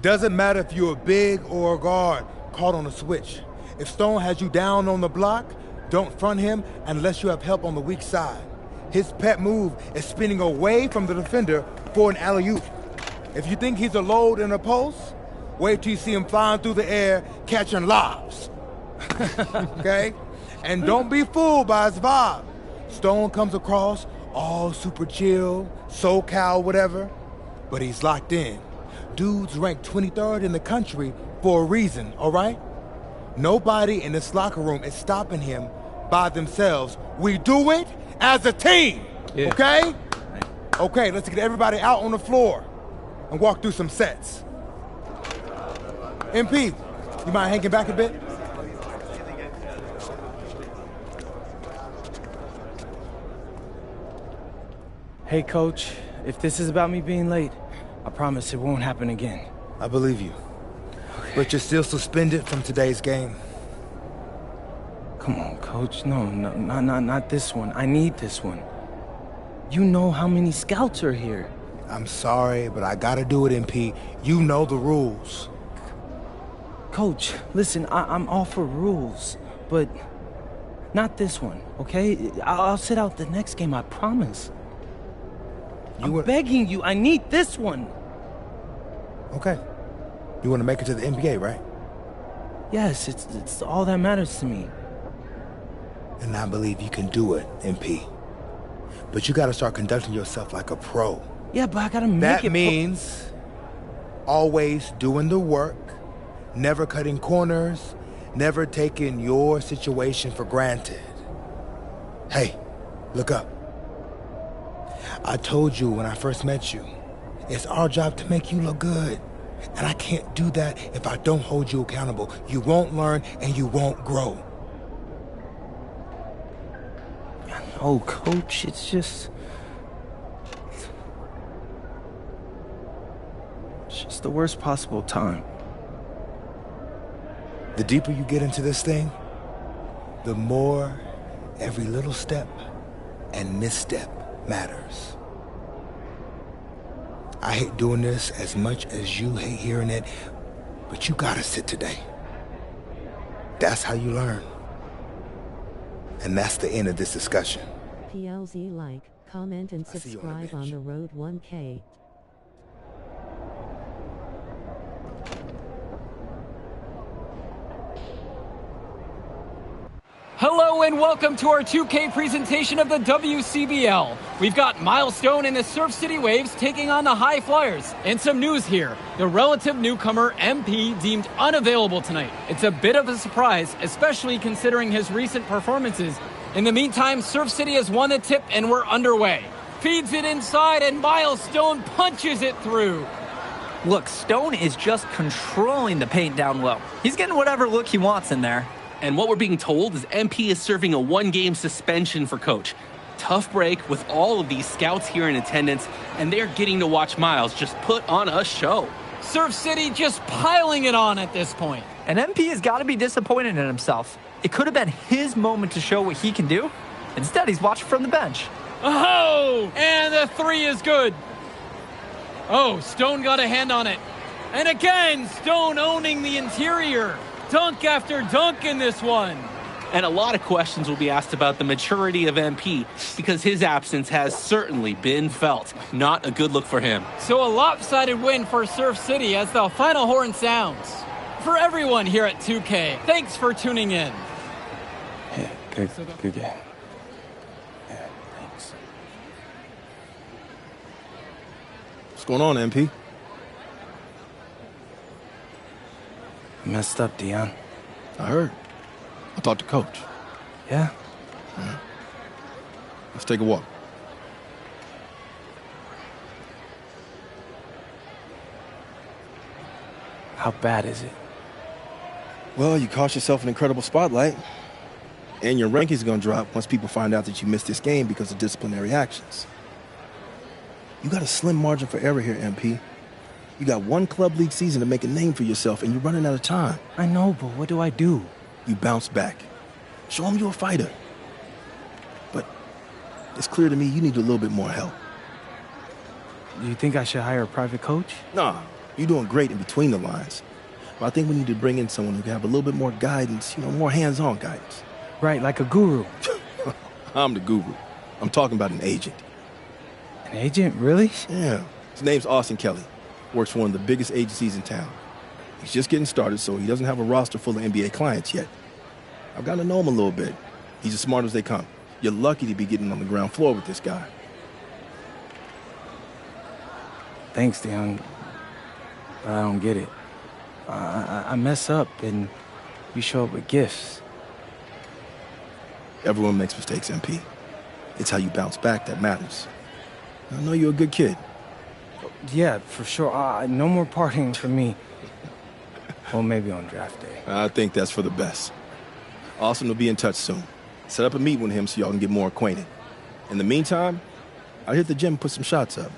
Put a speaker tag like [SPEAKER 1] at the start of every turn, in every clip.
[SPEAKER 1] Doesn't matter if you're a big or a guard caught on a switch. If Stone has you down on the block, don't front him unless you have help on the weak side. His pet move is spinning away from the defender for an alley-oop. If you think he's a load in a post, wait till you see him flying through the air catching lobs. Okay? And don't be fooled by his vibe. Stone comes across all super chill, SoCal, whatever, but he's locked in. Dude's ranked 23rd in the country for a reason, all right? Nobody in this locker room is stopping him by themselves. We do it as a team, okay? Okay, let's get everybody out on the floor and walk through some sets. MP, you mind hanging back a bit?
[SPEAKER 2] Hey, Coach, if this is about me being late, I promise it won't happen again.
[SPEAKER 1] I believe you. Okay. But you're still suspended from today's game.
[SPEAKER 2] Come on, Coach. No, not this one. I need this one. You know how many scouts are here.
[SPEAKER 1] I'm sorry, but I gotta do it, MP. You know the rules.
[SPEAKER 2] Coach, listen, I'm all for rules, but not this one, okay? I'll sit out the next game, I promise. I'm begging you, I need this one.
[SPEAKER 1] Okay. You want to make it to the NBA, right?
[SPEAKER 2] Yes, it's all that matters to me.
[SPEAKER 1] And I believe you can do it, MP. But you gotta start conducting yourself like a pro.
[SPEAKER 2] Yeah, but I gotta make it...
[SPEAKER 1] That means always doing the work, never cutting corners, never taking your situation for granted. Hey, look up. I told you when I first met you, it's our job to make you look good. And I can't do that if I don't hold you accountable. You won't learn and you won't grow.
[SPEAKER 2] No, Coach, it's just the worst possible time.
[SPEAKER 1] The deeper you get into this thing, the more every little step and misstep matters. I hate doing this as much as you hate hearing it, but you gotta sit today. That's how you learn. And that's the end of this discussion.
[SPEAKER 3] PLZ like, comment, and subscribe on the road 1K.
[SPEAKER 4] Hello and welcome to our 2K presentation of the WCBL. We've got Miles Stone and the Surf City Waves taking on the High Flyers. And some news here. The relative newcomer MP deemed unavailable tonight. It's a bit of a surprise, especially considering his recent performances. In the meantime, Surf City has won the tip and we're underway. Feeds it inside and Miles Stone punches it through.
[SPEAKER 5] Look, Stone is just controlling the paint down low. He's getting whatever look he wants in there.
[SPEAKER 6] And what we're being told is MP is serving a one-game suspension for Coach. Tough break with all of these scouts here in attendance, and they're getting to watch Miles just put on a show.
[SPEAKER 4] Surf City just piling it on at this point.
[SPEAKER 5] And MP has got to be disappointed in himself. It could have been his moment to show what he can do. Instead, he's watching from the bench.
[SPEAKER 4] Oh, and the three is good. Oh, Stone got a hand on it. And again, Stone owning the interior. Dunk after dunk in this one.
[SPEAKER 6] And a lot of questions will be asked about the maturity of MP because his absence has certainly been felt. Not a good look for him.
[SPEAKER 4] So a lopsided win for Surf City as the final horn sounds. For everyone here at 2K, thanks for tuning in.
[SPEAKER 2] Yeah, good game. Yeah, thanks.
[SPEAKER 7] What's going on, MP?
[SPEAKER 2] Messed up, Dion.
[SPEAKER 7] I heard. I talked to Coach.
[SPEAKER 2] Yeah?
[SPEAKER 7] Let's take a walk.
[SPEAKER 2] How bad is it?
[SPEAKER 7] Well, you cost yourself an incredible spotlight. And your rankings are going to drop once people find out that you missed this game because of disciplinary actions. You got a slim margin for error here, MP. You got one club league season to make a name for yourself, and you're running out of time.
[SPEAKER 2] I know, but what do I do?
[SPEAKER 7] You bounce back. Show them you're a fighter. But it's clear to me you need a little bit more help.
[SPEAKER 2] Do you think I should hire a private coach?
[SPEAKER 7] Nah, You're doing great in between the lines. But I think we need to bring in someone who can have a little bit more guidance, more hands-on guidance.
[SPEAKER 2] Right, like a guru.
[SPEAKER 7] I'm the guru. I'm talking about an agent.
[SPEAKER 2] An agent, really?
[SPEAKER 7] Yeah. His name's Austin Kelly. Works for one of the biggest agencies in town. He's just getting started, so he doesn't have a roster full of NBA clients yet. I've gotten to know him a little bit. He's as smart as they come. You're lucky to be getting on the ground floor with this guy.
[SPEAKER 2] Thanks, Dion. But I don't get it. I mess up, and you show up with gifts.
[SPEAKER 7] Everyone makes mistakes, MP. It's how you bounce back that matters. I know you're a good kid.
[SPEAKER 2] Yeah, for sure. No more partying for me. Well, maybe on draft day.
[SPEAKER 7] I think that's for the best. Austin will be in touch soon. Set up a meeting with him so y'all can get more acquainted. In the meantime, I'll hit the gym and put some shots up.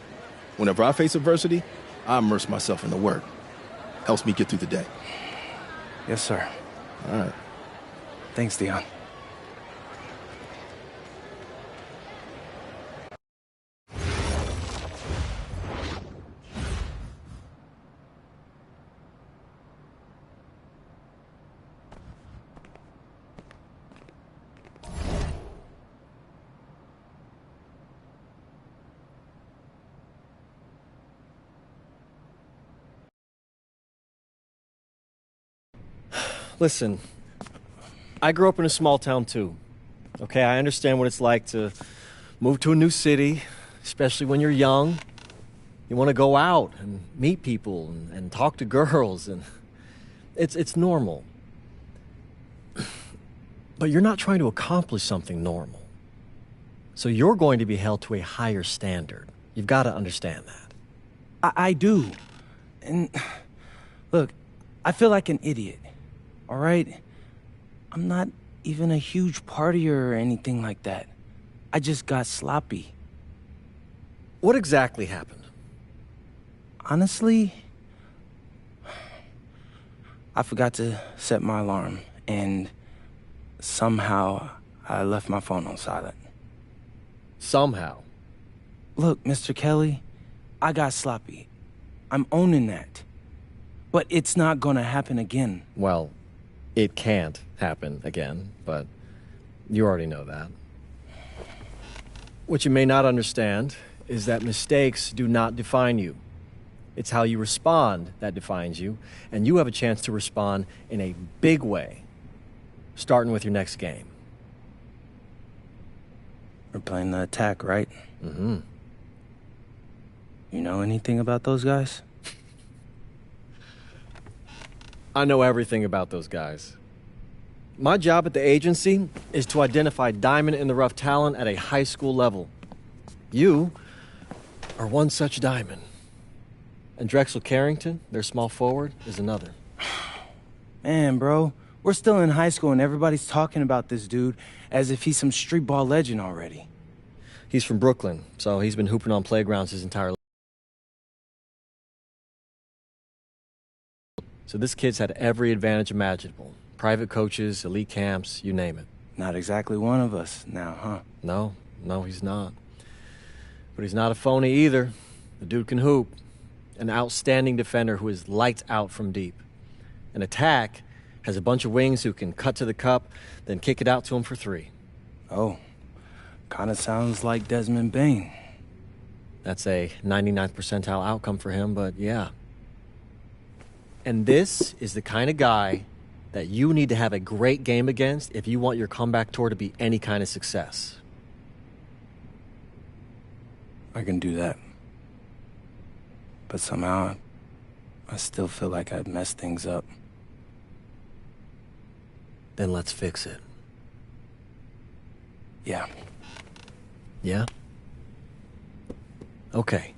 [SPEAKER 7] Whenever I face adversity, I immerse myself in the work. Helps me get through the day.
[SPEAKER 2] Yes, sir.
[SPEAKER 7] All right.
[SPEAKER 2] Thanks, Dion.
[SPEAKER 8] Listen, I grew up in a small town too. Okay, I understand what it's like to move to a new city, especially when you're young. You want to go out and meet people and talk to girls, and it's normal. But you're not trying to accomplish something normal. So you're going to be held to a higher standard. You've got to understand that.
[SPEAKER 2] I do. And look, I feel like an idiot. All right? I'm not even a huge partier or anything like that. I just got sloppy.
[SPEAKER 8] What exactly happened?
[SPEAKER 2] Honestly, I forgot to set my alarm, and somehow I left my phone on silent.
[SPEAKER 8] Somehow?
[SPEAKER 2] Look, Mr. Kelly, I got sloppy. I'm owning that. But it's not gonna happen again.
[SPEAKER 8] Well, it can't happen again, but you already know that. What you may not understand is that mistakes do not define you. It's how you respond that defines you, and you have a chance to respond in a big way, starting with your next game.
[SPEAKER 2] We're playing the attack, right?
[SPEAKER 8] Mm-hmm.
[SPEAKER 2] You know anything about those guys?
[SPEAKER 8] I know everything about those guys. My job at the agency is to identify diamond-in-the-rough talent at a high school level. You are one such diamond. And Drexel Carrington, their small forward, is another.
[SPEAKER 2] Man, bro, we're still in high school and everybody's talking about this dude as if he's some street ball legend already.
[SPEAKER 8] He's from Brooklyn, so he's been hooping on playgrounds his entire life. So this kid's had every advantage imaginable. Private coaches, elite camps, you name it.
[SPEAKER 2] Not exactly one of us now, huh?
[SPEAKER 8] No, he's not. But he's not a phony either. The dude can hoop. An outstanding defender who is lights out from deep. An attack has a bunch of wings who can cut to the cup, then kick it out to him for three.
[SPEAKER 2] Oh, kind of sounds like Desmond Bain.
[SPEAKER 8] That's a 99th percentile outcome for him, but yeah. And this is the kind of guy that you need to have a great game against if you want your comeback tour to be any kind of success.
[SPEAKER 2] I can do that. But somehow, I still feel like I've messed things up.
[SPEAKER 8] Then let's fix it.
[SPEAKER 2] Yeah.
[SPEAKER 8] Yeah? Okay.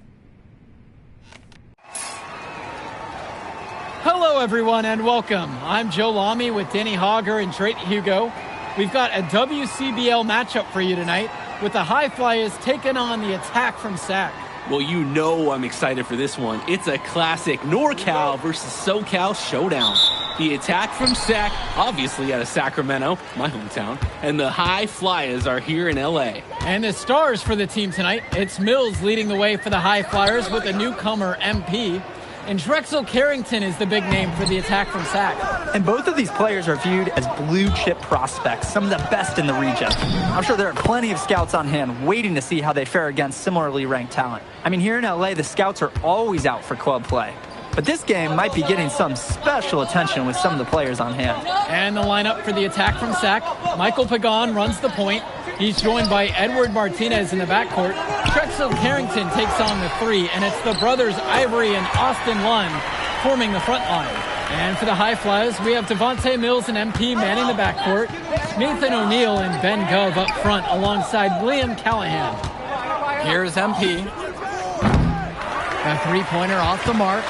[SPEAKER 4] Hello, everyone, and welcome. I'm Joe Lamy with Danny Hogger and Drake Hugo. We've got a WCBL matchup for you tonight with the High Flyers taking on the Attack from SAC.
[SPEAKER 6] Well, you know I'm excited for this one. It's a classic NorCal versus SoCal showdown. The Attack from SAC, obviously out of Sacramento, my hometown, and the High Flyers are here in LA.
[SPEAKER 4] And the stars for the team tonight, it's Mills leading the way for the High Flyers with the newcomer MP. and Drexel Carrington is the big name for the attack from Sac.
[SPEAKER 5] And both of these players are viewed as blue-chip prospects, some of the best in the region. I'm sure there are plenty of scouts on hand waiting to see how they fare against similarly ranked talent. I mean, here in LA, the scouts are always out for club play. But this game might be getting some special attention with some of the players on hand.
[SPEAKER 4] And the lineup for the attack from Sac. Michael Pagan runs the point. He's joined by Edward Martinez in the backcourt. Drexel Carrington takes on the three, and it's the brothers Ivory and Austin Lund forming the front line. And for the High Flyers, we have Devontae Mills and MP manning the backcourt. Nathan O'Neill and Ben Gove up front alongside Liam Callahan. Here's MP. A three-pointer off the mark.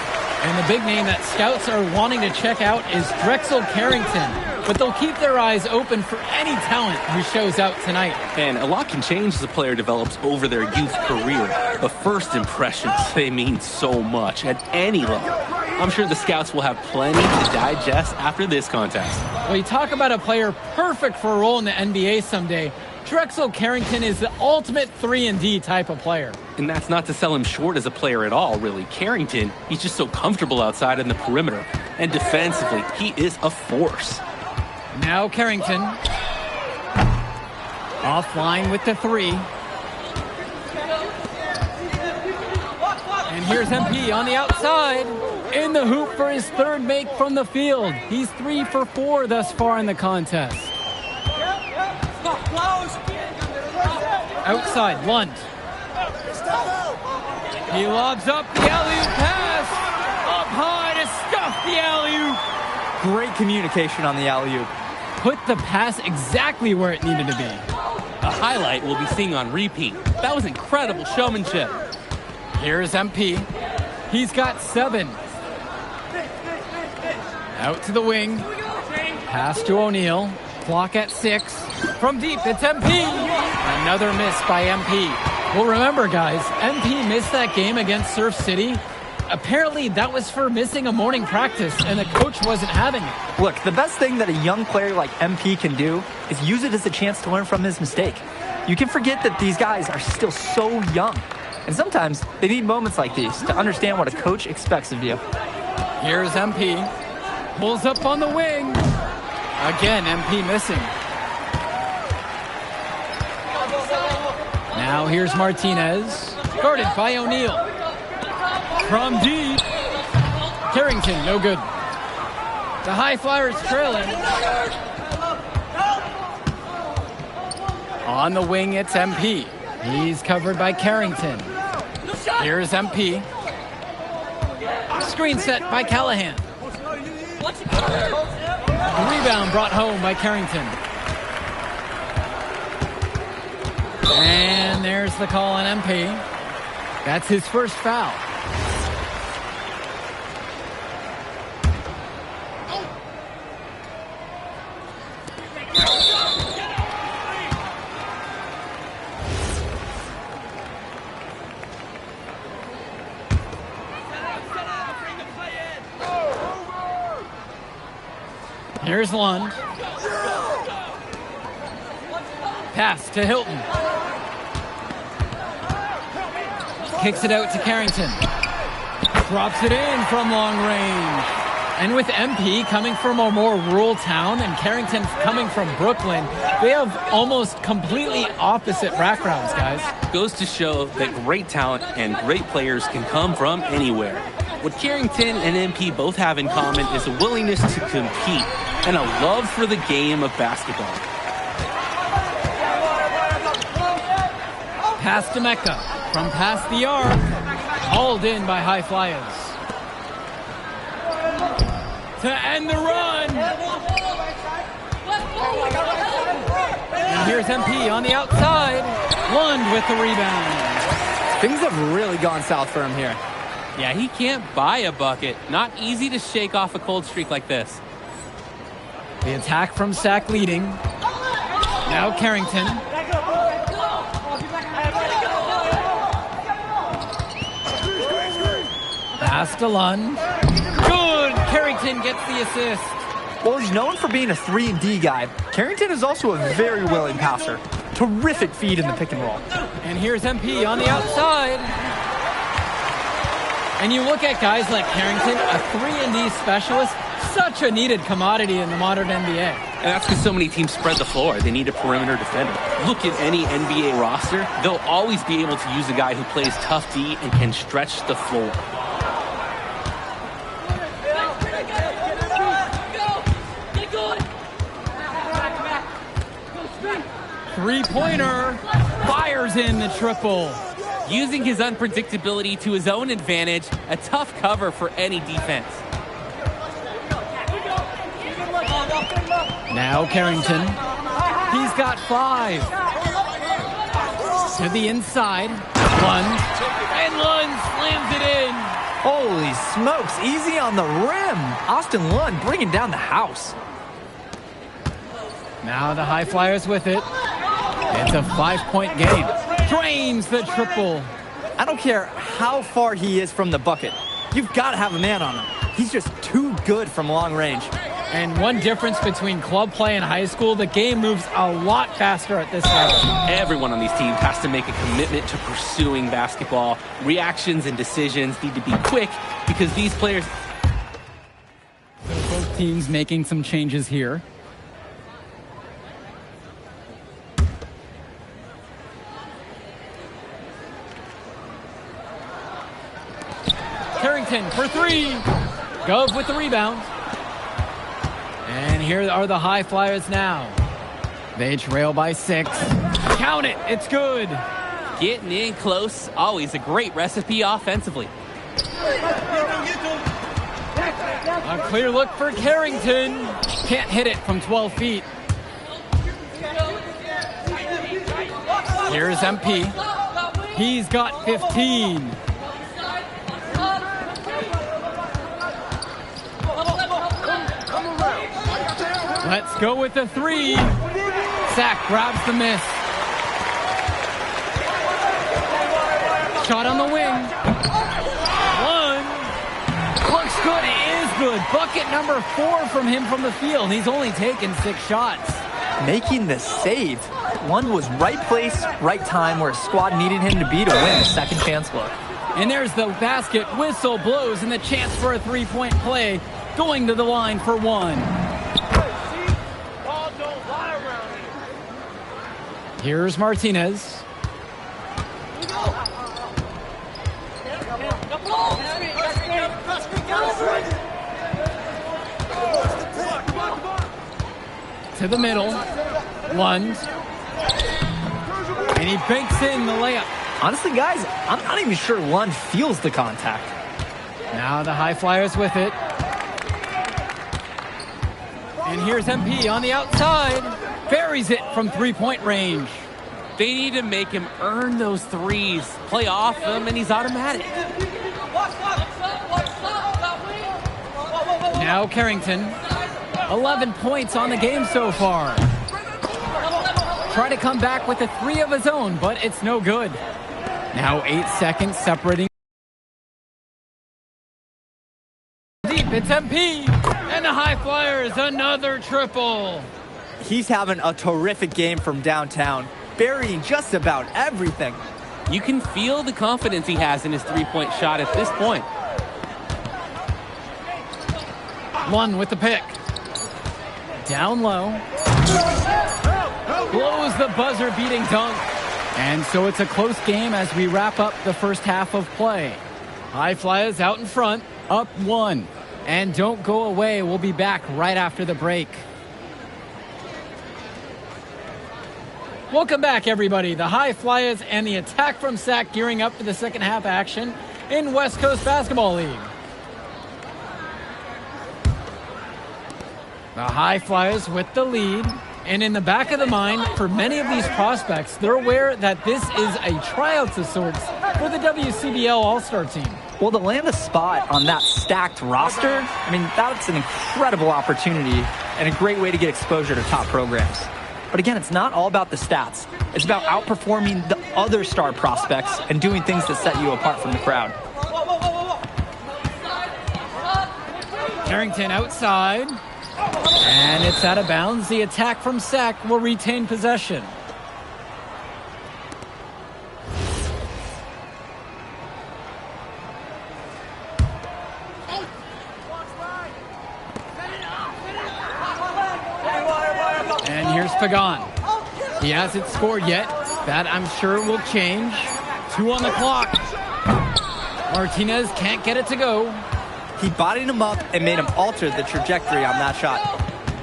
[SPEAKER 4] And the big name that scouts are wanting to check out is Drexel Carrington. But they'll keep their eyes open for any talent who shows out tonight.
[SPEAKER 6] And a lot can change as a player develops over their youth career. But first impressions, they mean so much at any level. I'm sure the scouts will have plenty to digest after this contest.
[SPEAKER 4] Well, you talk about a player perfect for a role in the NBA someday. Drexel Carrington is the ultimate 3-and-D type of player.
[SPEAKER 6] And that's not to sell him short as a player at all, really. Carrington, he's just so comfortable outside in the perimeter. And defensively, he is a force.
[SPEAKER 4] Now Carrington. Offline with the three. And here's MP on the outside. In the hoop for his third make from the field. He's 3 for 4 thus far in the contest. Outside, Lund. He lobs up the alley-oop pass. Up high to stuff the alley-oop.
[SPEAKER 5] Great communication on the alley-oop.
[SPEAKER 4] Put the pass exactly where it needed to be.
[SPEAKER 6] A highlight we'll be seeing on repeat. That was incredible showmanship.
[SPEAKER 4] Here's MP. He's got 7. Out to the wing. Pass to O'Neill. Clock at 6. From deep, it's MP. Another miss by MP. Well, remember, guys, MP missed that game against Surf City. Apparently, that was for missing a morning practice, and the coach wasn't having it.
[SPEAKER 5] Look, the best thing that a young player like MP can do is use it as a chance to learn from his mistake. You can forget that these guys are still so young. And sometimes they need moments like these to understand what a coach expects of you.
[SPEAKER 4] Here's MP. Pulls up on the wing. Again, MP missing. Now here's Martinez. Guarded by O'Neill. From deep. Carrington, no good. The High Flyers trailing. On the wing, it's MP. He's covered by Carrington. Here's MP. Screen set by Callahan. Rebound brought home by Carrington. And there's the call on MP. That's his first foul. Here's Lund. Pass to Hilton. Kicks it out to Carrington. Drops it in from long range. And with MP coming from a more rural town and Carrington coming from Brooklyn, they have almost completely opposite backgrounds, guys.
[SPEAKER 6] Goes to show that great talent and great players can come from anywhere. What Carrington and MP both have in common is a willingness to compete and a love for the game of basketball.
[SPEAKER 4] Pass to Mecca. From past the arc. Hauled in by High Flyers. To end the run. And here's MP on the outside. Lund with the rebound.
[SPEAKER 5] Things have really gone south for him here.
[SPEAKER 6] Yeah, he can't buy a bucket. Not easy to shake off a cold streak like this.
[SPEAKER 4] The attack from Sac leading. Now Carrington. Pass to Lund. Good! Carrington gets the assist.
[SPEAKER 5] While he's known for being a 3-and-D guy, Carrington is also a very willing passer. Terrific feed in the pick and roll.
[SPEAKER 4] And here's MP on the outside. And you look at guys like Carrington, a 3-and-D specialist, such a needed commodity in the modern NBA.
[SPEAKER 6] And that's because so many teams spread the floor. They need a perimeter defender. Look at any NBA roster. They'll always be able to use a guy who plays tough D and can stretch the floor.
[SPEAKER 4] Three-pointer, fires in the triple.
[SPEAKER 6] Using his unpredictability to his own advantage, a tough cover for any defense.
[SPEAKER 4] Now Carrington, he's got 5. To the inside, Lund, and Lund slams it in.
[SPEAKER 5] Holy smokes, easy on the rim. Austin Lund bringing down the house.
[SPEAKER 4] Now the High Flyers with it. It's a 5-point game. Drains the triple.
[SPEAKER 5] I don't care how far he is from the bucket. You've got to have a man on him. He's just too good from long range.
[SPEAKER 4] And one difference between club play and high school, the game moves a lot faster at this level.
[SPEAKER 6] Everyone on these teams has to make a commitment to pursuing basketball. Reactions and decisions need to be quick because these players...
[SPEAKER 4] So both teams making some changes here. Carrington for 3. Gove with the rebound. And here are the High Flyers now. They trail by 6. Count it. It's good.
[SPEAKER 6] Getting in close, always a great recipe offensively.
[SPEAKER 4] A clear look for Carrington. Can't hit it from 12 feet. Here's MP. He's got 15. Let's go with the 3. Sack grabs the miss. Shot on the wing. 1. Looks good. It is good. Bucket number 4 from him from the field. He's only taken 6 shots.
[SPEAKER 5] Making the save. Lund was right place, right time where his squad needed him to be to win the second chance look.
[SPEAKER 4] And there's the basket. Whistle blows and the chance for a 3-point play. Going to the line for 1. Here's Martinez. To the middle. Lund. And he banks in the layup.
[SPEAKER 5] Honestly, guys, I'm not even sure Lund feels the contact.
[SPEAKER 4] Now the High Flyers with it. And here's MP on the outside. Buries it from 3-point range.
[SPEAKER 6] They need to make him earn those threes, play off them, and he's automatic.
[SPEAKER 4] Now Carrington, 11 points on the game so far. Try to come back with a 3 of his own, but it's no good. Now 8 seconds separating. Deep, it's MP, and the High Flyers, another triple.
[SPEAKER 5] He's having a terrific game from downtown, burying just about everything.
[SPEAKER 6] You can feel the confidence he has in his 3-point shot at this point.
[SPEAKER 4] Lund with the pick. Down low. Blows the buzzer-beating dunk. And so it's a close game as we wrap up the first half of play. High Flyers out in front, up 1. And don't go away. We'll be back right after the break. Welcome back, everybody. The High Flyers and the attack from Sac gearing up for the second half action in West Coast Basketball League. The High Flyers with the lead. And in the back of the mind, for many of these prospects, they're aware that this is a tryout of sorts for the WCBL All-Star team.
[SPEAKER 5] Well, to land a spot on that stacked roster, I mean, that's an incredible opportunity and a great way to get exposure to top programs. But again, it's not all about the stats. It's about outperforming the other star prospects and doing things that set you apart from the crowd.
[SPEAKER 4] Carrington outside. And it's out of bounds. The attack from Sac will retain possession. Pagan. He hasn't scored yet. That, I'm sure, will change. 2 on the clock. Martinez can't get it to go.
[SPEAKER 5] He bodied him up and made him alter the trajectory on that shot.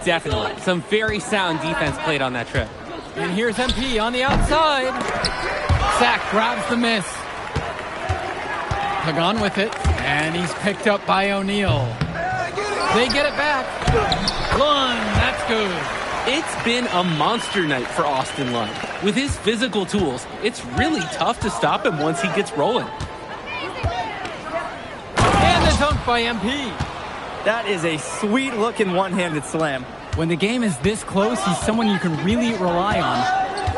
[SPEAKER 6] Definitely. Some very sound defense played on that trip.
[SPEAKER 4] And here's MP on the outside. Sack grabs the miss. Pagan with it, and he's picked up by O'Neal. They get it back. Lund, that's good.
[SPEAKER 6] It's been a monster night for Austin Lund. With his physical tools, it's really tough to stop him once he gets rolling.
[SPEAKER 4] And the dunk by MP.
[SPEAKER 5] That is a sweet-looking one-handed slam.
[SPEAKER 4] When the game is this close, he's someone you can really rely on.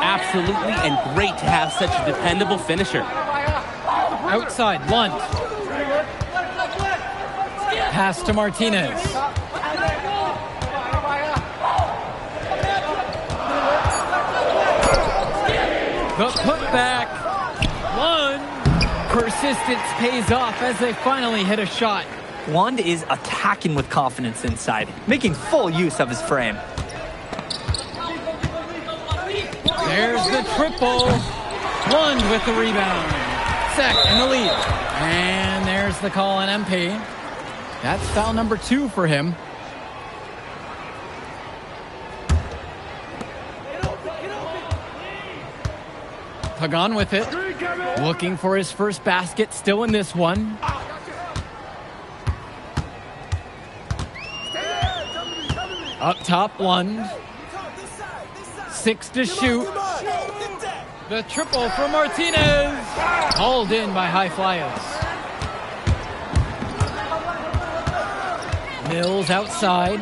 [SPEAKER 6] Absolutely, and great to have such a dependable finisher.
[SPEAKER 4] Outside, Lund. Pass to Martinez. The putback. Lund. Persistence pays off as they finally hit a shot.
[SPEAKER 5] Lund is attacking with confidence inside, making full use of his frame.
[SPEAKER 4] There's the triple. Lund with the rebound. Sack in the lead. And there's the call on MP. That's foul number 2 for him. Pagan with it. Looking for his first basket, still in this one. Up top, Lund. 6 to shoot. The triple from Martinez. Hauled in by High Flyers. Mills outside.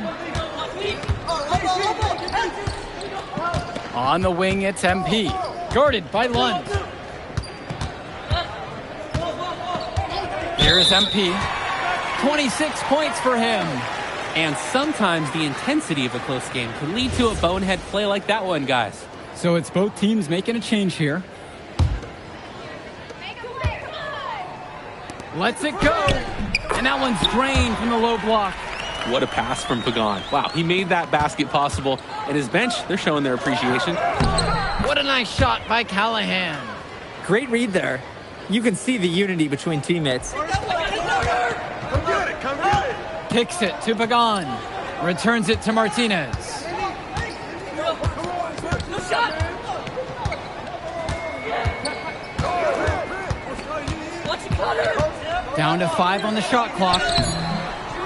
[SPEAKER 4] On the wing, it's MP. Guarded by Lund. Here's MP. 26 points for him.
[SPEAKER 6] And sometimes the intensity of a close game can lead to a bonehead play like that one, guys.
[SPEAKER 4] So it's both teams making a change here. Lets it go. And that one's drained from the low block.
[SPEAKER 6] What a pass from Pagan. Wow, he made that basket possible. And his bench, they're showing their appreciation.
[SPEAKER 4] What a nice shot by Callahan.
[SPEAKER 5] Great read there. You can see the unity between teammates.
[SPEAKER 4] Kicks it to Pagan. Returns it to Martinez. Down to 5 on the shot clock.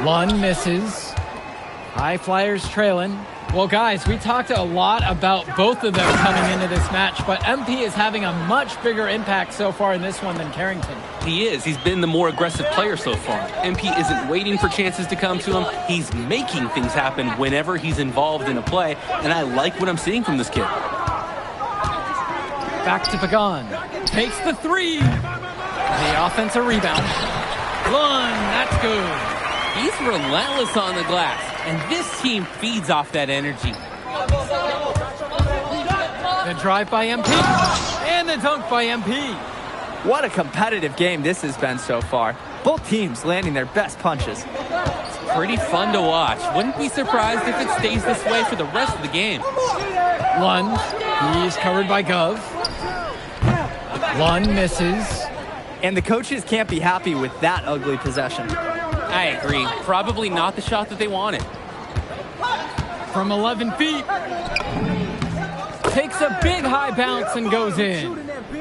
[SPEAKER 4] Lund misses. High Flyers trailing. Well, guys, we talked a lot about both of them coming into this match, but MP is having a much bigger impact so far in this one than Carrington.
[SPEAKER 6] He is. He's been the more aggressive player so far. MP isn't waiting for chances to come to him. He's making things happen whenever he's involved in a play, and I like what I'm seeing from this kid.
[SPEAKER 4] Back to Pagan. Takes the 3. The offensive rebound. Lund, that's good.
[SPEAKER 6] He's relentless on the glass, and this team feeds off that energy.
[SPEAKER 4] The drive by MP, and the dunk by MP.
[SPEAKER 5] What a competitive game this has been so far. Both teams landing their best punches.
[SPEAKER 6] It's pretty fun to watch. Wouldn't be surprised if it stays this way for the rest of the game.
[SPEAKER 4] Lund, he's covered by Gov. Lund misses.
[SPEAKER 5] And the coaches can't be happy with that ugly possession.
[SPEAKER 6] I agree. Probably not the shot that they wanted.
[SPEAKER 4] From 11 feet. Takes a big high bounce and goes in.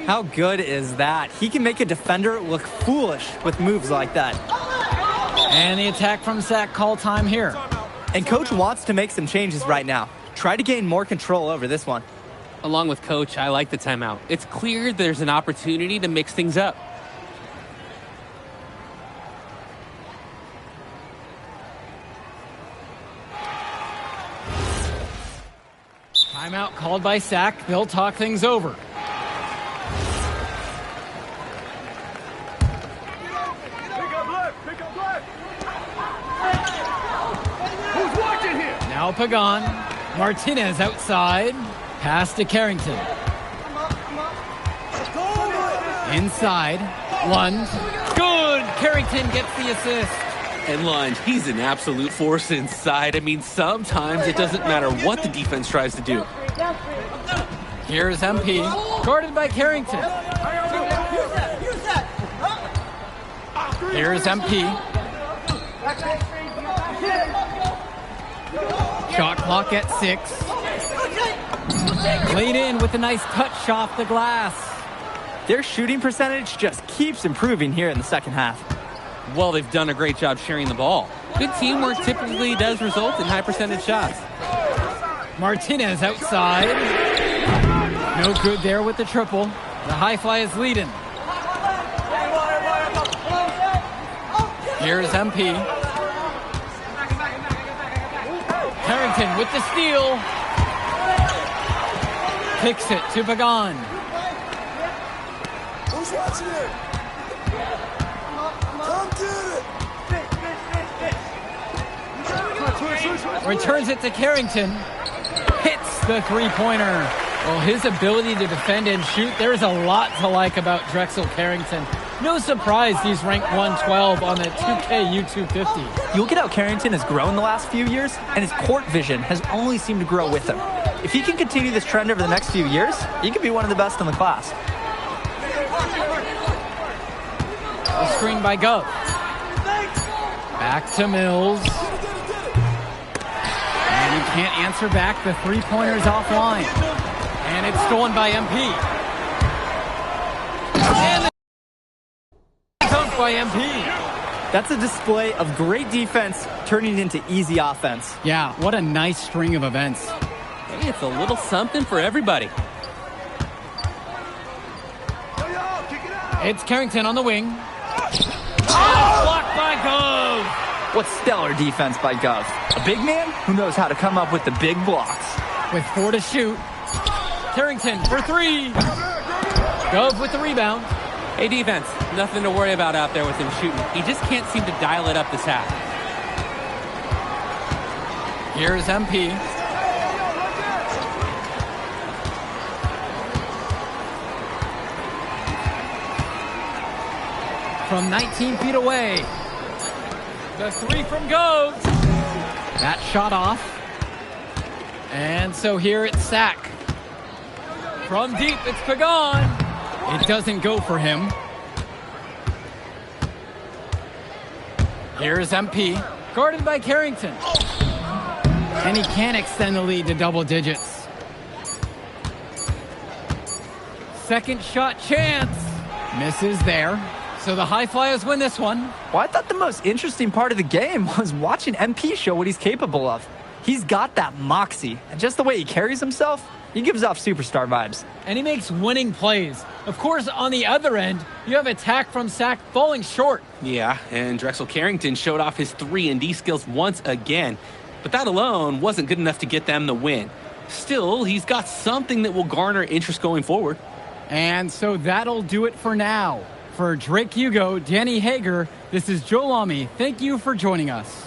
[SPEAKER 5] How good is that? He can make a defender look foolish with moves like that.
[SPEAKER 4] And the attack from Sack, call time here.
[SPEAKER 5] And Coach wants to make some changes right now. Try to gain more control over this one.
[SPEAKER 6] Along with Coach, I like the timeout. It's clear there's an opportunity to mix things up.
[SPEAKER 4] Timeout called by Sack. They'll talk things over.
[SPEAKER 9] Who's watching here?
[SPEAKER 4] Now Pagan. Martinez outside. Pass to Carrington. Inside. Lund. Good. Carrington gets the assist.
[SPEAKER 6] And Lund, he's an absolute force inside. I mean, sometimes it doesn't matter what the defense tries to do.
[SPEAKER 4] Here's MP, guarded by Carrington. Here's MP. Shot clock at 6. Laid in with a nice touch off the glass.
[SPEAKER 5] Their shooting percentage just keeps improving here in the second half.
[SPEAKER 6] Well, they've done a great job sharing the ball. Good teamwork typically does result in high percentage shots.
[SPEAKER 4] Martinez outside. No good there with the triple. The High Fly is leading. Here's MP. Carrington with the steal. Kicks it to Pagan.
[SPEAKER 9] Who's watching it? Come get it!
[SPEAKER 4] Returns it to Carrington. Hits the three-pointer. Well, his ability to defend and shoot, there's a lot to like about Drexel Carrington. No surprise he's ranked 112 on the 2K U250.
[SPEAKER 5] You look at how Carrington has grown the last few years, and his court vision has only seemed to grow with him. If he can continue this trend over the next few years, he could be one of the best in the class.
[SPEAKER 4] A screen by Gove. Back to Mills. And he can't answer back. The three-pointer's offline. And it's stolen by MP. And the dunk by MP.
[SPEAKER 5] That's a display of great defense turning into easy offense.
[SPEAKER 4] Yeah, what a nice string of events.
[SPEAKER 6] Hey, it's a little something for everybody.
[SPEAKER 4] It's Carrington on the wing. Oh, blocked by Gove.
[SPEAKER 5] What stellar defense by Gove. A big man who knows how to come up with the big blocks.
[SPEAKER 4] With 4 to shoot. Carrington for 3. Gove with the rebound.
[SPEAKER 6] Hey, defense, nothing to worry about out there with him shooting. He just can't seem to dial it up this half.
[SPEAKER 4] Here's MP. From 19 feet away. The 3 from Gove. That shot off. And so here it's Sack. From deep, it's Pagan. It doesn't go for him. Here's MP, guarded by Carrington. And he can't extend the lead to double digits. Second shot chance. Misses there. So the High Flyers win this one.
[SPEAKER 5] Well, I thought the most interesting part of the game was watching MP show what he's capable of. He's got that moxie, and just the way he carries himself, he gives off superstar vibes.
[SPEAKER 4] And he makes winning plays. Of course, on the other end, you have attack from Sack falling short.
[SPEAKER 6] Yeah, and Drexel Carrington showed off his 3-and-D skills once again. But that alone wasn't good enough to get them the win. Still, he's got something that will garner interest going forward.
[SPEAKER 4] And so that'll do it for now. For Drake Hugo, Danny Hager, this is Joe Lamy. Thank you for joining us.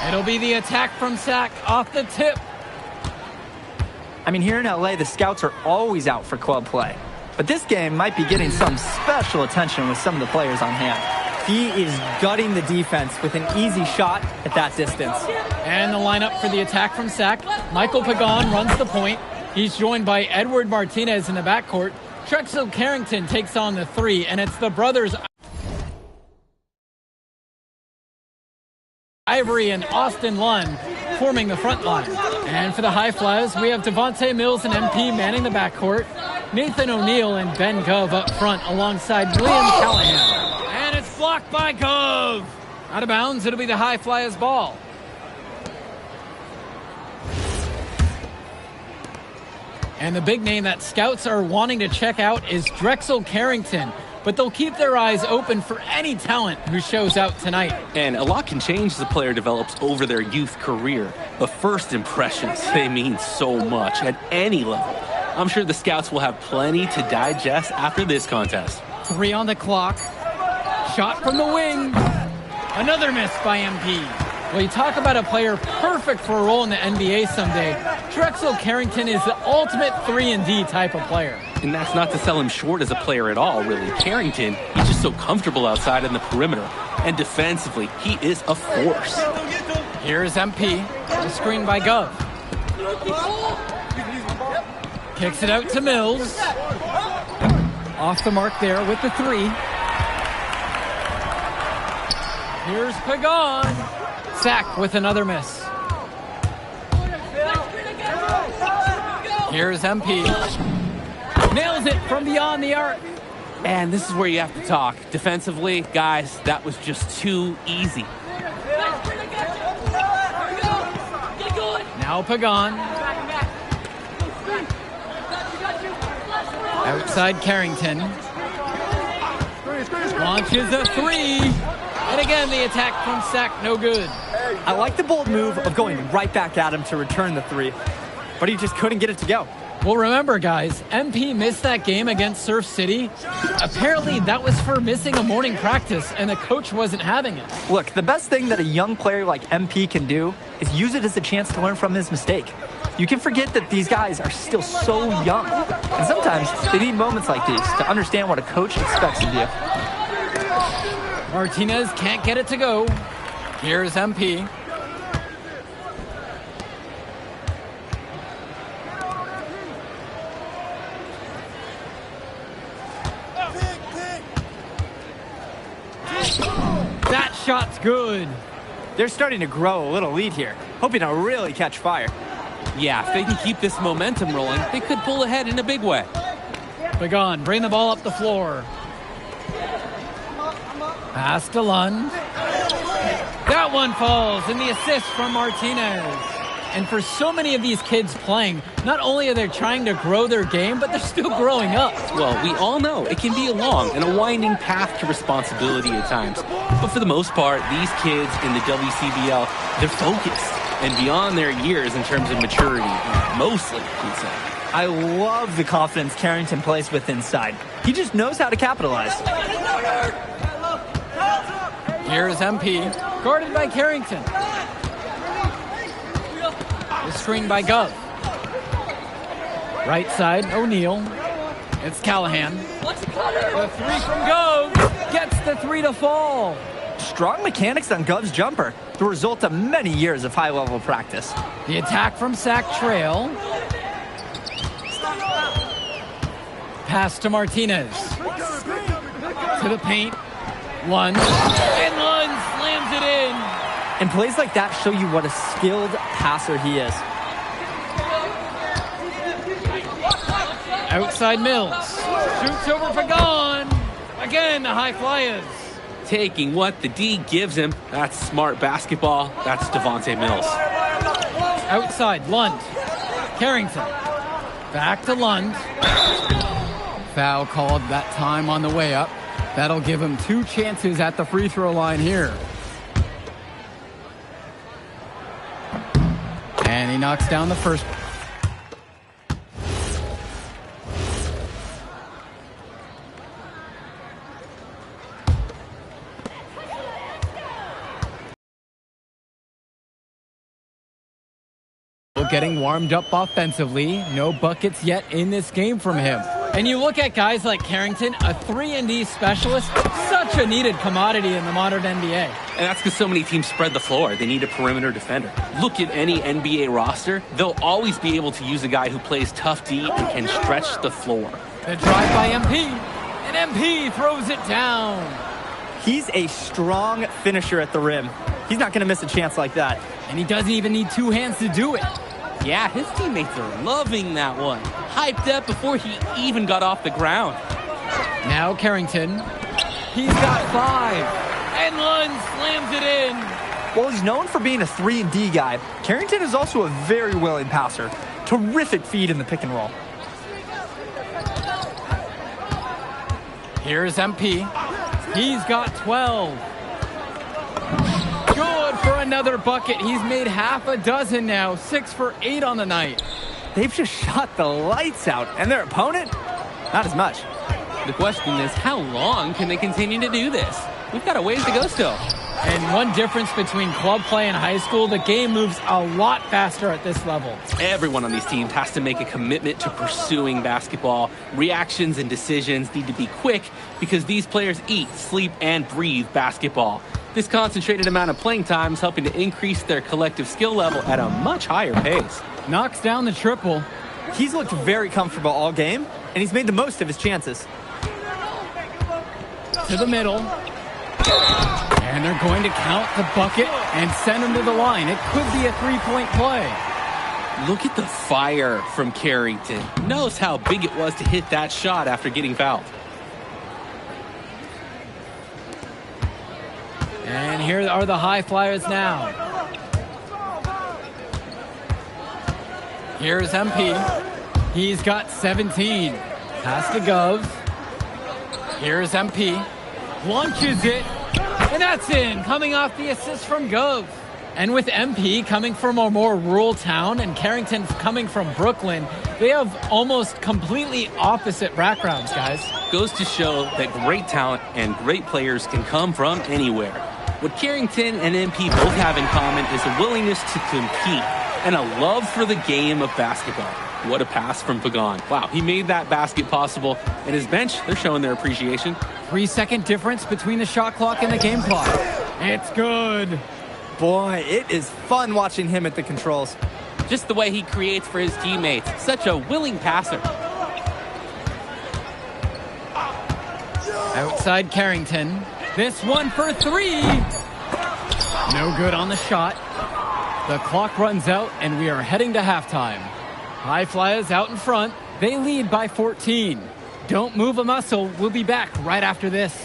[SPEAKER 4] It'll be the attack from Sack off the tip.
[SPEAKER 5] I mean, here in LA, the scouts are always out for club play. But this game might be getting some special attention with some of the players on hand. He is gutting the defense with an easy shot at that distance.
[SPEAKER 4] And the lineup for the attack from Sack. Michael Pagan runs the point. He's joined by Edward Martinez in the backcourt. Drexel Carrington takes on the 3, and it's the brothers Ivory and Austin Lunn forming the front line. And for the High Flyers, we have Devontae Mills and MP manning the backcourt. Nathan O'Neal and Ben Gove up front alongside William Callahan. And it's blocked by Gove. Out of bounds, it'll be the High Flyers ball. And the big name that scouts are wanting to check out is Drexel Carrington. but they'll keep their eyes open for any talent who shows out tonight.
[SPEAKER 6] And a lot can change as a player develops over their youth career. But first impressions, they mean so much at any level. I'm sure the scouts will have plenty to digest after this contest.
[SPEAKER 4] 3 on the clock. Shot from the wing. Another miss by MP. Well, you talk about a player perfect for a role in the NBA someday. Drexel Carrington is the ultimate 3-and-D type of player.
[SPEAKER 6] And that's not to sell him short as a player at all, really. Carrington, he's just so comfortable outside in the perimeter. And defensively, he is a force.
[SPEAKER 4] Here's MP. The screen by Gov. Kicks it out to Mills. Off the mark there with the 3. Here's Pagan. Sack with another miss. Here's MP. Nails it from beyond the arc.
[SPEAKER 6] And this is where you have to talk. Defensively, guys, that was just too easy.
[SPEAKER 4] Now Pagan. Outside Carrington. Launches a 3. And again, the attack from Sack, no good.
[SPEAKER 5] I like the bold move of going right back at him to return the 3, but he just couldn't get it to go.
[SPEAKER 4] Well, remember, guys, MP missed that game against Surf City. Apparently, that was for missing a morning practice, and the coach wasn't having it.
[SPEAKER 5] Look, the best thing that a young player like MP can do is use it as a chance to learn from his mistake. You can forget that these guys are still so young, and sometimes they need moments like these to understand what a coach expects of you.
[SPEAKER 4] Martinez can't get it to go. Here's MP. That shot's good.
[SPEAKER 5] They're starting to grow a little lead here, hoping to really catch fire.
[SPEAKER 6] Yeah, if they can keep this momentum rolling, they could pull ahead in a big way.
[SPEAKER 4] Pagan, bring the ball up the floor. Pass to Lund. That one falls, and the assist from Martinez. And for so many of these kids playing, not only are they trying to grow their game, but they're still growing up.
[SPEAKER 6] Well, we all know it can be a long and a winding path to responsibility at times. But for the most part, these kids in the WCBL, they're focused and beyond their years in terms of maturity, mostly, you'd say.
[SPEAKER 5] I love the confidence Carrington plays with inside. He just knows how to capitalize.
[SPEAKER 4] Here's MP, guarded by Carrington. The screen by Gov. Right side, O'Neal. It's Callahan. The 3 from Gov gets the 3 to fall.
[SPEAKER 5] Strong mechanics on Gov's jumper, the result of many years of high-level practice.
[SPEAKER 4] The attack from Sack Trail. Pass to Martinez. To the paint. Lund. And Lund slams it in.
[SPEAKER 5] And plays like that show you what a skilled passer he is.
[SPEAKER 4] Outside Mills. Shoots over Pagan. Again, the high flyers.
[SPEAKER 6] Taking what the D gives him. That's smart basketball. That's Devontae Mills.
[SPEAKER 4] Outside, Lund. Carrington. Back to Lund. Foul called that time on the way up. That'll give him 2 chances at the free throw line here. And he knocks down the first. Getting warmed up offensively. No buckets yet in this game from him. And you look at guys like Carrington, a 3-and-D specialist, such a needed commodity in the modern NBA.
[SPEAKER 6] And that's because so many teams spread the floor. They need a perimeter defender. Look at any NBA roster. They'll always be able to use a guy who plays tough D and can stretch the floor.
[SPEAKER 4] The drive by MP, and MP throws it down.
[SPEAKER 5] He's a strong finisher at the rim. He's not going to miss a chance like that.
[SPEAKER 4] And he doesn't even need 2 hands to do it.
[SPEAKER 6] Yeah, his teammates are loving that one. Hyped up before he even got off the ground.
[SPEAKER 4] Now Carrington. He's got 5. And Lund slams it in.
[SPEAKER 5] While he's known for being a 3-and-D guy, Carrington is also a very willing passer. Terrific feed in the pick and roll.
[SPEAKER 4] Here's MP. He's got 12. Good for another bucket. He's made half a dozen now. 6 for 8 on the night.
[SPEAKER 5] They've just shot the lights out, and their opponent, not as much.
[SPEAKER 6] The question is, how long can they continue to do this? We've got a ways to go still.
[SPEAKER 4] And one difference between club play and high school, the game moves a lot faster at this level.
[SPEAKER 6] Everyone on these teams has to make a commitment to pursuing basketball. Reactions and decisions need to be quick because these players eat, sleep, and breathe basketball. This concentrated amount of playing time is helping to increase their collective skill level at a much higher pace.
[SPEAKER 4] Knocks down the triple.
[SPEAKER 5] He's looked very comfortable all game, and he's made the most of his chances.
[SPEAKER 4] To the middle. And they're going to count the bucket and send him to the line. It could be a three-point play.
[SPEAKER 6] Look at the fire from Carrington. Knows how big it was to hit that shot after getting fouled.
[SPEAKER 4] And here are the High Flyers now. Here's MP. He's got 17. Pass to Gov. Here's MP. Launches it. And that's in. Coming off the assist from Gov. And with MP coming from a more rural town and Carrington coming from Brooklyn, they have almost completely opposite backgrounds, guys.
[SPEAKER 6] Goes to show that great talent and great players can come from anywhere. What Carrington and MP both have in common is a willingness to compete and a love for the game of basketball. What a pass from Pagan. Wow, he made that basket possible. And his bench, they're showing their appreciation.
[SPEAKER 4] 3-second difference between the shot clock and the game clock. It's good.
[SPEAKER 5] Boy, it is fun watching him at the controls.
[SPEAKER 6] Just the way he creates for his teammates. Such a willing passer.
[SPEAKER 4] Outside Carrington. This one for 3. No good on the shot. The clock runs out and we are heading to halftime. High Flyers out in front. They lead by 14. Don't move a muscle. We'll be back right after this.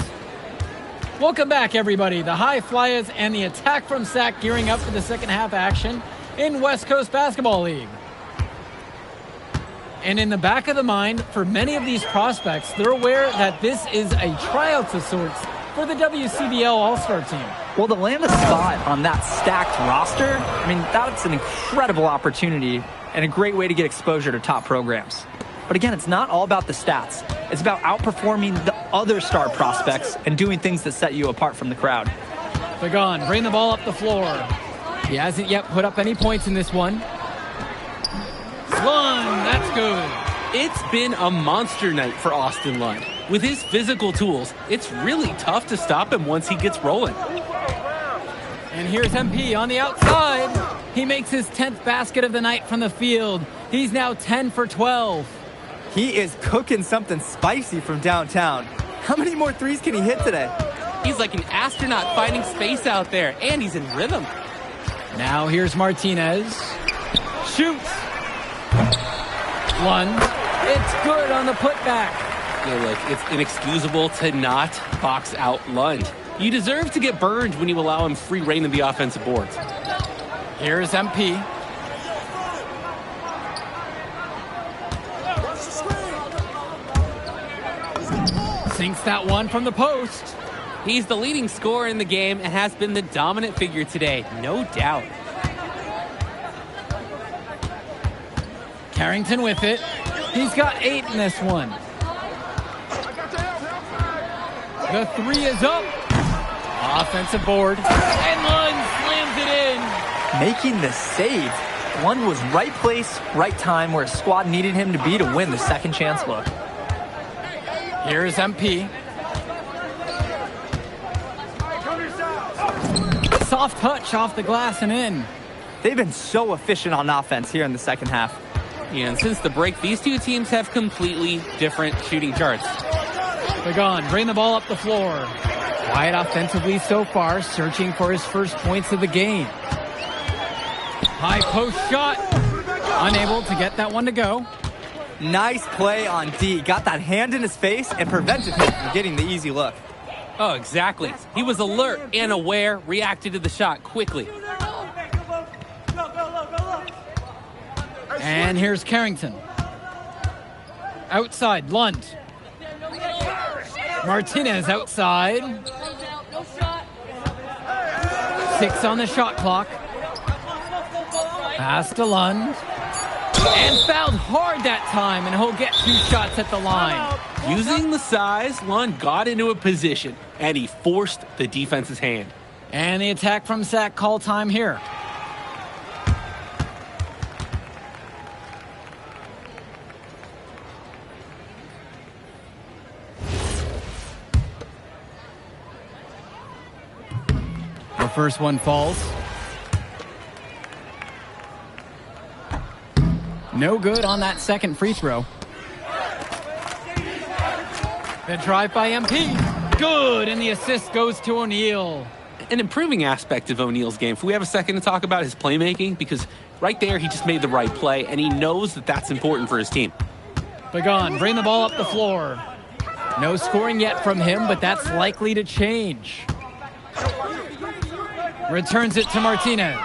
[SPEAKER 4] Welcome back, everybody. The High Flyers and the attack from Sac gearing up for the second half action in West Coast Basketball League. And in the back of the mind, for many of these prospects, they're aware that this is a tryout of sorts for the WCBL All-Star team.
[SPEAKER 5] Well, to land a spot on that stacked roster, I mean, that's an incredible opportunity and a great way to get exposure to top programs. But again, it's not all about the stats. It's about outperforming the other star prospects and doing things that set you apart from the crowd.
[SPEAKER 4] Pagan, bring the ball up the floor. He hasn't yet put up any points in this one. Lund, that's good.
[SPEAKER 6] It's been a monster night for Austin Lund. With his physical tools, it's really tough to stop him once he gets rolling.
[SPEAKER 4] And here's MP on the outside. He makes his 10th basket of the night from the field. He's now 10 for 12.
[SPEAKER 5] He is cooking something spicy from downtown. How many more threes can he hit today?
[SPEAKER 6] He's like an astronaut finding space out there, and he's in rhythm.
[SPEAKER 4] Now here's Martinez. Shoots. Lund. It's good on the putback.
[SPEAKER 6] Yeah, look, it's inexcusable to not box out Lund. You deserve to get burned when you allow him free reign of the offensive boards.
[SPEAKER 4] Here's MP. Sinks that one from the post.
[SPEAKER 6] He's the leading scorer in the game and has been the dominant figure today, no doubt.
[SPEAKER 4] Carrington with it. He's got 8 in this one. The 3 is up. Offensive board. And Lund slams it in.
[SPEAKER 5] Making the save. Lund was right place, right time where his squad needed him to be to win the second chance look.
[SPEAKER 4] Here's MP. Soft touch off the glass and in.
[SPEAKER 5] They've been so efficient on offense here in the second half.
[SPEAKER 6] Yeah, and since the break, these two teams have completely different shooting charts.
[SPEAKER 4] Pagan, bring the ball up the floor. Quiet offensively so far, searching for his first points of the game. High post shot. Unable to get that one to go.
[SPEAKER 5] Nice play on D. Got that hand in his face and prevented him from getting the easy look.
[SPEAKER 6] Oh, exactly. He was alert and aware, reacted to the shot quickly.
[SPEAKER 4] And here's Carrington. Outside, Lund. Martinez outside. 6 on the shot clock. Pass to Lund. And fouled hard that time, and he'll get 2 shots at the line.
[SPEAKER 6] Using the size, Lund got into a position, and he forced the defense's hand.
[SPEAKER 4] And the attack from Sac call time here. The first one falls. No good on that second free throw. The drive by MP. Good, and the assist goes to O'Neal.
[SPEAKER 6] An improving aspect of O'Neal's game. If we have a second to talk about his playmaking, because right there he just made the right play, and he knows that that's important for his team.
[SPEAKER 4] Pagan, bring the ball up the floor. No scoring yet from him, but that's likely to change. Returns it to Martinez.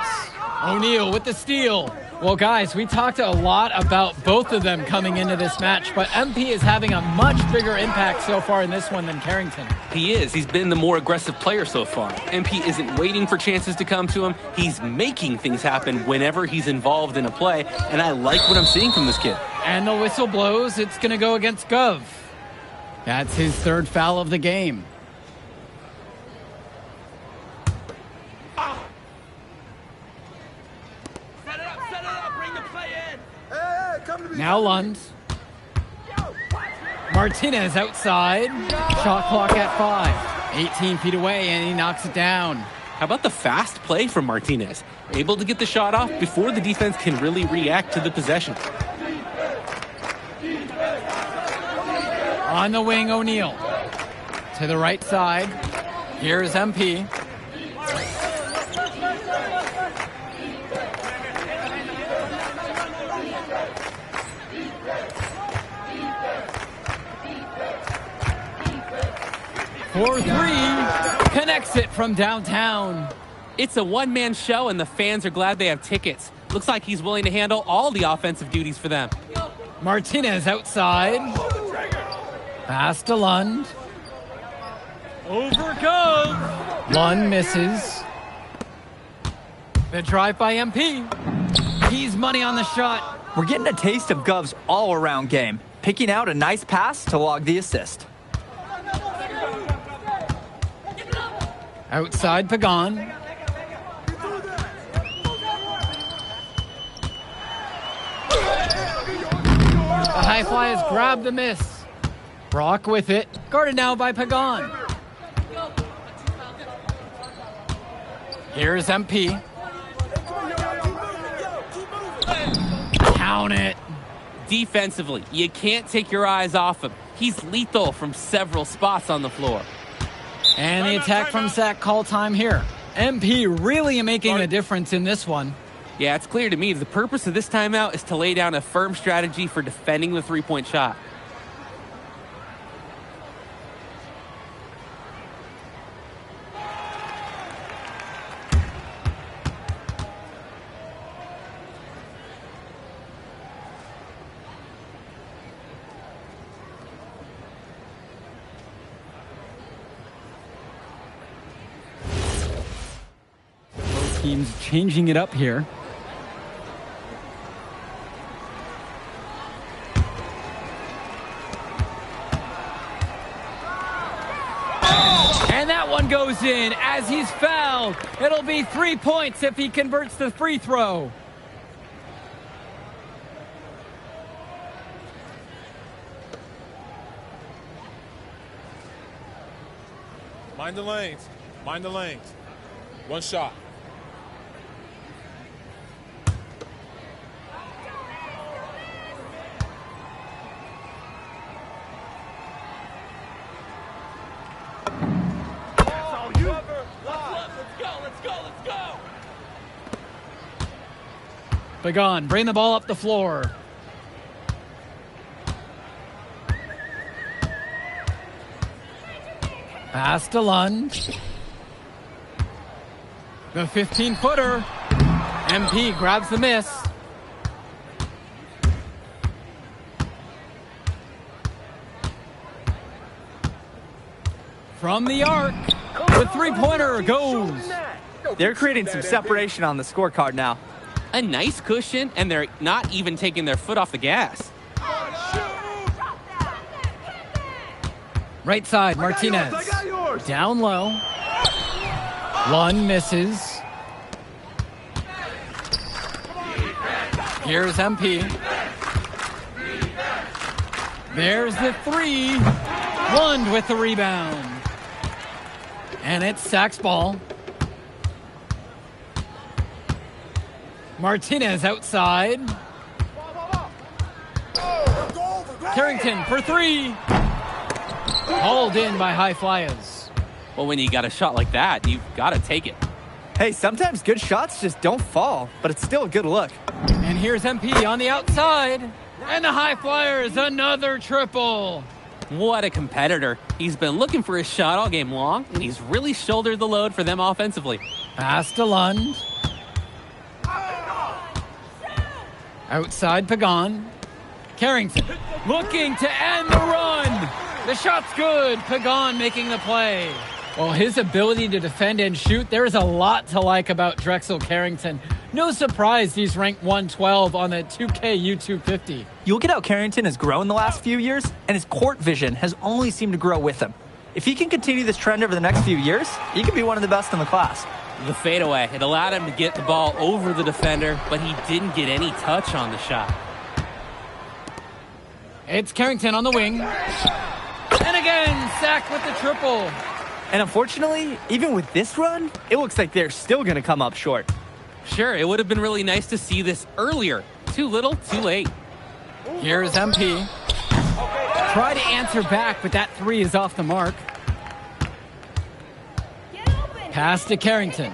[SPEAKER 4] O'Neal with the steal. Well, guys, we talked a lot about both of them coming into this match, but MP is having a much bigger impact so far in this one than Carrington.
[SPEAKER 6] He is. He's been the more aggressive player so far. MP isn't waiting for chances to come to him. He's making things happen whenever he's involved in a play, and I like what I'm seeing from this kid.
[SPEAKER 4] And the whistle blows. It's going to go against Gov. That's his 3rd foul of the game. Now Lund. Martinez outside. Shot clock at 5. 18 feet away, and he knocks it down.
[SPEAKER 6] How about the fast play from Martinez? Able to get the shot off before the defense can really react to the possession.
[SPEAKER 4] On the wing, O'Neal. To the right side. Here's MP. For 3, connects it from downtown.
[SPEAKER 6] It's a one-man show, and the fans are glad they have tickets. Looks like he's willing to handle all the offensive duties for them.
[SPEAKER 4] Martinez outside. Pass to Lund. Over goes. Lund misses. The drive by MP. He's money on the shot.
[SPEAKER 5] We're getting a taste of Gov's all-around game, picking out a nice pass to log the assist.
[SPEAKER 4] Outside Pagan. The high flyers grab the miss. Brock with it. Guarded now by Pagan. Here's MP. Count it.
[SPEAKER 6] Defensively, you can't take your eyes off him. He's lethal from several spots on the floor.
[SPEAKER 4] And the attack from Sac call time here. MP really making a difference in this one.
[SPEAKER 6] Yeah, it's clear to me the purpose of this timeout is to lay down a firm strategy for defending the three-point shot.
[SPEAKER 4] Teams changing it up here. And that one goes in as he's fouled. It'll be 3 points if he converts the free throw.
[SPEAKER 9] Mind the lanes. Mind the lanes. One shot.
[SPEAKER 4] Pagan, bring the ball up the floor. Pass to Lund. The 15-footer. MP grabs the miss. From the arc, the three-pointer goes.
[SPEAKER 5] They're creating some separation on the scorecard now.
[SPEAKER 6] A nice cushion, and they're not even taking their foot off the gas.
[SPEAKER 4] Right side, Martinez. Down low. Lund misses. Here's MP. There's the three. Lund with the rebound. And it's Sack's ball. Martinez outside. Carrington for three. Hauled in by High Flyers.
[SPEAKER 6] Well, when you got a shot like that, you've got to take it.
[SPEAKER 5] Hey, sometimes good shots just don't fall, but it's still a good look.
[SPEAKER 4] And here's MP on the outside. And the High Flyers, another triple.
[SPEAKER 6] What a competitor. He's been looking for his shot all game long, and he's really shouldered the load for them offensively.
[SPEAKER 4] Pass to Lund. Outside Pagan. Carrington looking to end the run. The shot's good. Pagan making the play. Well, his ability to defend and shoot, there is a lot to like about Drexel Carrington. No surprise he's ranked 112 on the 2K U250.
[SPEAKER 5] You look at how Carrington has grown the last few years, and his court vision has only seemed to grow with him. If he can continue this trend over the next few years, he could be one of the best in the class.
[SPEAKER 6] The fadeaway, it allowed him to get the ball over the defender, but he didn't get any touch on the shot.
[SPEAKER 4] It's Carrington on the wing. And again, Sack with the triple.
[SPEAKER 5] And unfortunately, even with this run, it looks like they're still going to come up short.
[SPEAKER 6] Sure, it would have been really nice to see this earlier. Too little, too late.
[SPEAKER 4] Here's MP. Try to answer back, but that three is off the mark. Pass to Carrington.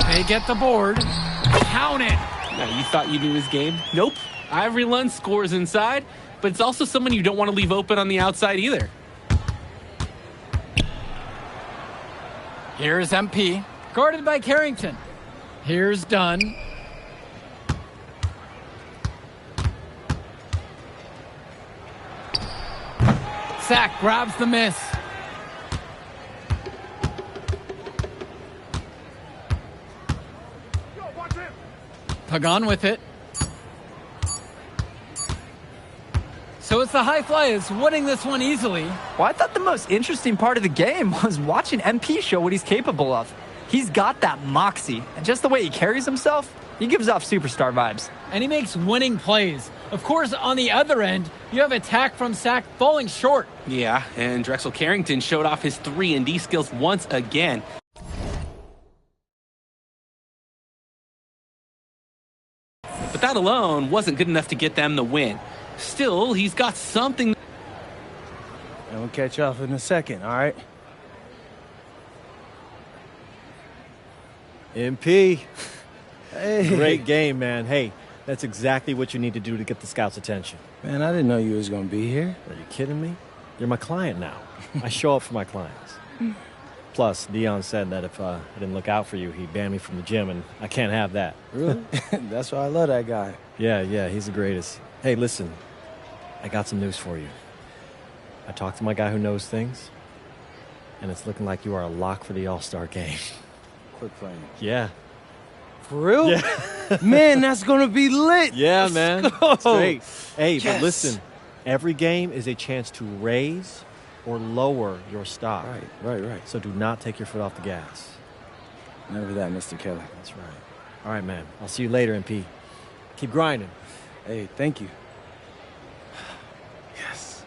[SPEAKER 4] They get the board. Count it.
[SPEAKER 6] Now, you thought you knew his game?
[SPEAKER 5] Nope.
[SPEAKER 6] Ivory Lund scores inside, but it's also someone you don't want to leave open on the outside either.
[SPEAKER 4] Here's MP. Guarded by Carrington. Here's Dunn. Sack grabs the miss. Pagan with it. So it's the High Flyers winning this one easily.
[SPEAKER 5] Well, I thought the most interesting part of the game was watching MP show what he's capable of. He's got that moxie, and just the way he carries himself, he gives off superstar vibes.
[SPEAKER 4] And he makes winning plays. Of course, on the other end, you have attack from Sack falling short.
[SPEAKER 6] Yeah, and Drexel Carrington showed off his 3-and-D skills once again. But that alone wasn't good enough to get them the win. Still, he's got something.
[SPEAKER 2] And we'll catch you off in a second, all right?
[SPEAKER 8] MP.
[SPEAKER 2] Hey.
[SPEAKER 8] Great game, man. Hey, that's exactly what you need to do to get the scouts' attention.
[SPEAKER 2] Man, I didn't know you was going to be here.
[SPEAKER 8] Are you kidding me? You're my client now. I show up for my clients. Plus, Dion said that if I didn't look out for you, he'd ban me from the gym, and I can't have that.
[SPEAKER 2] Really? That's why I love that guy.
[SPEAKER 8] Yeah, he's the greatest. Hey, listen, I got some news for you. I talked to my guy who knows things, and it's looking like you are a lock for the All-Star game.
[SPEAKER 2] Quit playing.
[SPEAKER 8] Yeah.
[SPEAKER 2] For real?
[SPEAKER 8] Yeah.
[SPEAKER 2] Man, that's going to be lit.
[SPEAKER 8] Yeah,
[SPEAKER 2] Let's
[SPEAKER 8] man.
[SPEAKER 2] go.
[SPEAKER 8] It's great. Hey,
[SPEAKER 2] Yes.
[SPEAKER 8] but listen, every game is a chance to raise or lower your stock.
[SPEAKER 2] Right.
[SPEAKER 8] So do not take your foot off the gas.
[SPEAKER 2] Never that, Mr. Kelly.
[SPEAKER 8] That's right. All right, man. I'll see you later, MP. Keep grinding.
[SPEAKER 2] Hey, thank you. Yes.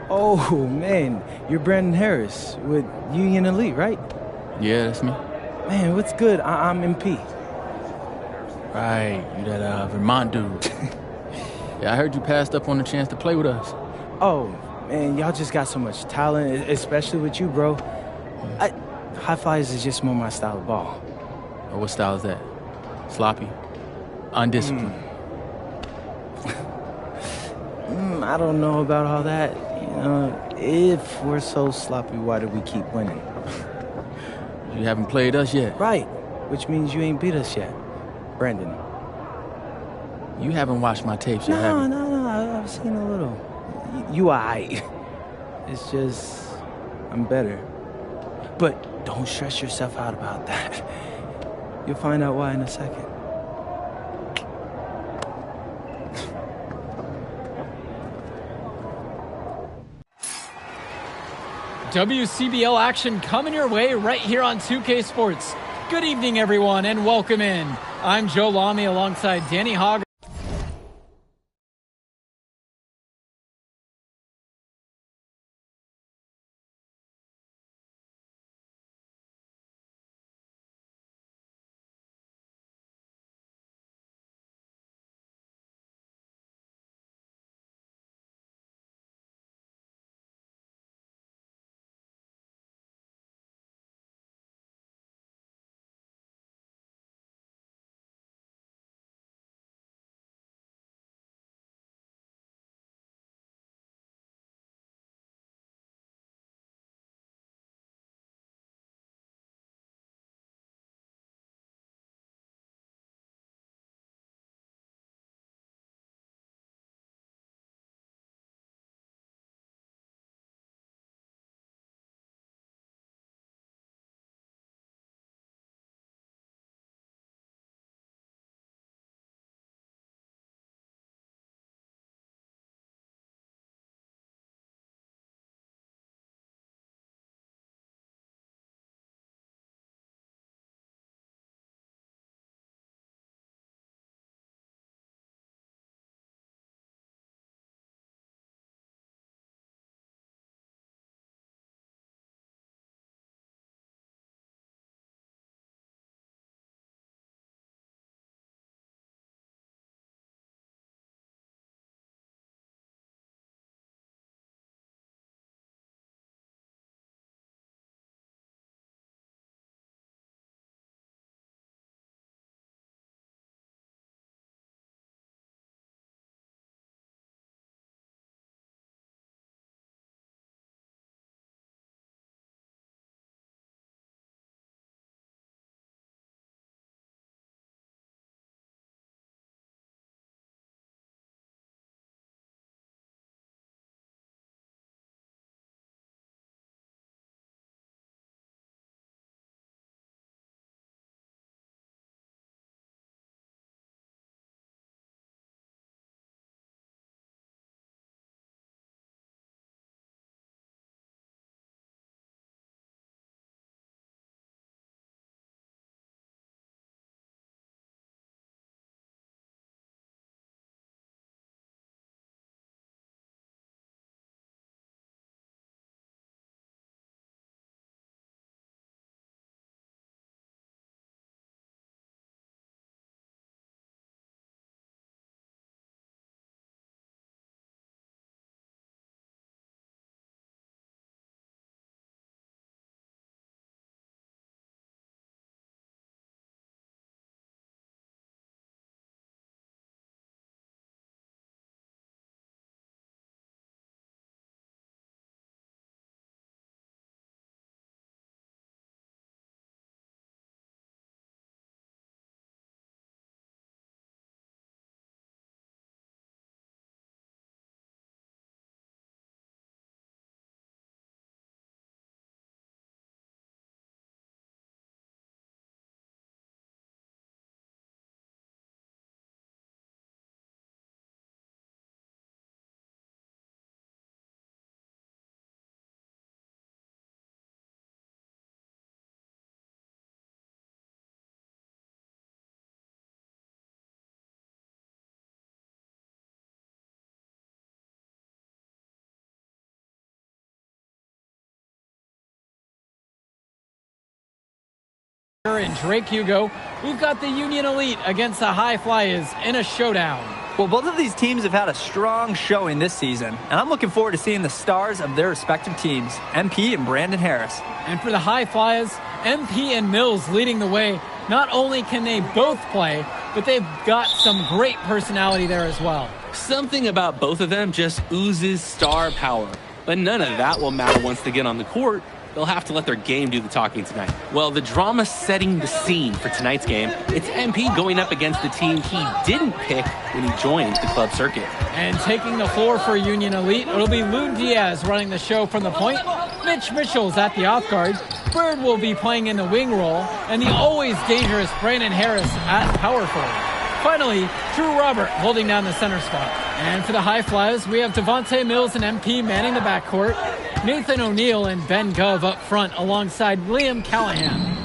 [SPEAKER 2] Oh, man, you're Brandon Harris with Union Elite, right?
[SPEAKER 10] Yeah, that's me.
[SPEAKER 2] Man, what's good? I'm MP.
[SPEAKER 10] Right, you that Vermont dude. Yeah, I heard you passed up on the chance to play with us.
[SPEAKER 2] Oh, man, y'all just got so much talent, especially with you, bro. High flyers is just more my style of ball.
[SPEAKER 10] Oh, what style is that? Sloppy? Undisciplined?
[SPEAKER 2] I don't know about all that. You know, if we're so sloppy, why do we keep winning?
[SPEAKER 10] You haven't played us yet.
[SPEAKER 2] Right, which means you ain't beat us yet. Brandon.
[SPEAKER 10] You haven't watched my tapes yet, have you?
[SPEAKER 2] No, I've seen a little. You aight. It's just, I'm better. But don't stress yourself out about that. You'll find out why in a second.
[SPEAKER 4] WCBL action coming your way right here on 2K Sports. Good evening, everyone, and welcome in. I'm Joe Lamy alongside Danny Hogg. and Drake Hugo, we've got the Union Elite against the High Flyers in a showdown.
[SPEAKER 5] Well, both of these teams have had a strong showing this season, and I'm looking forward to seeing the stars of their respective teams, MP and Brandon Harris.
[SPEAKER 4] And for the High Flyers, MP and Mills leading the way. Not only can they both play, but they've got some great personality there as well.
[SPEAKER 6] Something about both of them just oozes star power. But none of that will matter once they get on the court. They'll have to let their game do the talking tonight. Well, the drama setting the scene for tonight's game, it's MP going up against the team he didn't pick when he joined the club circuit.
[SPEAKER 4] And taking the floor for Union Elite, it'll be Loon Diaz running the show from the point. Mitch Mitchell's at the off guard. Bird will be playing in the wing role. And the always dangerous Brandon Harris at power forward. Finally, Drew Robert holding down the center spot. And for the High Flyers, we have Devontae Mills and MP manning the backcourt. Nathan O'Neill and Ben Gov up front alongside Liam Callahan.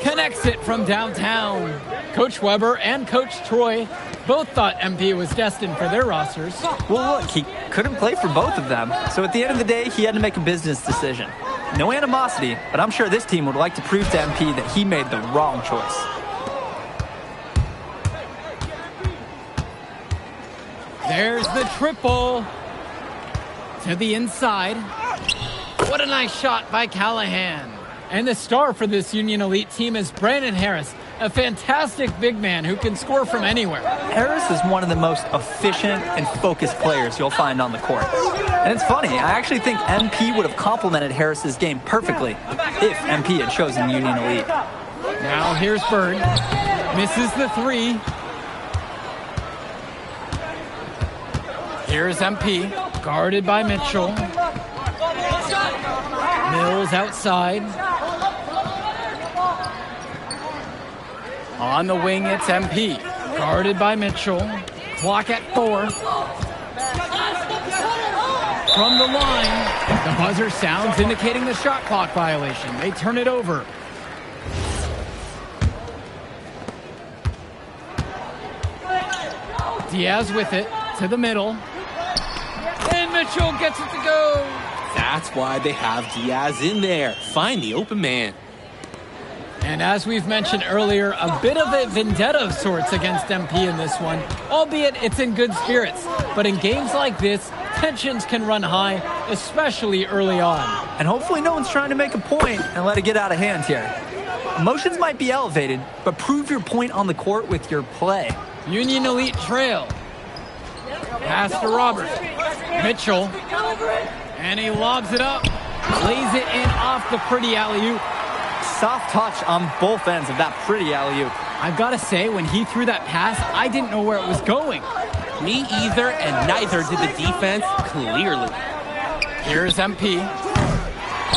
[SPEAKER 4] Connects it from downtown. Coach Weber and Coach Troy both thought MP was destined for their rosters.
[SPEAKER 5] Well, look, he couldn't play for both of them. So at the end of the day, he had to make a business decision. No animosity, but I'm sure this team would like to prove to MP that he made the wrong choice.
[SPEAKER 4] There's the triple to the inside. What a nice shot by Callahan. And the star for this Union Elite team is Brandon Harris, a fantastic big man who can score from anywhere.
[SPEAKER 5] Harris is one of the most efficient and focused players you'll find on the court. And it's funny, I actually think MP would have complemented Harris's game perfectly if MP had chosen Union Elite.
[SPEAKER 4] Now here's Bird. Misses the three. Here's MP, guarded by Mitchell. Mills outside. On the wing, it's MP, guarded by Mitchell. Clock at 4. From the line, the buzzer sounds indicating the shot clock violation. They turn it over. Diaz with it to the middle. And Mitchell gets it to go.
[SPEAKER 6] That's why they have Diaz in there. Find the open man.
[SPEAKER 4] And as we've mentioned earlier, a bit of a vendetta of sorts against MP in this one, albeit it's in good spirits. But in games like this, tensions can run high, especially early on.
[SPEAKER 5] And hopefully no one's trying to make a point and let it get out of hand here. Emotions might be elevated, but prove your point on the court with your play.
[SPEAKER 4] Union Elite trail. Pass to Robert. Mitchell. And he lobs it up. Lays it in off the pretty alley-oop.
[SPEAKER 5] Soft touch on both ends of that pretty alley-oop.
[SPEAKER 4] I've got to say, when he threw that pass, I didn't know where it was going.
[SPEAKER 6] Me either, and neither did the defense, clearly.
[SPEAKER 4] Here's MP.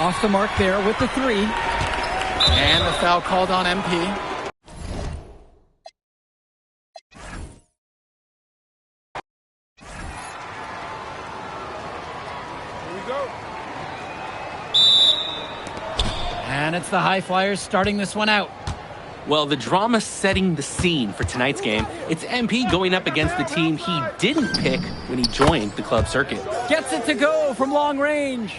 [SPEAKER 4] Off the mark there with the 3. And the foul called on MP. And it's the High Flyers starting this one out.
[SPEAKER 6] Well, the drama setting the scene for tonight's game, it's MP going up against the team he didn't pick when he joined the club circuit.
[SPEAKER 4] Gets it to go from long range.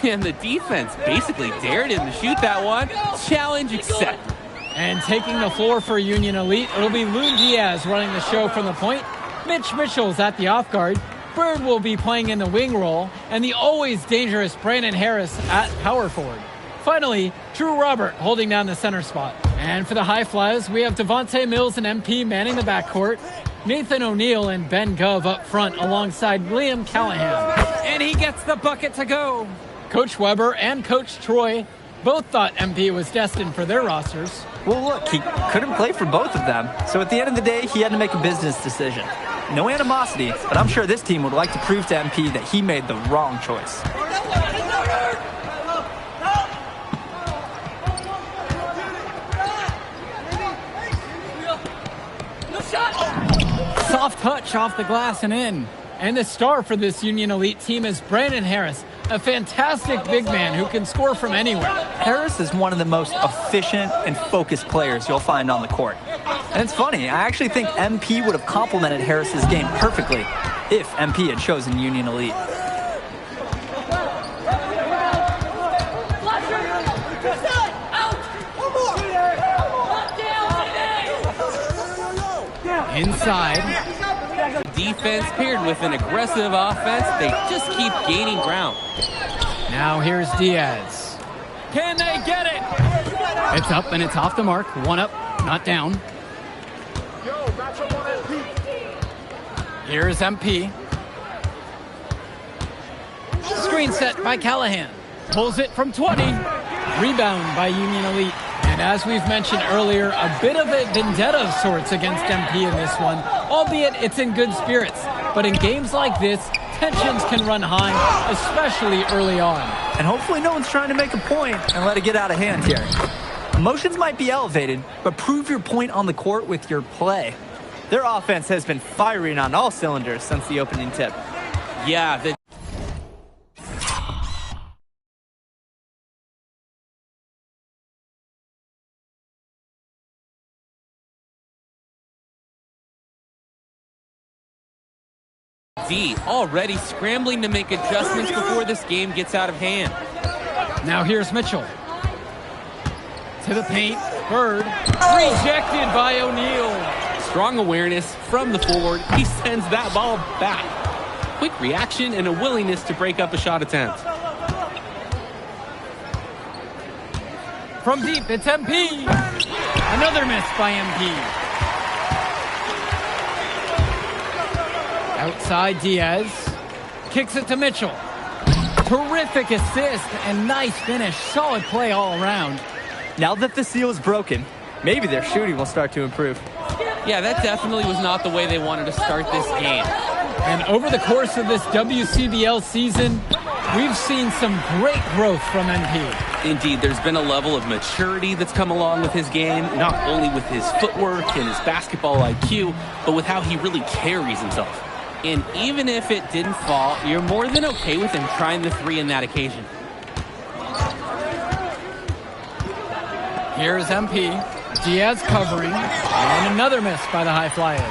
[SPEAKER 6] And the defense basically dared him to shoot that one. Challenge accepted.
[SPEAKER 4] And taking the floor for Union Elite, it'll be Loon Diaz running the show from the point. Mitch Mitchell's at the off guard. Bird will be playing in the wing role. And the always dangerous Brandon Harris at power forward. Finally, Drew Robert holding down the center spot. And for the High Flyers, we have Devontae Mills and MP manning the backcourt. Nathan O'Neill and Ben Gov up front alongside Liam Callahan. And he gets the bucket to go. Coach Weber and Coach Troy both thought MP was destined for their rosters.
[SPEAKER 5] Well, look, he couldn't play for both of them. So at the end of the day, he had to make a business decision. No animosity, but I'm sure this team would like to prove to MP that he made the wrong choice.
[SPEAKER 4] Soft touch off the glass and in. And the star for this Union Elite team is Brandon Harris, a fantastic big man who can score from anywhere.
[SPEAKER 5] Harris is one of the most efficient and focused players you'll find on the court. And it's funny, I actually think MP would have complemented Harris's game perfectly if MP had chosen Union Elite.
[SPEAKER 4] Inside.
[SPEAKER 6] Defense paired with an aggressive offense, they just keep gaining ground.
[SPEAKER 4] Now here's Diaz. Can they get it? It's up and it's off the mark. One up, not down. Here's MP. Screen set by Callahan. Pulls it from 20. Rebound by Union Elite. And as we've mentioned earlier, a bit of a vendetta of sorts against MP in this one, albeit it's in good spirits. But in games like this, tensions can run high, especially early on.
[SPEAKER 5] And hopefully no one's trying to make a point and let it get out of hand here. Emotions might be elevated, but prove your point on the court with your play. Their offense has been firing on all cylinders since the opening tip.
[SPEAKER 6] Yeah, D already scrambling to make adjustments before this game gets out of hand.
[SPEAKER 4] Now here's Mitchell. To the paint. Bird. Rejected by O'Neal.
[SPEAKER 6] Strong awareness from the forward. He sends that ball back. Quick reaction and a willingness to break up a shot attempt.
[SPEAKER 4] From deep, it's MP. Another miss by MP. Outside Diaz. Kicks it to Mitchell. Terrific assist and nice finish. Solid play all around.
[SPEAKER 5] Now that the seal is broken, maybe their shooting will start to improve.
[SPEAKER 6] Yeah, that definitely was not the way they wanted to start this game.
[SPEAKER 4] And over the course of this WCBL season, we've seen some great growth from MP.
[SPEAKER 6] Indeed, there's been a level of maturity that's come along with his game, not only with his footwork and his basketball IQ, but with how he really carries himself. And even if it didn't fall, you're more than okay with him trying the three in that occasion.
[SPEAKER 4] Here's MP. Diaz covering. And another miss by the High Flyers.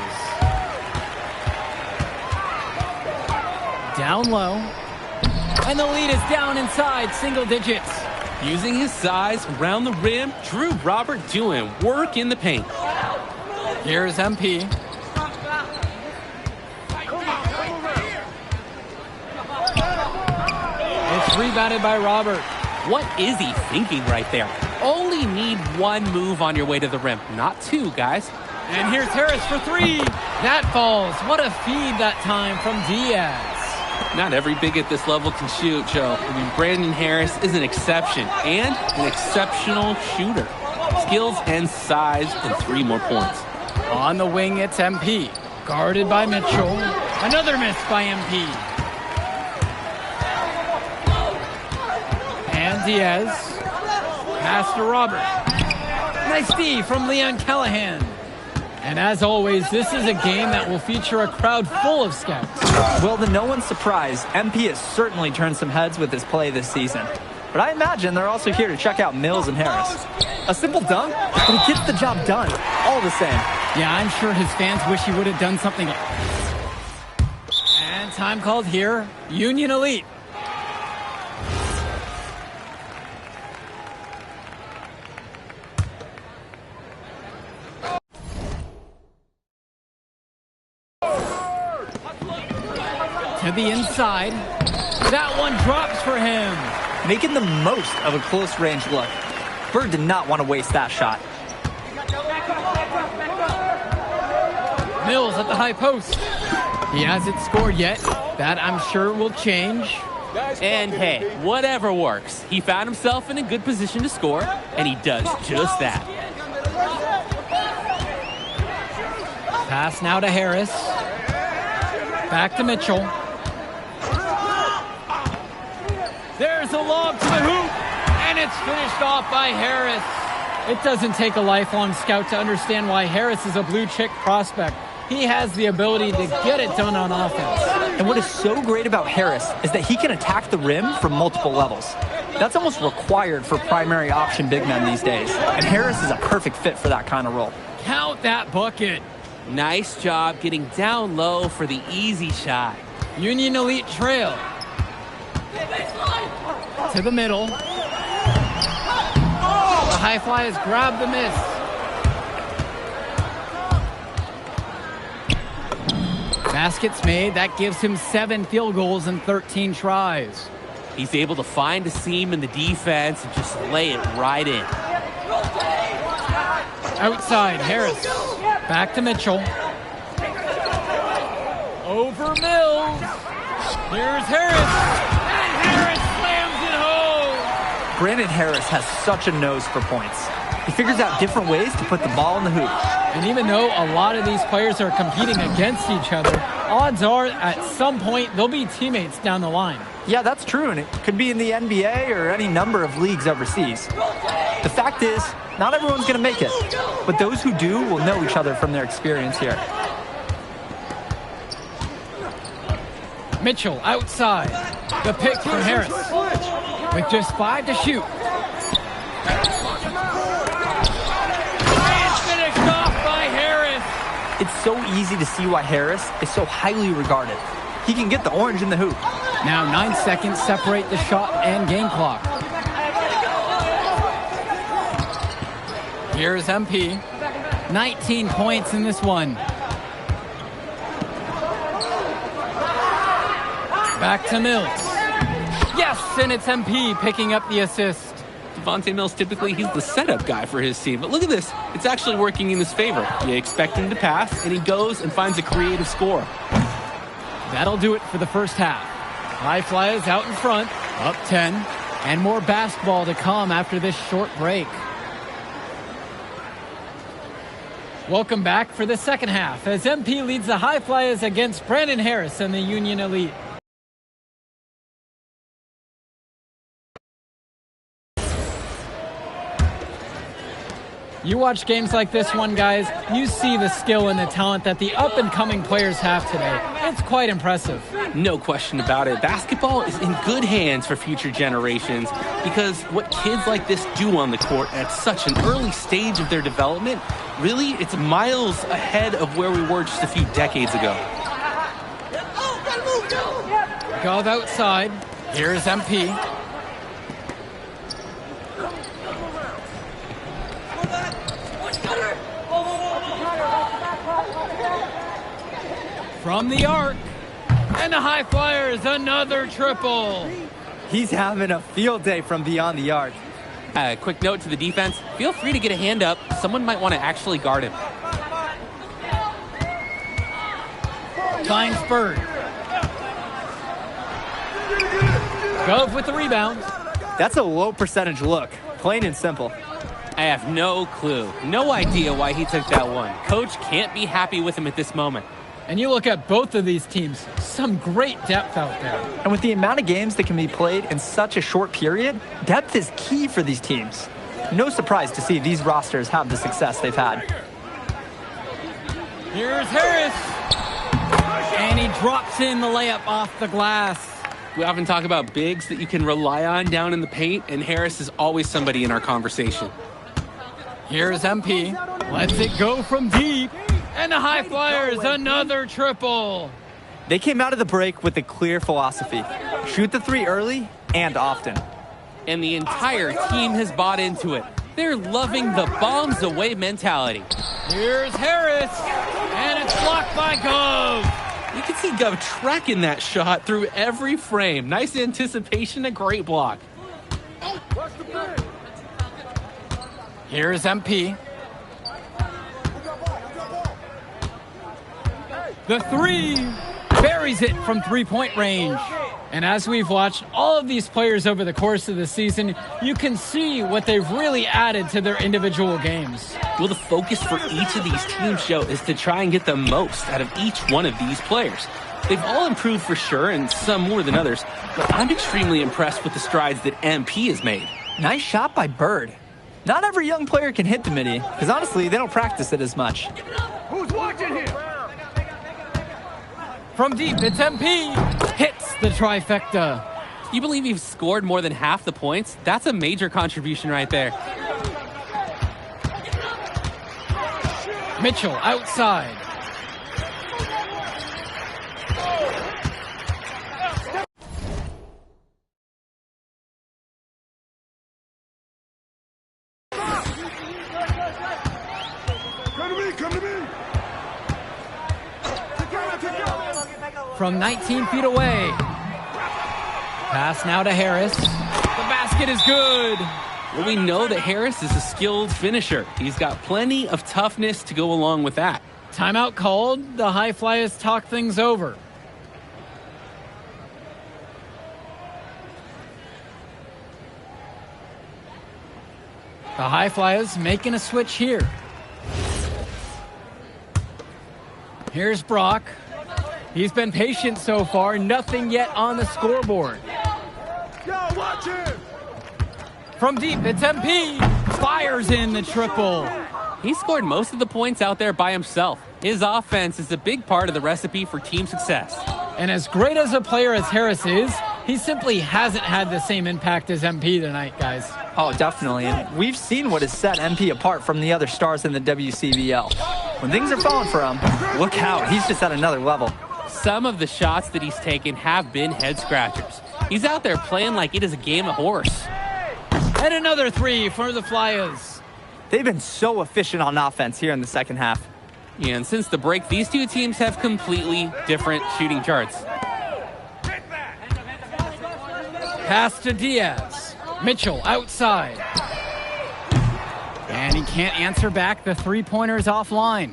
[SPEAKER 4] Down low. And the lead is down inside single digits.
[SPEAKER 6] Using his size around the rim, Drew Robert doing work in the paint.
[SPEAKER 4] Here's MP. It's rebounded by Robert.
[SPEAKER 6] What is he thinking right there? Only need one move on your way to the rim, not two, guys.
[SPEAKER 4] And here's Harris for three. That falls. What a feed that time from Diaz.
[SPEAKER 6] Not every big at this level can shoot, Joe. I mean, Brandon Harris is an exception and an exceptional shooter. Skills and size and 3 more points.
[SPEAKER 4] On the wing, it's MP. Guarded by Mitchell. Another miss by MP. And Diaz. Pass to Robert. Nice D from Leon Callahan. And as always, this is a game that will feature a crowd full of scouts.
[SPEAKER 5] Well, to no one's surprise, MP has certainly turned some heads with his play this season. But I imagine they're also here to check out Mills and Harris. A simple dunk, but he gets the job done, all the same.
[SPEAKER 4] Yeah, I'm sure his fans wish he would have done something. And time called here, Union Elite. To the inside. That one drops for him.
[SPEAKER 5] Making the most of a close-range look. Bird did not want to waste that shot.
[SPEAKER 4] Mills at the high post. He hasn't scored yet. That, I'm sure, will change.
[SPEAKER 6] And hey, whatever works. He found himself in a good position to score, and he does just that.
[SPEAKER 4] Pass now to Harris. Back to Mitchell. There's a lob to the hoop, and it's finished off by Harris. It doesn't take a lifelong scout to understand why Harris is a blue-chip prospect. He has the ability to get it done on offense.
[SPEAKER 5] And what is so great about Harris is that he can attack the rim from multiple levels. That's almost required for primary option big men these days. And Harris is a perfect fit for that kind of role.
[SPEAKER 4] Count that bucket.
[SPEAKER 6] Nice job getting down low for the easy shot.
[SPEAKER 4] Union Elite trail. To the middle. The High Flyers grab the miss. Baskets made. That gives him 7 field goals in 13 tries.
[SPEAKER 6] He's able to find a seam in the defense and just lay it right in.
[SPEAKER 4] Outside, Harris. Back to Mitchell. Over Mills. Here's Harris. And Harris slams it home.
[SPEAKER 5] Brandon Harris has such a nose for points. He figures out different ways to put the ball in the hoop.
[SPEAKER 4] And even though a lot of these players are competing against each other, odds are at some point they'll be teammates down the line.
[SPEAKER 5] Yeah, that's true, and it could be in the NBA or any number of leagues overseas. The fact is, not everyone's going to make it, but those who do will know each other from their experience here.
[SPEAKER 4] Mitchell outside. The pick from Harris. With just 5 to shoot. And finished off by Harris.
[SPEAKER 5] It's so easy to see why Harris is so highly regarded. He can get the orange in the hoop.
[SPEAKER 4] Now 9 seconds separate the shot and game clock. Here's MP. 19 points in this one. Back to Mills. Yes, and it's MP picking up the assist.
[SPEAKER 6] Devontae Mills, typically he's the setup guy for his team. But look at this. It's actually working in his favor. You expect him to pass, and he goes and finds a creative score.
[SPEAKER 4] That'll do it for the first half. High Flyers out in front, up 10, and more basketball to come after this short break. Welcome back for the second half as MP leads the High Flyers against Brandon Harris and the Union Elite. You watch games like this one, guys, you see the skill and the talent that the up-and-coming players have today. It's quite impressive.
[SPEAKER 6] No question about it. Basketball is in good hands for future generations because what kids like this do on the court at such an early stage of their development, really, it's miles ahead of where we were just a few decades ago.
[SPEAKER 4] Gov outside. Here's MP. From the arc, and the High Flyers, another triple.
[SPEAKER 5] He's having a field day from beyond the arc.
[SPEAKER 6] Quick note to the defense, feel free to get a hand up. Someone might want to actually guard him.
[SPEAKER 4] Finds Bird. Gov with the rebound.
[SPEAKER 5] That's a low percentage look, plain and simple.
[SPEAKER 6] I have no clue, no idea why he took that one. Coach can't be happy with him at this moment.
[SPEAKER 4] And you look at both of these teams, some great depth out there.
[SPEAKER 5] And with the amount of games that can be played in such a short period, depth is key for these teams. No surprise to see these rosters have the success they've had.
[SPEAKER 4] Here's Harris. And he drops in the layup off the glass.
[SPEAKER 6] We often talk about bigs that you can rely on down in the paint, and Harris is always somebody in our conversation.
[SPEAKER 4] Here's MP. Lets it go from deep. And the High Flyers, another triple.
[SPEAKER 5] They came out of the break with a clear philosophy. Shoot the three early and often.
[SPEAKER 6] And the entire team has bought into it. They're loving the bombs away mentality.
[SPEAKER 4] Here's Harris. And it's blocked by Gov.
[SPEAKER 6] You can see Gov tracking that shot through every frame. Nice anticipation, a great block.
[SPEAKER 4] Here's MP. The three buries it from three-point range. And as we've watched all of these players over the course of the season, you can see what they've really added to their individual games.
[SPEAKER 6] Well, the focus for each of these teams, Joe, is to try and get the most out of each one of these players. They've all improved for sure, and some more than others, but I'm extremely impressed with the strides that MP has made.
[SPEAKER 5] Nice shot by Bird. Not every young player can hit the midi, because honestly, they don't practice it as much.
[SPEAKER 9] Who's watching here?
[SPEAKER 4] From deep, it's MP. Hits the trifecta.
[SPEAKER 6] You believe he's scored more than half the points? That's a major contribution right there.
[SPEAKER 4] Mitchell outside.
[SPEAKER 9] Come to me! Together!
[SPEAKER 4] from 19 feet away. Pass now to Harris. The basket is good.
[SPEAKER 6] Well, we know that Harris is a skilled finisher. He's got plenty of toughness to go along with that.
[SPEAKER 4] Timeout called. The High Flyers talk things over. The High Flyers making a switch here. Here's Brock. He's been patient so far. Nothing yet on the scoreboard.
[SPEAKER 9] Yo, watch him!
[SPEAKER 4] From deep, it's MP. Fires in the triple.
[SPEAKER 6] He scored most of the points out there by himself. His offense is a big part of the recipe for team success.
[SPEAKER 4] And as great as a player as Harris is, he simply hasn't had the same impact as MP tonight, guys.
[SPEAKER 5] Oh, definitely. And we've seen what has set MP apart from the other stars in the WCBL. When things are falling for him, look out. He's just at another level.
[SPEAKER 6] Some of the shots that he's taken have been head scratchers. He's out there playing like it is a game of horse.
[SPEAKER 4] And another three for the Flyers.
[SPEAKER 5] They've been so efficient on offense here in the second half.
[SPEAKER 6] Yeah, and since the break, these two teams have completely different shooting charts.
[SPEAKER 4] Pass to Diaz. Mitchell outside. And he can't answer back. The three-pointer's offline.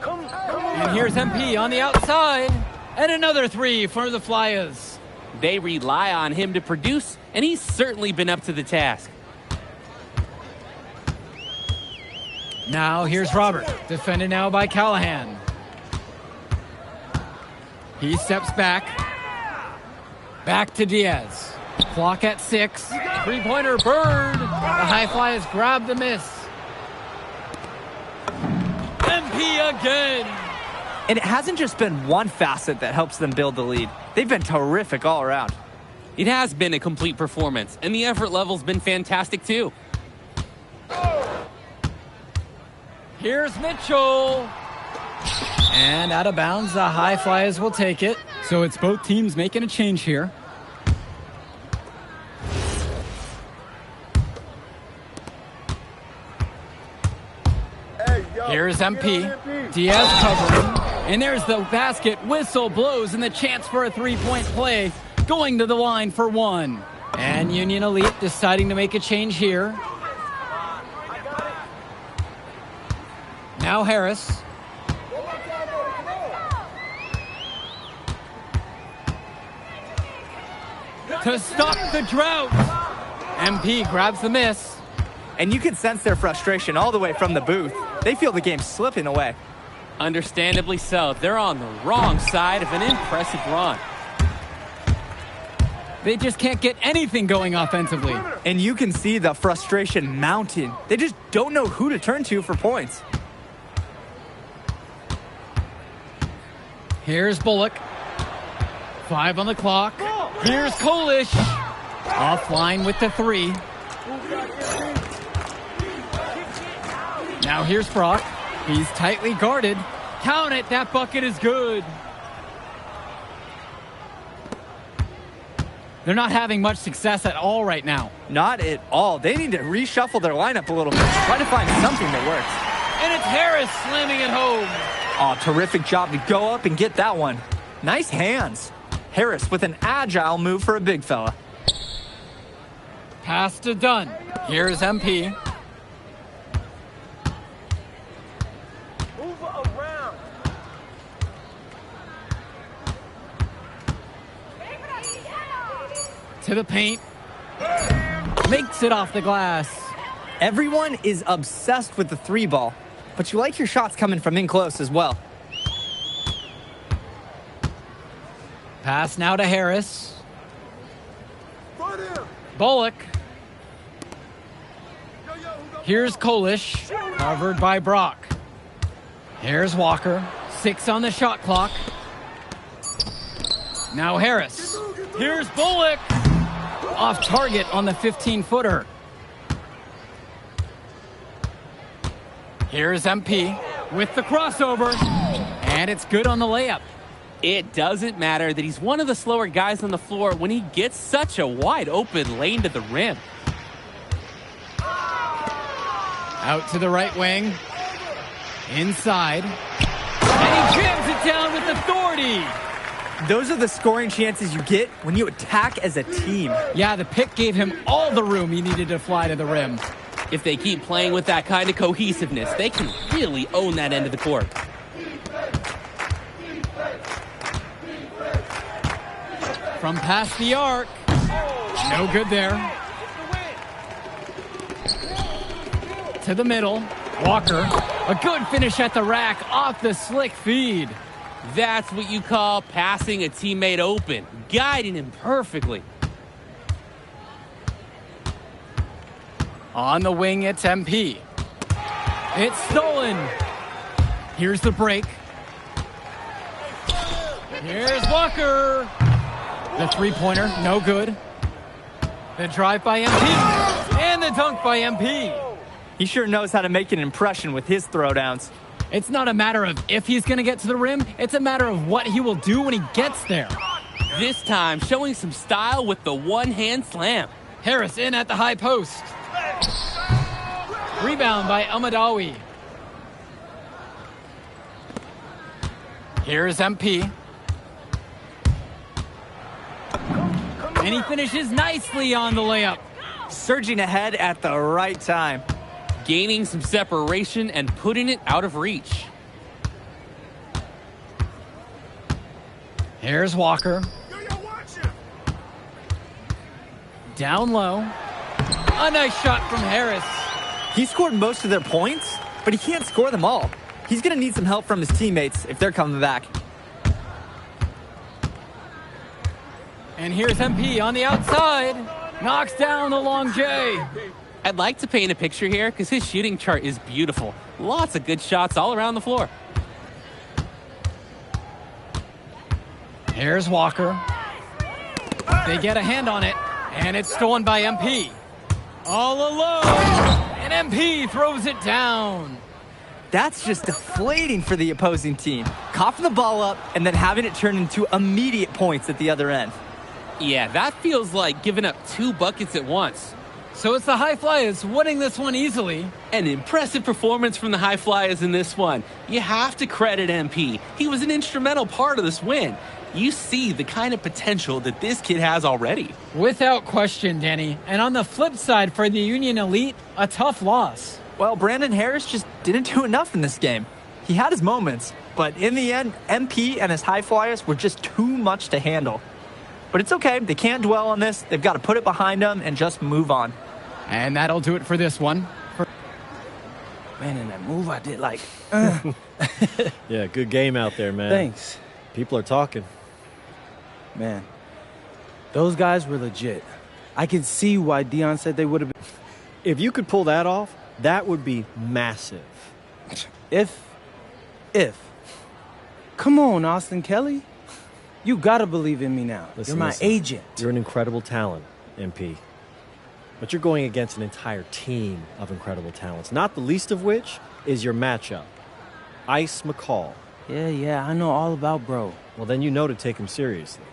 [SPEAKER 4] And here's MP on the outside. And another three for the Flyers.
[SPEAKER 6] They rely on him to produce, and he's certainly been up to the task.
[SPEAKER 4] Now here's Robert, defended now by Callahan. He steps back. Back to Diaz. Clock at 6. Three-pointer Bird. The High Flyers grab the miss. MP again.
[SPEAKER 5] And it hasn't just been one facet that helps them build the lead. They've been terrific all around.
[SPEAKER 6] It has been a complete performance, and the effort level's been fantastic too.
[SPEAKER 4] Here's Mitchell. And out of bounds, the High Flyers will take it. So it's both teams making a change here. Here's MP. Diaz covering. And there's the basket. Whistle blows and the chance for a three-point play. Going to the line for one. And Union Elite deciding to make a change here. Now Harris. To stop the drought. MP grabs the miss.
[SPEAKER 5] And you can sense their frustration all the way from the booth. They feel the game slipping away.
[SPEAKER 6] Understandably so. They're on the wrong side of an impressive run.
[SPEAKER 4] They just can't get anything going offensively.
[SPEAKER 5] And you can see the frustration mounting. They just don't know who to turn to for points.
[SPEAKER 4] Here's Bullock. 5 on the clock. Here's Kolish. Offline with the 3. Now here's Brock. He's tightly guarded. Count it. That bucket is good. They're not having much success at all right now.
[SPEAKER 5] Not at all. They need to reshuffle their lineup a little bit. Try to find something that works.
[SPEAKER 4] And it's Harris slamming it home.
[SPEAKER 5] Oh, terrific job to go up and get that one. Nice hands. Harris with an agile move for a big fella.
[SPEAKER 4] Pass to Dunn. Here's MP. To the paint. Makes it off the glass.
[SPEAKER 5] Everyone is obsessed with the 3 ball, but you like your shots coming from in close as well.
[SPEAKER 4] Pass now to Harris. Bullock. Here's Kolish, covered by Brock. Here's Walker. 6 on the shot clock. Now Harris. Here's Bullock. Off target on the 15-footer. Here's MP with the crossover. And it's good on the layup.
[SPEAKER 6] It doesn't matter that he's one of the slower guys on the floor when he gets such a wide open lane to the rim.
[SPEAKER 4] Out to the right wing. Inside. And he jams it down with authority.
[SPEAKER 5] Those are the scoring chances you get when you attack as a team.
[SPEAKER 4] Yeah, the pick gave him all the room he needed to fly to the rim.
[SPEAKER 6] If they keep playing with that kind of cohesiveness, they can really own that end of the court.
[SPEAKER 4] From past the arc. No good there. To the middle. Walker. A good finish at the rack off the slick feed.
[SPEAKER 6] That's what you call passing a teammate open, guiding him perfectly.
[SPEAKER 4] On the wing, it's MP. It's stolen. Here's the break. Here's Walker. The three-pointer, no good. The drive by MP. And the dunk by MP.
[SPEAKER 5] He sure knows how to make an impression with his throwdowns.
[SPEAKER 4] It's not a matter of if he's going to get to the rim. It's a matter of what he will do when he gets there.
[SPEAKER 6] This time, showing some style with the one-hand slam.
[SPEAKER 4] Harris in at the high post. Rebound by Elmadawi. Here's MP. And he finishes nicely on the layup.
[SPEAKER 5] Surging ahead at the right time.
[SPEAKER 6] Gaining some separation and putting it out of reach.
[SPEAKER 4] Here's Walker. Down low. A nice shot from Harris.
[SPEAKER 5] He scored most of their points, but he can't score them all. He's going to need some help from his teammates if they're coming back.
[SPEAKER 4] And here's MP on the outside. Knocks down the long J.
[SPEAKER 6] I'd like to paint a picture here because his shooting chart is beautiful. Lots of good shots all around the floor.
[SPEAKER 4] Here's Walker. They get a hand on it, and it's stolen by MP. All alone, and MP throws it down.
[SPEAKER 5] That's just deflating for the opposing team. Coughing the ball up and then having it turn into immediate points at the other end.
[SPEAKER 6] Yeah, that feels like giving up 2 buckets at once.
[SPEAKER 4] So it's the High Flyers winning this one easily.
[SPEAKER 6] An impressive performance from the High Flyers in this one. You have to credit MP. He was an instrumental part of this win. You see the kind of potential that this kid has already.
[SPEAKER 4] Without question, Danny. And on the flip side for the Union Elite, a tough loss.
[SPEAKER 5] Well, Brandon Harris just didn't do enough in this game. He had his moments, but in the end, MP and his High Flyers were just too much to handle. But it's okay. They can't dwell on this. They've got to put it behind them and just move on.
[SPEAKER 4] And that'll do it for this one.
[SPEAKER 2] Man, in that move I did like...
[SPEAKER 8] Yeah, good game out there, man.
[SPEAKER 2] Thanks.
[SPEAKER 8] People are talking.
[SPEAKER 2] Man, those guys were legit. I can see why Dion said they would have been...
[SPEAKER 8] If you could pull that off, that would be massive.
[SPEAKER 2] If. Come on, Austin Kelly. You gotta believe in me now.
[SPEAKER 8] Listen,
[SPEAKER 2] You're my agent.
[SPEAKER 8] You're an incredible talent, MP. But you're going against an entire team of incredible talents, not the least of which is your matchup, Ice McCall.
[SPEAKER 2] Yeah, I know all about bro.
[SPEAKER 8] Well, then you know to take him seriously.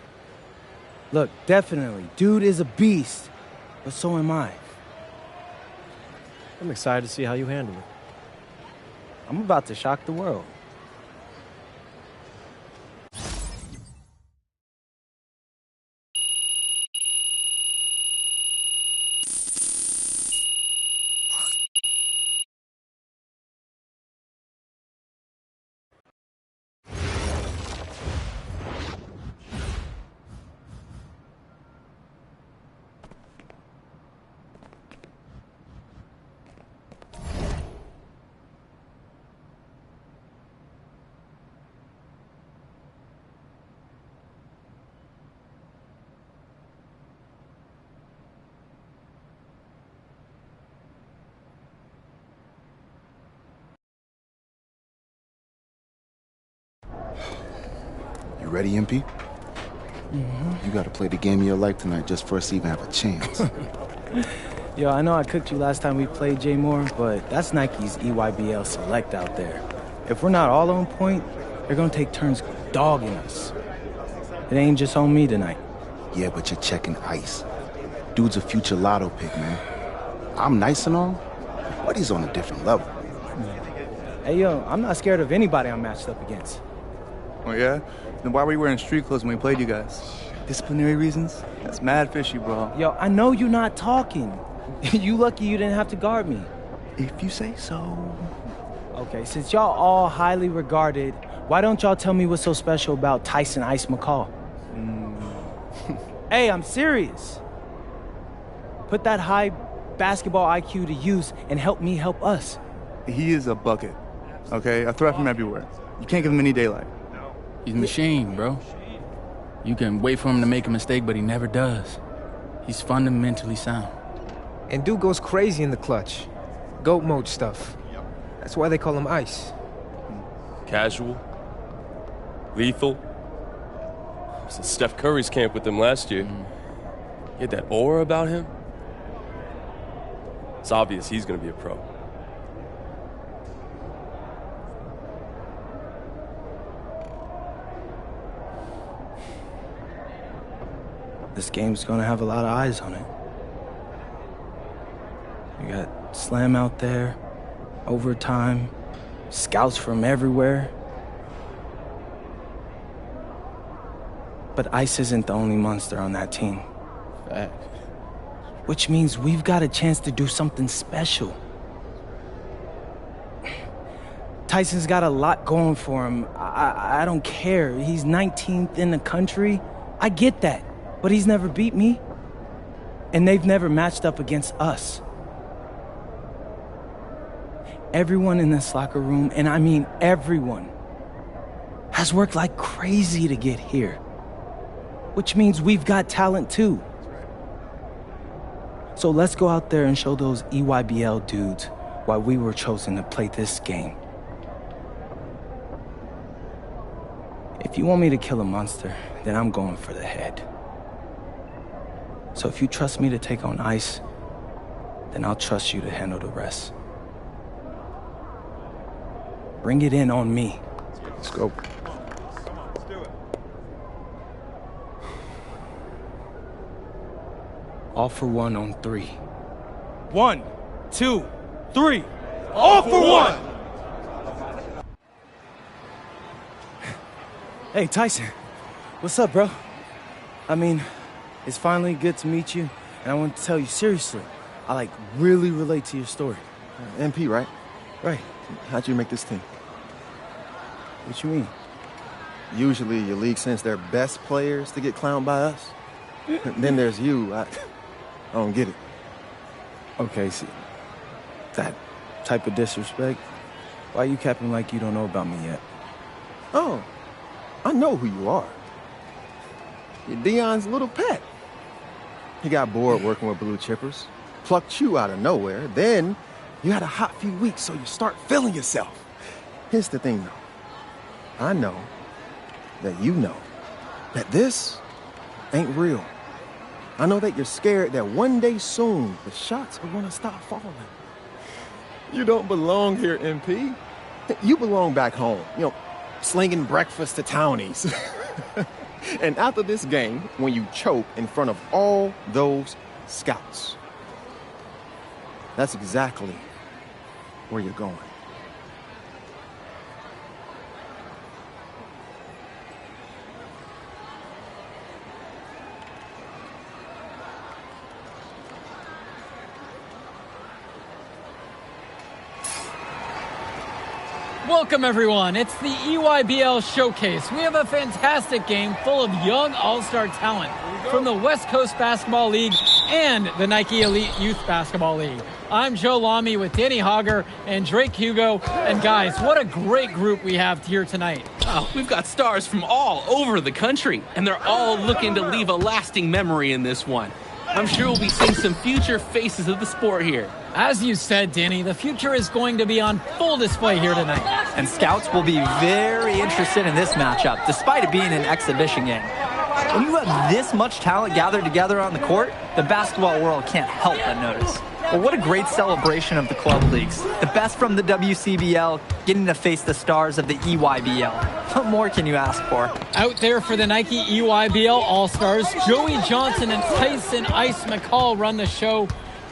[SPEAKER 2] Look, definitely. Dude is a beast. But so am I.
[SPEAKER 8] I'm excited to see how you handle it.
[SPEAKER 2] I'm about to shock the world.
[SPEAKER 11] You ready, MP? You gotta play the game of your life tonight just for us to even have a chance.
[SPEAKER 2] Yo, I know I cooked you last time we played J Moore, but that's Nike's EYBL Select out there. If we're not all on point, they're gonna take turns dogging us. It ain't just on me tonight.
[SPEAKER 11] Yeah, but you're checking Ice. Dude's a future lotto pick, man. I'm nice and all, but he's on a different level.
[SPEAKER 2] Hey, yo, I'm not scared of anybody I'm matched up against.
[SPEAKER 12] Oh, yeah? Then why were you wearing street clothes when we played you guys? Disciplinary reasons? That's mad fishy, bro.
[SPEAKER 2] Yo, I know you're not talking. You lucky you didn't have to guard me.
[SPEAKER 12] If you say so.
[SPEAKER 2] Okay, since y'all all highly regarded, why don't y'all tell me what's so special about Tyson Ice McCall? Hey, I'm serious. Put that high basketball IQ to use and help me help us.
[SPEAKER 12] He is a bucket, okay? I throw from everywhere. You can't give him any daylight.
[SPEAKER 10] He's a machine, bro. You can wait for him to make a mistake, but he never does. He's fundamentally sound.
[SPEAKER 13] And dude goes crazy in the clutch. GOAT mode stuff. That's why they call him Ice.
[SPEAKER 14] Casual. Lethal. I was at Steph Curry's camp with him last year. He had that aura about him. It's obvious he's going to be a pro.
[SPEAKER 2] This game's gonna have a lot of eyes on it. You got Slam out there, overtime, scouts from everywhere. But Ice isn't the only monster on that team.
[SPEAKER 14] Fact.
[SPEAKER 2] Which means we've got a chance to do something special. Tyson's got a lot going for him. I don't care. He's 19th in the country. I get that. But he's never beat me. And they've never matched up against us. Everyone in this locker room, and I mean everyone, has worked like crazy to get here. Which means we've got talent too. So let's go out there and show those EYBL dudes why we were chosen to play this game. If you want me to kill a monster, then I'm going for the head. So if you trust me to take on Ice, then I'll trust you to handle the rest. Bring it in on me.
[SPEAKER 11] Let's go.
[SPEAKER 2] All for one on 3. 1, 2, 3. All for one! Hey, Tyson. What's up, bro? I mean, it's finally good to meet you, and I want to tell you seriously, I really relate to your story.
[SPEAKER 11] MP, right?
[SPEAKER 2] Right.
[SPEAKER 11] How'd you make this team?
[SPEAKER 2] What you mean?
[SPEAKER 11] Usually your league sends their best players to get clowned by us. Then there's you. I don't get it.
[SPEAKER 2] Okay, see, that type of disrespect, why you capping like you don't know about me yet?
[SPEAKER 11] Oh, I know who you are. You're Deion's little pet. He got bored working with blue chippers, plucked you out of nowhere, then you had a hot few weeks, so you start feeling yourself. Here's the thing, though. I know that you know that this ain't real. I know that you're scared that one day soon the shots are gonna stop falling. You don't belong here, MP. You belong back home, slinging breakfast to townies. And after this game, when you choke in front of all those scouts, that's exactly where you're going.
[SPEAKER 4] Welcome, everyone. It's the EYBL Showcase. We have a fantastic game full of young all-star talent from the West Coast Basketball League and the Nike Elite Youth Basketball League. I'm Joe Lamy with Danny Hogger and Drake Hugo. And guys, what a great group we have here tonight.
[SPEAKER 6] Oh, we've got stars from all over the country, and they're all looking to leave a lasting memory in this one. I'm sure we'll be seeing some future faces of the sport here.
[SPEAKER 4] As you said, Danny, the future is going to be on full display here tonight.
[SPEAKER 5] And scouts will be very interested in this matchup, despite it being an exhibition game. When you have this much talent gathered together on the court, the basketball world can't help but notice. Well, what a great celebration of the club leagues. The best from the WCBL getting to face the stars of the EYBL. What more can you ask for?
[SPEAKER 4] Out there for the Nike EYBL All-Stars, Joey Johnson and Tyson Ice McCall run the show.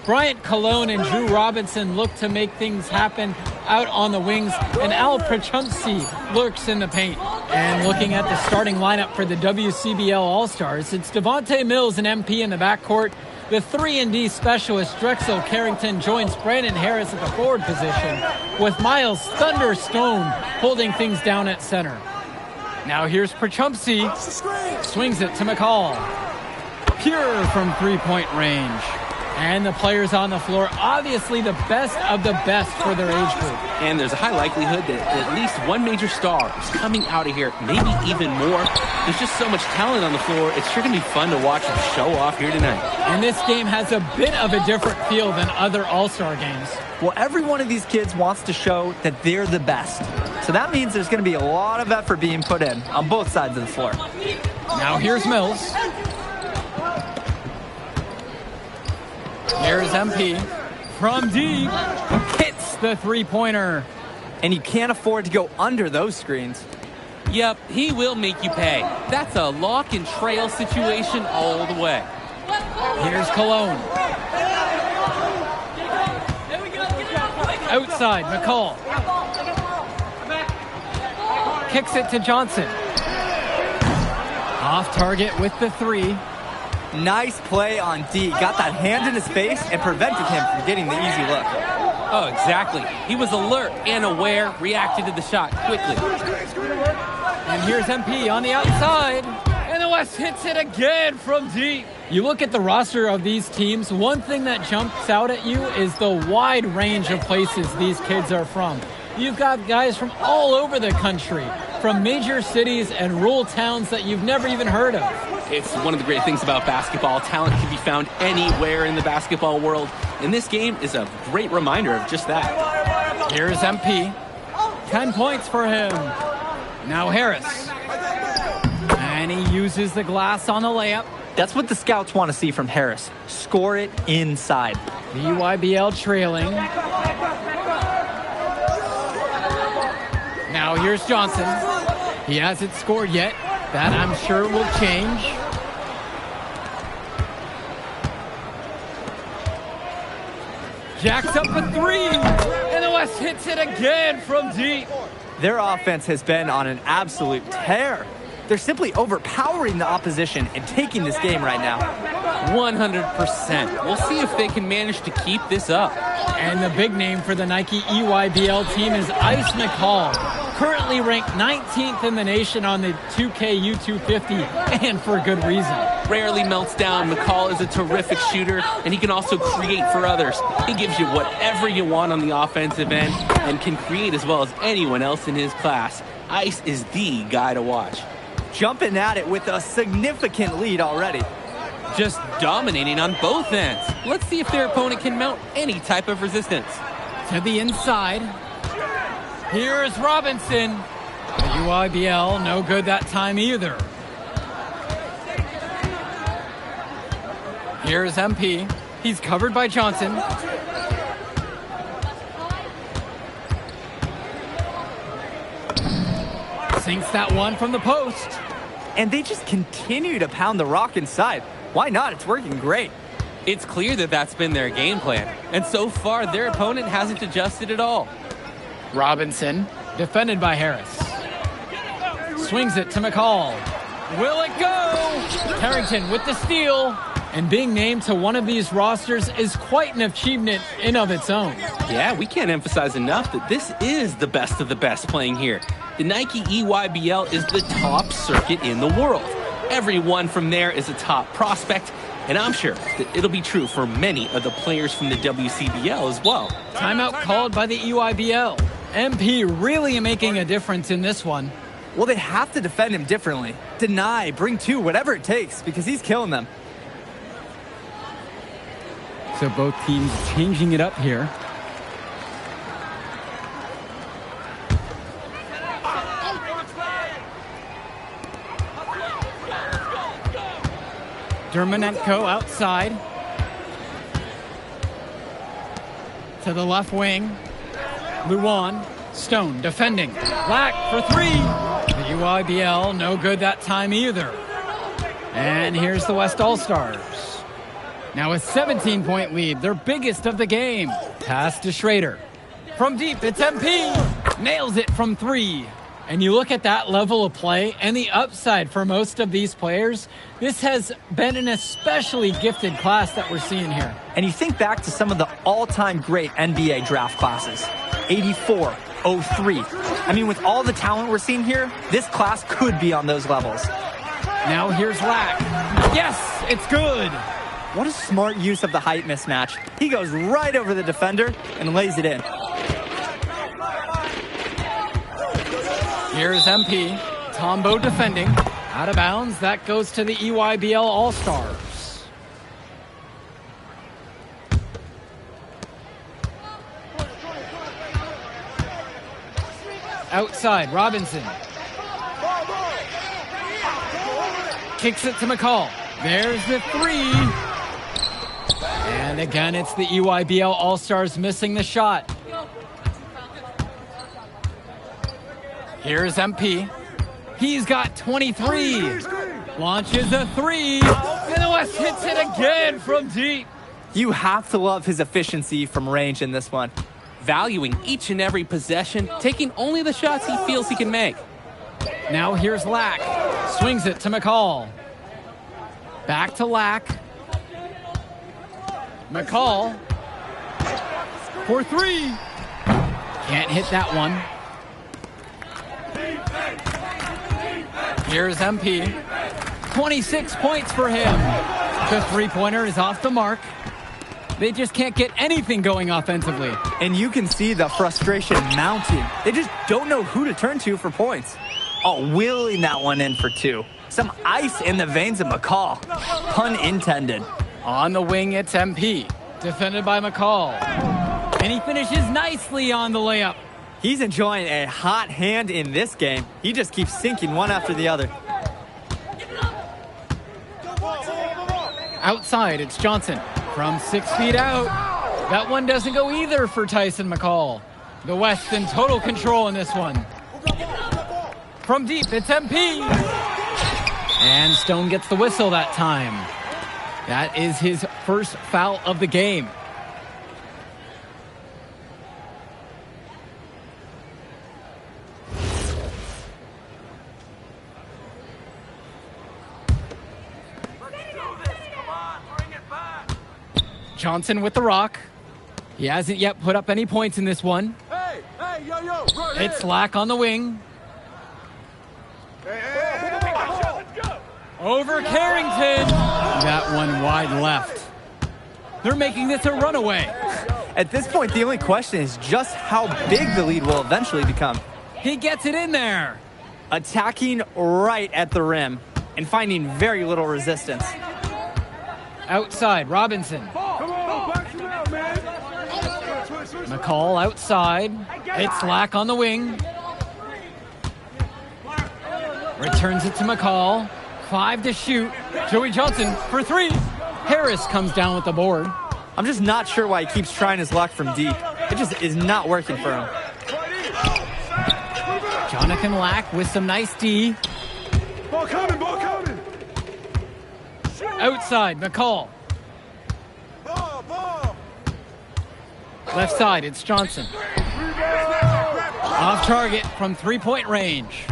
[SPEAKER 4] Bryant Cologne and Drew Robinson look to make things happen out on the wings, and Al Prachumsi lurks in the paint. And looking at the starting lineup for the WCBL All-Stars, it's Devontae Mills and MP in the backcourt. The 3-and-D specialist Drexel Carrington joins Brandon Harris at the forward position, with Miles Thunderstone holding things down at center. Now here's Prachumsi. Swings it to McCall. Pure from three-point range. And the players on the floor, obviously the best of the best for their age group.
[SPEAKER 6] And there's a high likelihood that at least one major star is coming out of here, maybe even more. There's just so much talent on the floor. It's sure going to be fun to watch them show off here tonight.
[SPEAKER 4] And this game has a bit of a different feel than other All-Star games.
[SPEAKER 5] Well, every one of these kids wants to show that they're the best. So that means there's going to be a lot of effort being put in on both sides of the floor.
[SPEAKER 4] Now here's Mills. Here's MP from deep, hits the three-pointer.
[SPEAKER 5] And you can't afford to go under those screens.
[SPEAKER 6] Yep, he will make you pay. That's a lock and trail situation all the way.
[SPEAKER 4] Here's Cologne. Outside, McCall. Kicks it to Johnson. Off target with the three.
[SPEAKER 5] Nice play on D. Got that hand in his face and prevented him from getting the easy look.
[SPEAKER 6] Oh, exactly. He was alert and aware, reacted to the shot quickly.
[SPEAKER 4] And here's MP on the outside. And the West hits it again from deep. You look at the roster of these teams, one thing that jumps out at you is the wide range of places these kids are from. You've got guys from all over the country, from major cities and rural towns that you've never even heard of.
[SPEAKER 6] It's one of the great things about basketball. Talent can be found anywhere in the basketball world. And this game is a great reminder of just that.
[SPEAKER 4] Here's MP. 10 points for him. Now Harris. And he uses the glass on the layup.
[SPEAKER 5] That's what the scouts want to see from Harris. Score it inside.
[SPEAKER 4] The UIBL trailing. Now here's Johnson. He hasn't scored yet. That I'm sure will change. Jacks up a three. And the West hits it again from deep.
[SPEAKER 5] Their offense has been on an absolute tear. They're simply overpowering the opposition and taking this game right now.
[SPEAKER 6] 100%. We'll see if they can manage to keep this up.
[SPEAKER 4] And the big name for the Nike EYBL team is Ice McCall, currently ranked 19th in the nation on the 2K U250, and for good reason.
[SPEAKER 6] Rarely melts down. McCall is a terrific shooter, and he can also create for others. He gives you whatever you want on the offensive end and can create as well as anyone else in his class. Ice is the guy to watch.
[SPEAKER 5] Jumping at it with a significant lead already.
[SPEAKER 6] Just dominating on both ends. Let's see if their opponent can mount any type of resistance.
[SPEAKER 4] To the inside. Here's Robinson. The UIBL, no good that time either. Here's MP. He's covered by Johnson. Sinks that one from the post.
[SPEAKER 5] And they just continue to pound the rock inside. Why not? It's working great.
[SPEAKER 6] It's clear that that's been their game plan. And so far, their opponent hasn't adjusted at all.
[SPEAKER 4] Robinson, defended by Harris. Swings it to McCall. Will it go? Carrington with the steal. And being named to one of these rosters is quite an achievement in of its own.
[SPEAKER 6] Yeah, we can't emphasize enough that this is the best of the best playing here. The Nike EYBL is the top circuit in the world. Everyone from there is a top prospect, and I'm sure that it'll be true for many of the players from the WCBL as well.
[SPEAKER 4] Timeout called by the EYBL. MP really making a difference in this one.
[SPEAKER 5] Well, they have to defend him differently. Deny, bring two, whatever it takes, because he's killing them.
[SPEAKER 4] So both teams changing it up here. Dermonenko outside. To the left wing. Luan. Stone defending. Black for three. The UIBL, no good that time either. And here's the West All-Stars. Now a 17-point lead, their biggest of the game. Pass to Schrader. From deep, it's MP. Nails it from 3. And you look at that level of play and the upside for most of these players, this has been an especially gifted class that we're seeing here.
[SPEAKER 5] And you think back to some of the all-time great NBA draft classes. 84, 03. I mean, with all the talent we're seeing here, this class could be on those levels.
[SPEAKER 4] Now here's Lack. Yes, it's good.
[SPEAKER 5] What a smart use of the height mismatch. He goes right over the defender and lays it in.
[SPEAKER 4] Here's MP. Tombo defending. Out of bounds. That goes to the EYBL All-Stars. Outside, Robinson. Kicks it to McCall. There's the 3. And again, it's the EYBL All-Stars missing the shot. Here's MP. He's got 23. Launches a 3. And the West hits it again from deep.
[SPEAKER 5] You have to love his efficiency from range in this one.
[SPEAKER 6] Valuing each and every possession, taking only the shots he feels he can make.
[SPEAKER 4] Now here's Lack. Swings it to McCall. Back to Lack. McCall. For 3. Can't hit that one. Here's MP. 26 points for him. The three-pointer is off the mark. They just can't get anything going offensively.
[SPEAKER 5] And you can see the frustration mounting. They just don't know who to turn to for points. Oh, wheeling that one in for 2. Some ice in the veins of McCall. Pun intended.
[SPEAKER 4] On the wing, it's MP. Defended by McCall. And he finishes nicely on the layup.
[SPEAKER 5] He's enjoying a hot hand in this game. He just keeps sinking one after the other.
[SPEAKER 4] Outside, it's Johnson. From 6 feet out. That one doesn't go either for Tyson McCall. The West in total control in this one. From deep, it's MP. And Stone gets the whistle that time. That is his first foul of the game. Johnson with the rock. He hasn't yet put up any points in this one.
[SPEAKER 9] Hey, yo,
[SPEAKER 4] it's Lack on the wing. Over Carrington. That one wide left. They're making this a runaway.
[SPEAKER 5] At this point, the only question is just how big the lead will eventually become.
[SPEAKER 4] He gets it in there.
[SPEAKER 5] Attacking right at the rim and finding very little resistance.
[SPEAKER 4] Outside, Robinson. McCall outside. It's Lack on the wing. Returns it to McCall. 5 to shoot. Joey Johnson for 3. Harris comes down with the board.
[SPEAKER 5] I'm just not sure why he keeps trying his luck from deep. It just is not working for him.
[SPEAKER 4] Jonathan Lack with some nice D.
[SPEAKER 9] Ball coming.
[SPEAKER 4] Outside, McCall. Left side, it's Johnson. Off target from 3-point range.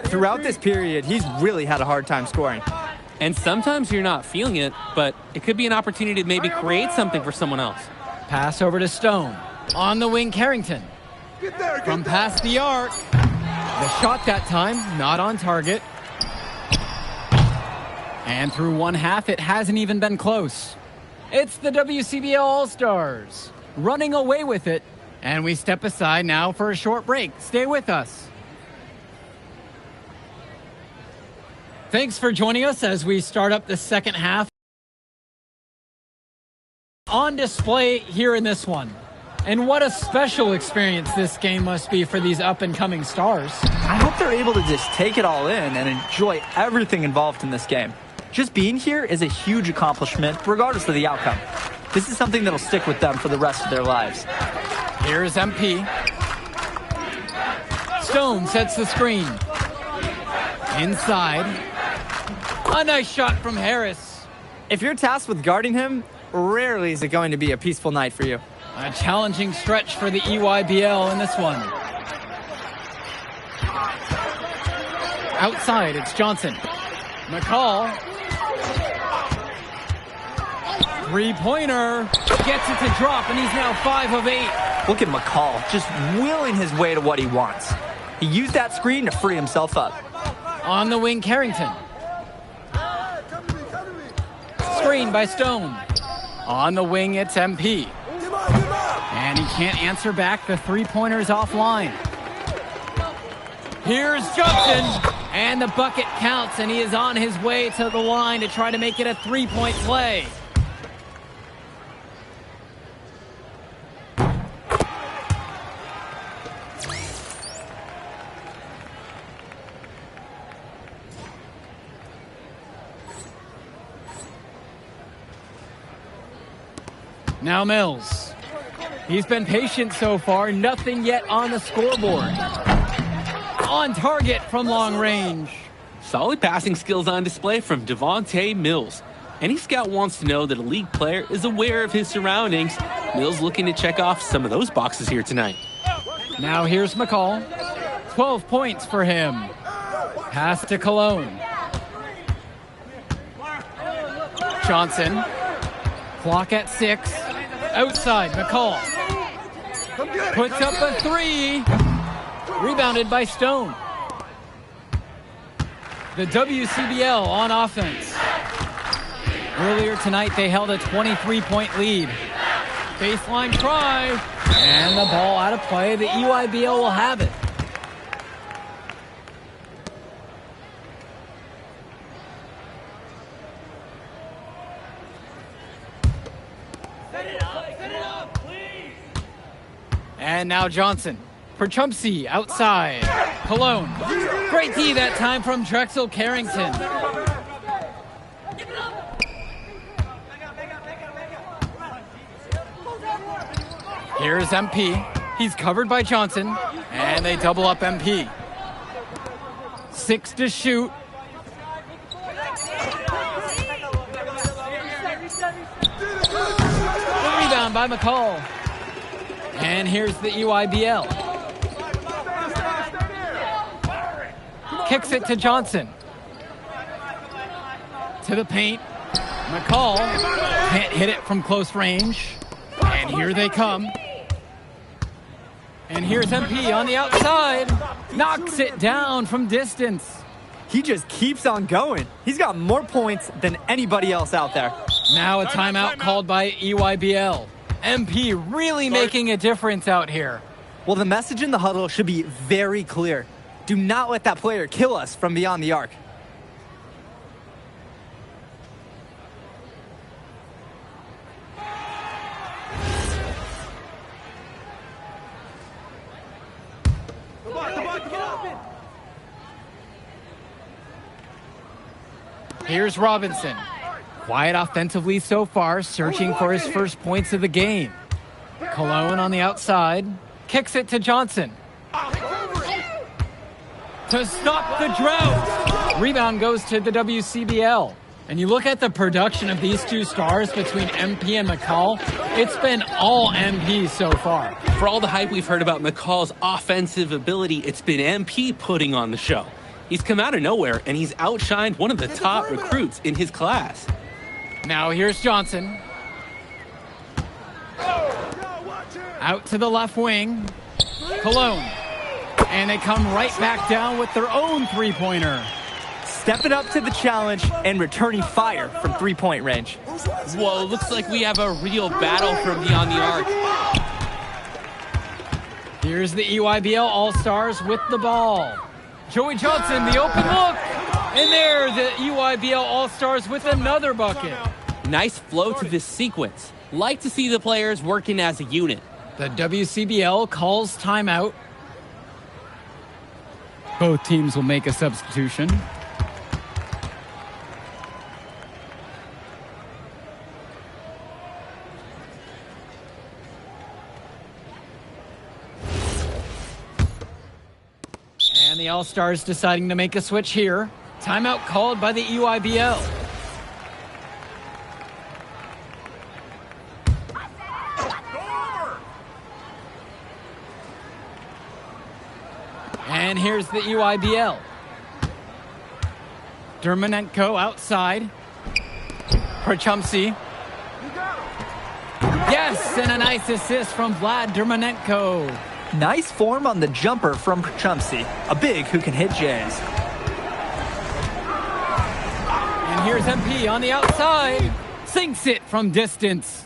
[SPEAKER 5] Throughout this period, he's really had a hard time scoring.
[SPEAKER 6] And sometimes you're not feeling it, but it could be an opportunity to maybe create something for someone else.
[SPEAKER 4] Pass over to Stone. On the wing, Carrington. From past the arc. The shot that time, not on target. And through one half, it hasn't even been close. It's the WCBL All-Stars running away with it. And we step aside now for a short break. Stay with us. Thanks for joining us as we start up the second half. On display here in this one. And what a special experience this game must be for these up-and-coming stars.
[SPEAKER 5] I hope they're able to just take it all in and enjoy everything involved in this game. Just being here is a huge accomplishment, regardless of the outcome. This is something that'll stick with them for the rest of their lives.
[SPEAKER 4] Here's MP. Stone sets the screen. Inside. A nice shot from Harris.
[SPEAKER 5] If you're tasked with guarding him, rarely is it going to be a peaceful night for you.
[SPEAKER 4] A challenging stretch for the EYBL in this one. Outside, it's Johnson. McCall. Three-pointer. Gets it to drop, and he's now 5 of 8.
[SPEAKER 5] Look at McCall, just willing his way to what he wants. He used that screen to free himself up.
[SPEAKER 4] On the wing, Carrington. Screen by Stone. On the wing, it's MP. And he can't answer back. The three-pointer's offline. Here's Johnson. And the bucket counts, and he is on his way to the line to try to make it a three-point play. Now Mills. He's been patient so far. Nothing yet on the scoreboard. On target from long range.
[SPEAKER 6] Solid passing skills on display from Devontae Mills. Any scout wants to know that a league player is aware of his surroundings. Mills looking to check off some of those boxes here tonight.
[SPEAKER 4] Now here's McCall. 12 points for him. Pass to Cologne. Johnson. Clock at 6. Outside, McCall. Puts up a 3. Rebounded by Stone. The WCBL on offense. Earlier tonight, they held a 23-point lead. Baseline try. And the ball out of play. The EYBL will have it. And now Johnson for Chumpsy outside. Cologne. Great D that time from Drexel Carrington. Here's MP. He's covered by Johnson. And they double up MP. 6 to shoot. The rebound by McCall. And here's the EYBL. Kicks it to Johnson. To the paint. McCall can't hit it from close range. And here they come. And here's MP on the outside. Knocks it down from distance.
[SPEAKER 5] He just keeps on going. He's got more points than anybody else out there.
[SPEAKER 4] Now a timeout called by EYBL. MP really making a difference out here.
[SPEAKER 5] Well, the message in the huddle should be very clear. Do not let that player kill us from beyond the arc.
[SPEAKER 4] Here's Robinson. Quiet offensively so far, searching for his first points of the game. Cologne on the outside. Kicks it to Johnson. To stop the drought. Rebound goes to the WCBL. And you look at the production of these two stars between MP and McCall, it's been all MP so far.
[SPEAKER 6] For all the hype we've heard about McCall's offensive ability, it's been MP putting on the show. He's come out of nowhere, and he's outshined one of the top recruits in his class.
[SPEAKER 4] Now here's Johnson. Out to the left wing. Cologne. And they come right back down with their own three-pointer.
[SPEAKER 5] Stepping up to the challenge and returning fire from three-point range.
[SPEAKER 6] Whoa, looks like we have a real battle from beyond the arc.
[SPEAKER 4] Here's the EYBL All-Stars with the ball. Joey Johnson, the open look. And there, the EYBL All-Stars with another bucket.
[SPEAKER 6] Nice flow to this sequence. Like to see the players working as a unit.
[SPEAKER 4] The WCBL calls timeout. Both teams will make a substitution. And the All-Stars deciding to make a switch here. Timeout called by the EYBL. And here's the EYBL. Dermonenko outside. Prachumsky. Yes, and a nice assist from Vlad Dermonenko.
[SPEAKER 5] Nice form on the jumper from Prachumsky, a big who can hit Jays.
[SPEAKER 4] And here's MP on the outside. Sinks it from distance.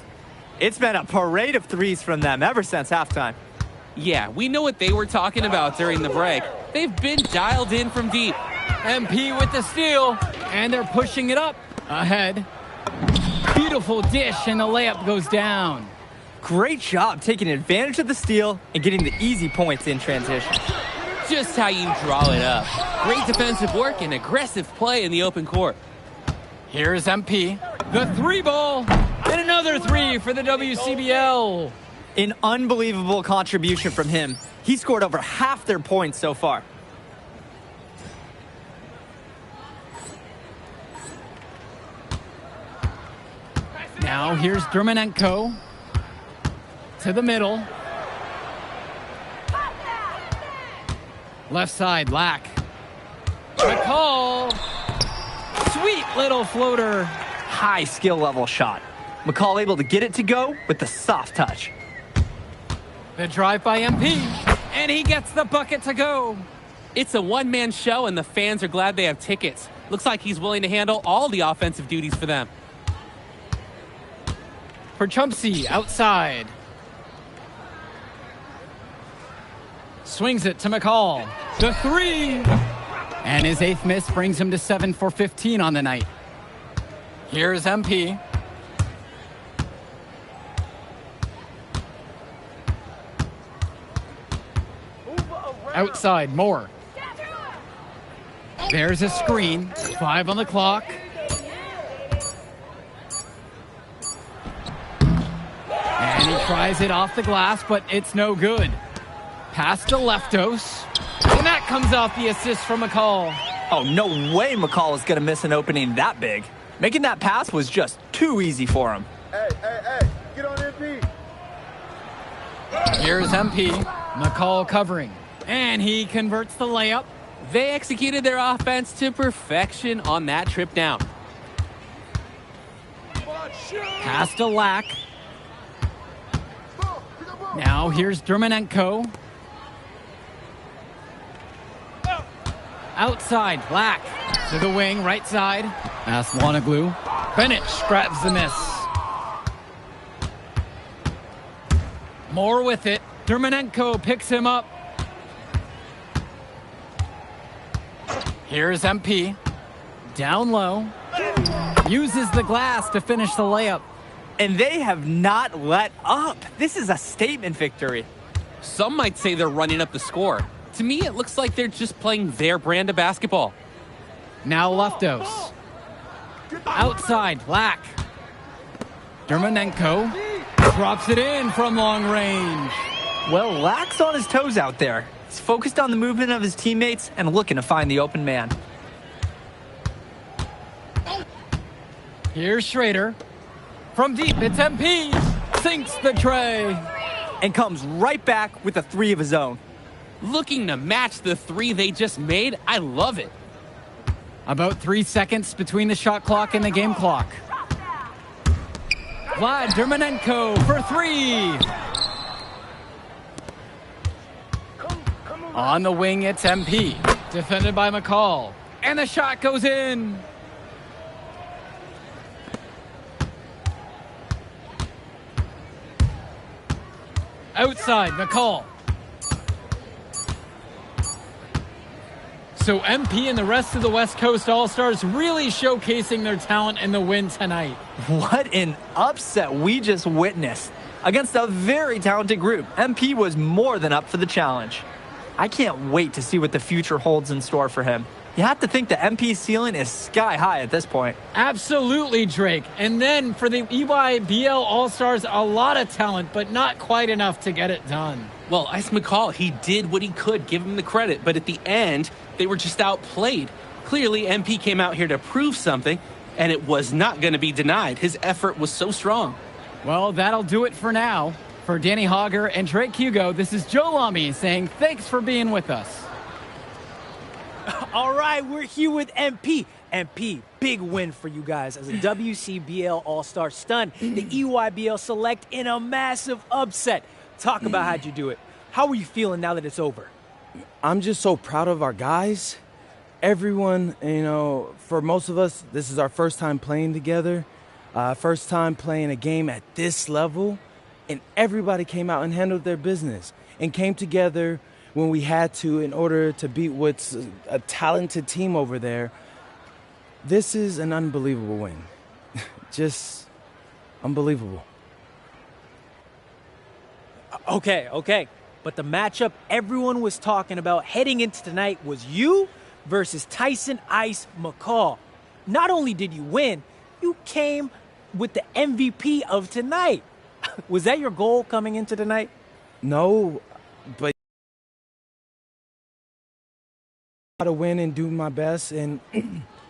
[SPEAKER 5] It's been a parade of threes from them ever since halftime.
[SPEAKER 6] Yeah, we know what they were talking about during the break. They've been dialed in from deep.
[SPEAKER 4] MP with the steal, and they're pushing it up ahead. Beautiful dish, and the layup goes down.
[SPEAKER 5] Great job taking advantage of the steal and getting the easy points in transition.
[SPEAKER 6] Just how you draw it up. Great defensive work and aggressive play in the open court.
[SPEAKER 4] Here's MP. The three ball, and another three for the WCBL.
[SPEAKER 5] An unbelievable contribution from him. He scored over half their points so far.
[SPEAKER 4] Now here's Dermonenko to the middle. Left side, Lack. McCall. Sweet little floater.
[SPEAKER 5] High skill level shot. McCall able to get it to go with the soft touch.
[SPEAKER 4] The drive by MP, and he gets the bucket to go.
[SPEAKER 6] It's a one-man show, and the fans are glad they have tickets. Looks like he's willing to handle all the offensive duties for them.
[SPEAKER 4] For Prachumsky outside. Swings it to McCall. The three. And his 8th miss brings him to 7 for 15 on the night. Here's MP. Outside, Moore. There's a screen. 5 on the clock. And he tries it off the glass, but it's no good. Pass to Leftos. And that comes off the assist from McCall.
[SPEAKER 5] Oh, no way McCall is going to miss an opening that big. Making that pass was just too easy for him.
[SPEAKER 11] Hey, get on MP.
[SPEAKER 4] Here's MP. McCall covering. And he converts the layup.
[SPEAKER 6] They executed their offense to perfection on that trip down.
[SPEAKER 4] Pass to Lack. Now here's Dermonenko. Outside, Lack. To the wing, right side. Aslanoglu. Benich grabs the miss. Moore with it. Dermonenko picks him up. Here's MP. Down low. Uses the glass to finish the layup.
[SPEAKER 5] And they have not let up. This is a statement victory.
[SPEAKER 6] Some might say they're running up the score. To me, it looks like they're just playing their brand of basketball.
[SPEAKER 4] Now Leftos. Outside, Lack. Dermonenko drops it in from long range.
[SPEAKER 5] Well, Lack's on his toes out there. He's focused on the movement of his teammates and looking to find the open man.
[SPEAKER 4] Here's Schrader. From deep, it's MP. Sinks the tray.
[SPEAKER 5] And comes right back with a three of his own.
[SPEAKER 6] Looking to match the three they just made. I love it.
[SPEAKER 4] About 3 seconds between the shot clock and the game clock. Vlad Dermonenko for three. On the wing, it's MP. Defended by McCall. And the shot goes in. Outside, McCall. So MP and the rest of the West Coast All-Stars really showcasing their talent in the win tonight.
[SPEAKER 5] What an upset we just witnessed. Against a very talented group, MP was more than up for the challenge. I can't wait to see what the future holds in store for him. You have to think the MP ceiling is sky high at this point.
[SPEAKER 4] Absolutely, Drake. And then for the EYBL All-Stars, a lot of talent, but not quite enough to get it done.
[SPEAKER 6] Well, Ice McCall, he did what he could, give him the credit. But at the end, they were just outplayed. Clearly, MP came out here to prove something, and it was not going to be denied. His effort was so strong.
[SPEAKER 4] Well, that'll do it for now. For Danny Hogger and Drake Hugo, this is Joe Lamy saying thanks for being with us.
[SPEAKER 15] All right, we're here with MP. MP, big win for you guys as a WCBL All-Star stun. The EYBL Select in a massive upset. Talk about how'd you do it. How are you feeling now that it's over?
[SPEAKER 2] I'm just so proud of our guys. Everyone, for most of us, this is our first time playing together, first time playing a game at this level, and everybody came out and handled their business and came together when we had to in order to beat what's a talented team over there. This is an unbelievable win. Just unbelievable.
[SPEAKER 15] Okay. But the matchup everyone was talking about heading into tonight was you versus Tyson Ice McCall. Not only did you win, you came with the MVP of tonight. Was that your goal coming into tonight?
[SPEAKER 2] No, but to win and do my best, and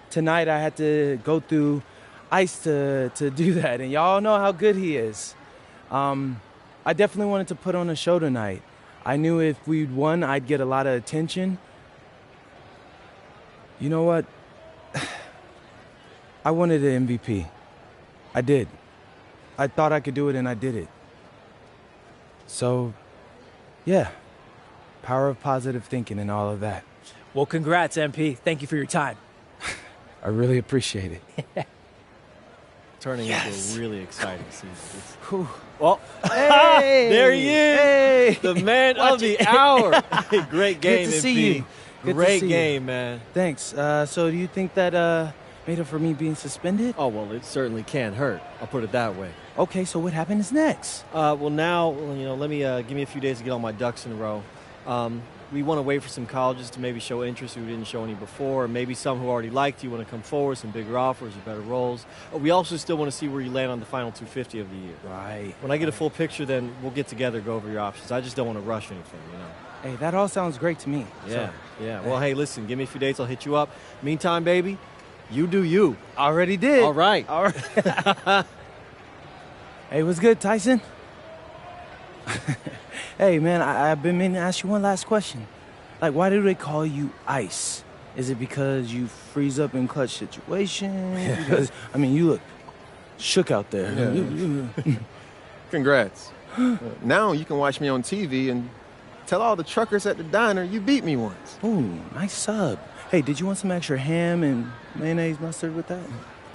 [SPEAKER 2] tonight I had to go through Ice to do that, and y'all know how good he is. I definitely wanted to put on a show tonight. I knew if we'd won, I'd get a lot of attention. You know what? I wanted an MVP. I did. I thought I could do it, and I did it. So, yeah, power of positive thinking and all of that.
[SPEAKER 15] Well, congrats, MP. Thank you for your time.
[SPEAKER 2] I really appreciate it.
[SPEAKER 8] Turning into a really exciting season.
[SPEAKER 2] Well,
[SPEAKER 8] hey, there he is,
[SPEAKER 2] hey,
[SPEAKER 8] the man of the hour. Great game,
[SPEAKER 2] Good to see
[SPEAKER 8] MP.
[SPEAKER 2] you. Good
[SPEAKER 8] Great
[SPEAKER 2] to see
[SPEAKER 8] game,
[SPEAKER 2] you.
[SPEAKER 8] man.
[SPEAKER 2] Thanks. So do you think that made up for me being suspended?
[SPEAKER 8] Oh, well, it certainly can't hurt. I'll put it that way.
[SPEAKER 2] Okay, so what happens next?
[SPEAKER 8] Well, now, let me give me a few days to get all my ducks in a row. We want to wait for some colleges to maybe show interest who didn't show any before, or maybe some who already liked you want to come forward, some bigger offers or better roles. We also still want to see where you land on the final 250 of the year.
[SPEAKER 2] Right.
[SPEAKER 8] When I get a full picture, then we'll get together, go over your options. I just don't want to rush anything,
[SPEAKER 2] Hey, that all sounds great to me.
[SPEAKER 8] Yeah,
[SPEAKER 2] So,
[SPEAKER 8] yeah. Well, hey, listen, give me a few dates, I'll hit you up. Meantime, baby, you do you.
[SPEAKER 2] Already did.
[SPEAKER 8] All right.
[SPEAKER 2] All right. Hey, what's good, Tyson? Hey, man, I've been meaning to ask you one last question. Like, why do they call you Ice? Is it because you freeze up in clutch situations? Because, you look shook out there.
[SPEAKER 11] Yeah. Congrats. Now you can watch me on TV and tell all the truckers at the diner you beat me once.
[SPEAKER 2] Ooh, nice sub. Hey, did you want some extra ham and mayonnaise mustard with that?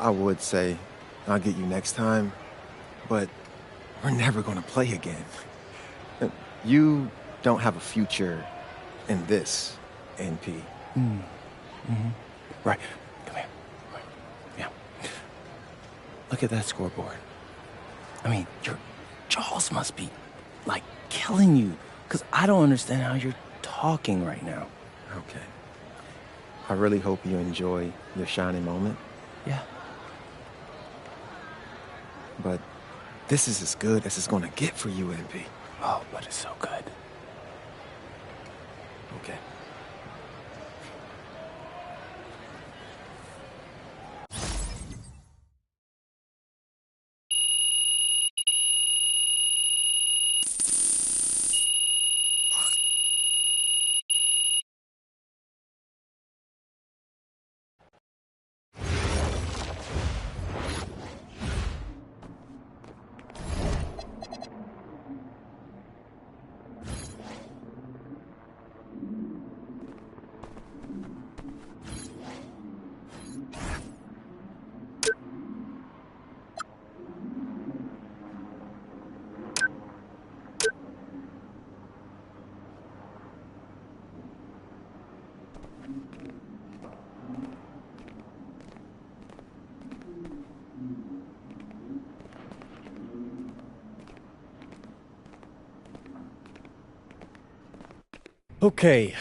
[SPEAKER 11] I would say I'll get you next time, but we're never going to play again. You don't have a future in this, NP.
[SPEAKER 2] Right. Come here. Yeah. Look at that scoreboard. Your jaws must be, killing you, because I don't understand how you're talking right now.
[SPEAKER 11] Okay. I really hope you enjoy your shining moment.
[SPEAKER 2] Yeah.
[SPEAKER 11] But this is as good as it's going to get for you, NP.
[SPEAKER 2] Oh, but it's so good.
[SPEAKER 11] Okay.
[SPEAKER 8] Okay.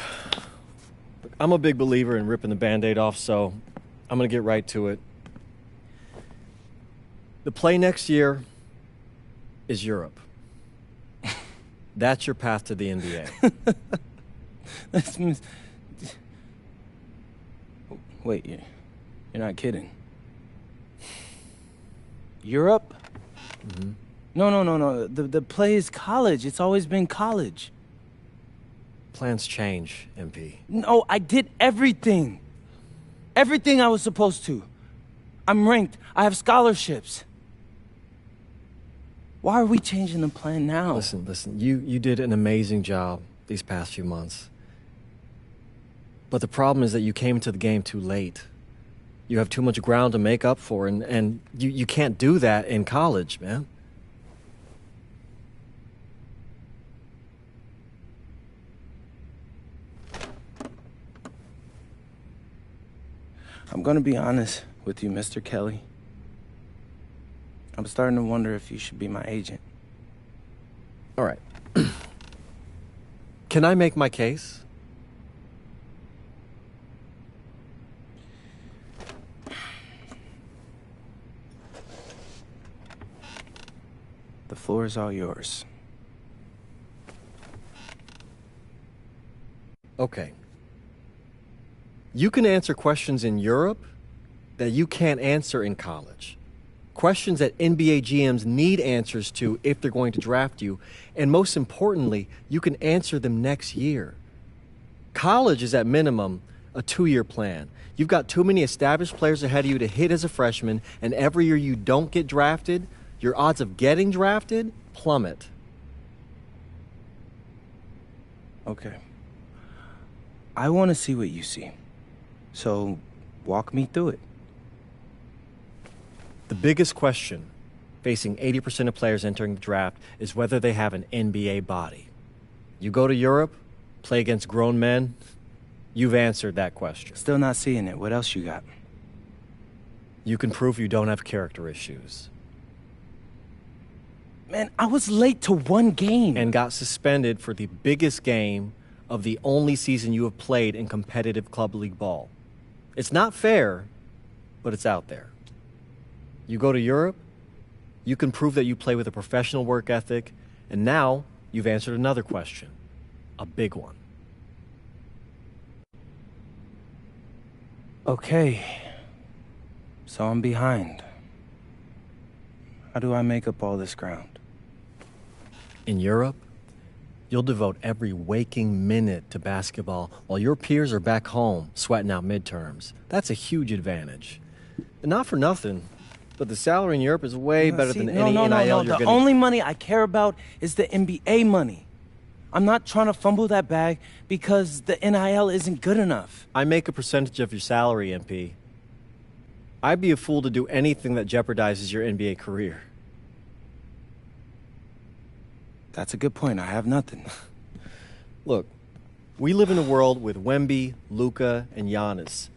[SPEAKER 8] I'm a big believer in ripping the Band-Aid off, so I'm going to get right to it. The play next year is Europe. That's your path to the NBA.
[SPEAKER 2] Wait, you're not kidding. Europe? No. The play is college. It's always been college.
[SPEAKER 8] Plans change, MP.
[SPEAKER 2] No, I did everything. Everything I was supposed to. I'm ranked. I have scholarships. Why are we changing the plan now?
[SPEAKER 8] Listen, you did an amazing job these past few months. But the problem is that you came into the game too late. You have too much ground to make up for, and you can't do that in college, man.
[SPEAKER 2] I'm gonna be honest with you, Mr. Kelly. I'm starting to wonder if you should be my agent.
[SPEAKER 8] All right. Can I make my case?
[SPEAKER 2] The floor is all yours.
[SPEAKER 8] Okay. You can answer questions in Europe that you can't answer in college. Questions that NBA GMs need answers to if they're going to draft you. And most importantly, you can answer them next year. College is at minimum a 2-year plan. You've got too many established players ahead of you to hit as a freshman, and every year you don't get drafted, your odds of getting drafted plummet.
[SPEAKER 2] Okay. I want to see what you see. So, walk me through it.
[SPEAKER 8] The biggest question facing 80% of players entering the draft is whether they have an NBA body. You go to Europe, play against grown men, you've answered that question.
[SPEAKER 2] Still not seeing it. What else you got?
[SPEAKER 8] You can prove you don't have character issues.
[SPEAKER 2] Man, I was late to one game.
[SPEAKER 8] And got suspended for the biggest game of the only season you have played in competitive club league ball. It's not fair, but it's out there. You go to Europe, you can prove that you play with a professional work ethic, and now you've answered another question, a big one.
[SPEAKER 2] Okay, so I'm behind. How do I make up all this ground?
[SPEAKER 8] In Europe, you'll devote every waking minute to basketball while your peers are back home sweating out midterms. That's a huge advantage. And not for nothing, but the salary in Europe is way better than any NIL you're
[SPEAKER 2] The
[SPEAKER 8] getting.
[SPEAKER 2] only money I care about is the NBA money. I'm not trying to fumble that bag because the NIL isn't good enough.
[SPEAKER 8] I make a percentage of your salary, MP. I'd be a fool to do anything that jeopardizes your NBA career.
[SPEAKER 2] That's a good point. I have nothing.
[SPEAKER 8] Look, we live in a world with Wemby, Luka, and Giannis.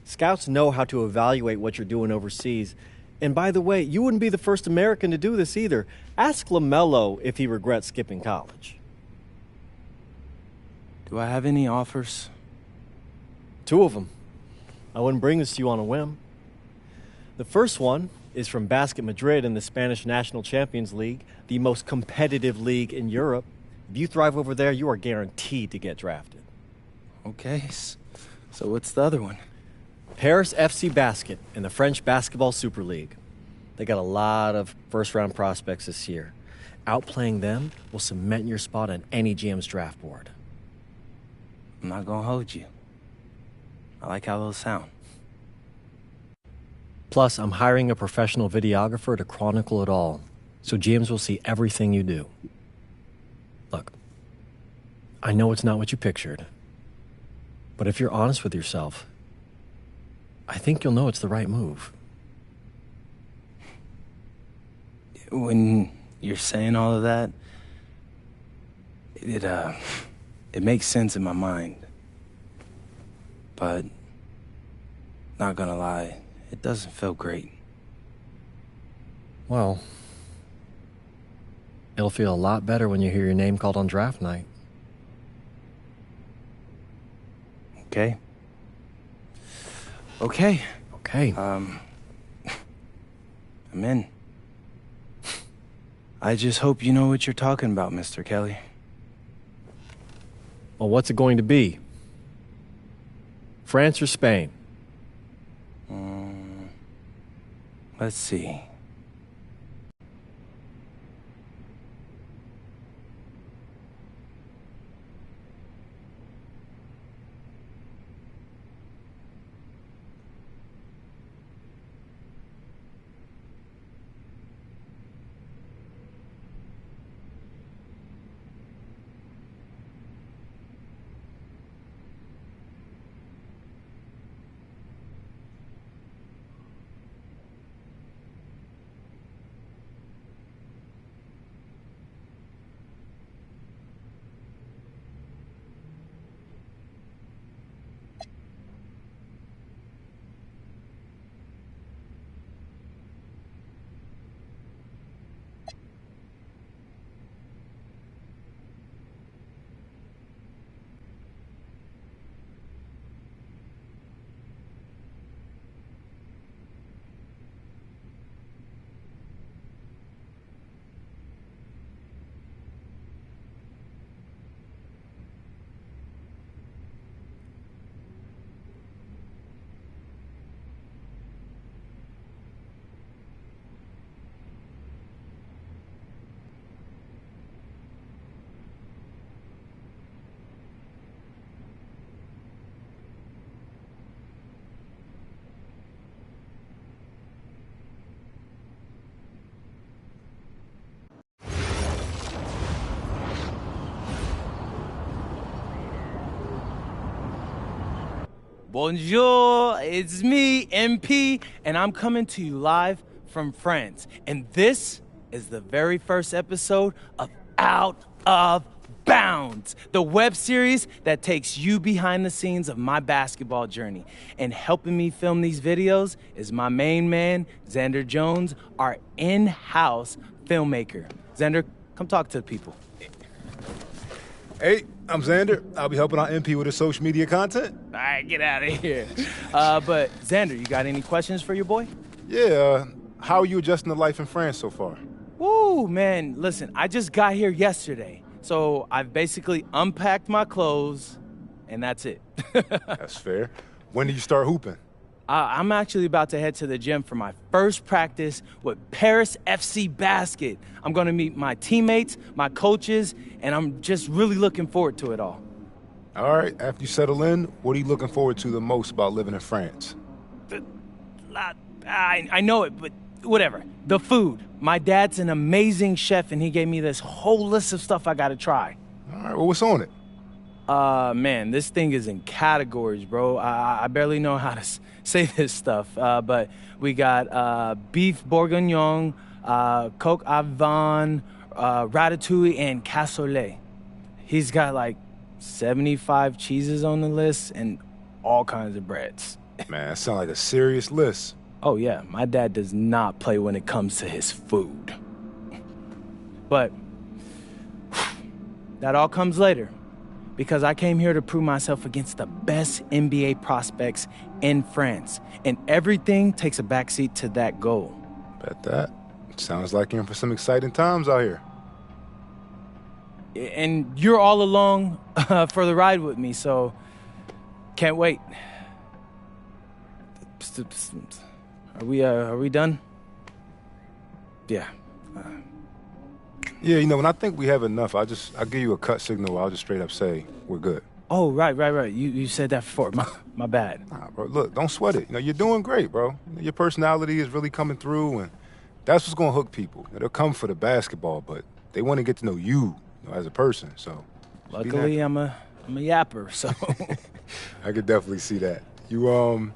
[SPEAKER 8] Scouts know how to evaluate what you're doing overseas. And by the way, you wouldn't be the first American to do this either. Ask LaMelo if he regrets skipping college.
[SPEAKER 2] Do I have any offers?
[SPEAKER 8] 2 of them. I wouldn't bring this to you on a whim. The first one is from Basket Madrid in the Spanish National Champions League, the most competitive league in Europe. If you thrive over there, you are guaranteed to get drafted.
[SPEAKER 2] Okay, so what's the other one?
[SPEAKER 8] Paris FC Basket in the French Basketball Super League. They got a lot of first-round prospects this year. Outplaying them will cement your spot on any GM's draft board.
[SPEAKER 2] I'm not gonna hold you. I like how those sound.
[SPEAKER 8] Plus, I'm hiring a professional videographer to chronicle it all, so GMs will see everything you do. Look, I know it's not what you pictured, but if you're honest with yourself, I think you'll know it's the right move.
[SPEAKER 2] When you're saying all of that, it makes sense in my mind. But, not gonna lie, it doesn't feel great.
[SPEAKER 8] Well, it'll feel a lot better when you hear your name called on draft night.
[SPEAKER 2] Okay. Okay.
[SPEAKER 8] I'm
[SPEAKER 2] in. I just hope you know what you're talking about, Mr. Kelly.
[SPEAKER 8] Well, what's it going to be? France or Spain?
[SPEAKER 2] Let's see. Bonjour, it's me, MP, and I'm coming to you live from France. And this is the very first episode of Out of Bounds, the web series that takes you behind the scenes of my basketball journey. And helping me film these videos is my main man, Xander Jones, our in-house filmmaker. Xander, come talk to the people.
[SPEAKER 9] Hey, I'm Xander. I'll be helping out MP with his social media content.
[SPEAKER 2] All right, get out of here. But Xander, you got any questions for your boy?
[SPEAKER 9] Yeah, how are you adjusting to life in France so far?
[SPEAKER 2] Woo, man, listen, I just got here yesterday. So I've basically unpacked my clothes, and that's it.
[SPEAKER 9] That's fair. When do you start hooping?
[SPEAKER 2] I'm actually about to head to the gym for my first practice with Paris FC Basket. I'm going to meet my teammates, my coaches, and I'm just really looking forward to it all.
[SPEAKER 9] All right, after you settle in, what are you looking forward to the most about living in France?
[SPEAKER 2] I know it, but whatever. The food. My dad's an amazing chef, and he gave me this whole list of stuff I got to try.
[SPEAKER 9] All right, well, what's on it?
[SPEAKER 2] Man, this thing is in categories, bro. I barely know how to say this stuff, but we got beef bourguignon, coq au vin, ratatouille, and cassoulet. He's got like 75 cheeses on the list and all kinds of breads.
[SPEAKER 9] Man, that sounds like a serious list.
[SPEAKER 2] Oh, yeah, my dad does not play when it comes to his food. But that all comes later, because I came here to prove myself against the best NBA prospects in France, and everything takes a backseat to that goal.
[SPEAKER 9] Bet that. Sounds like you're in for some exciting times out here.
[SPEAKER 2] And you're all along for the ride with me, so can't wait. Are we done? Yeah.
[SPEAKER 9] Yeah, you know, when I think we have enough, I'll give you a cut signal. I'll just straight up say we're good.
[SPEAKER 2] Oh, right. You said that before. My bad.
[SPEAKER 9] Nah, bro, look, don't sweat it. You know, you're doing great, bro. Your personality is really coming through, and that's what's gonna hook people. You know, they'll come for the basketball, but they want to get to know you, as a person. So,
[SPEAKER 2] luckily, I'm a yapper, so
[SPEAKER 9] I could definitely see that. You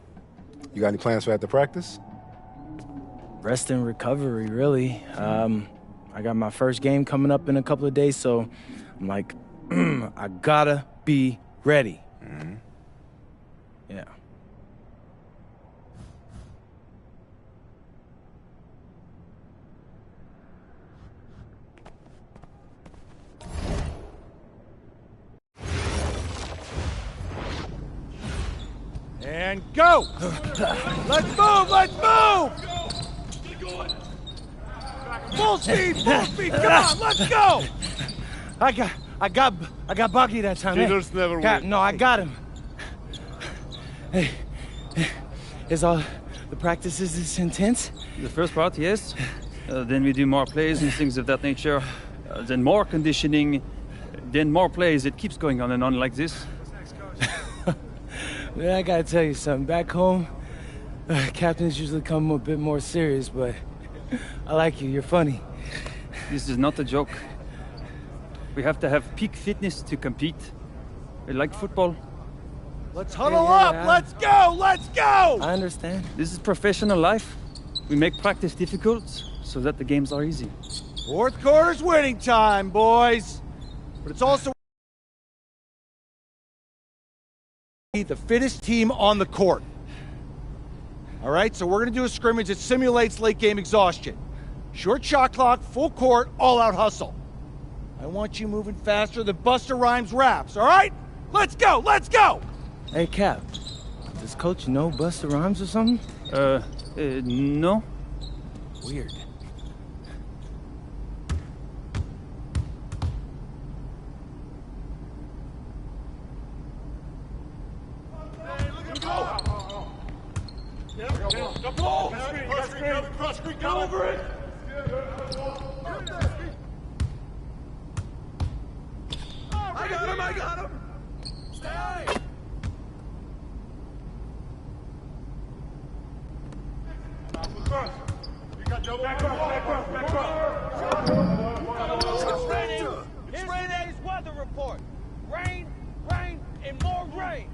[SPEAKER 9] got any plans for after practice?
[SPEAKER 2] Rest and recovery, really. I got my first game coming up in a couple of days, so I'm like, I gotta be ready.
[SPEAKER 9] Mm-hmm.
[SPEAKER 2] Yeah.
[SPEAKER 16] And go! Let's move! Full speed! Come on, let's go!
[SPEAKER 2] I got Bucky that time.
[SPEAKER 16] Cheaters never win.
[SPEAKER 2] No, I got him. Hey, is all the practices this intense?
[SPEAKER 17] The first part, yes. Then we do more plays and things of that nature. Then more conditioning. Then more plays. It keeps going on and on like this.
[SPEAKER 2] Man, I gotta tell you something. Back home, captains usually come a bit more serious, but I like you. You're funny.
[SPEAKER 17] This is not a joke. We have to have peak fitness to compete. Like football.
[SPEAKER 16] Let's huddle up! Let's go!
[SPEAKER 2] I understand.
[SPEAKER 17] This is professional life. We make practice difficult so that the games are easy.
[SPEAKER 16] Fourth quarter's winning time, boys. But it's also the fittest team on the court. All right, so we're going to do a scrimmage that simulates late game exhaustion. Short shot clock, full court, all-out hustle. I want you moving faster than Busta Rhymes raps, all right? Let's go!
[SPEAKER 2] Hey, Cap, does Coach know Busta Rhymes or something?
[SPEAKER 17] No.
[SPEAKER 2] Weird.
[SPEAKER 16] Go over it! I got him! Stay! It's Renee's weather report. Rain, and more rain.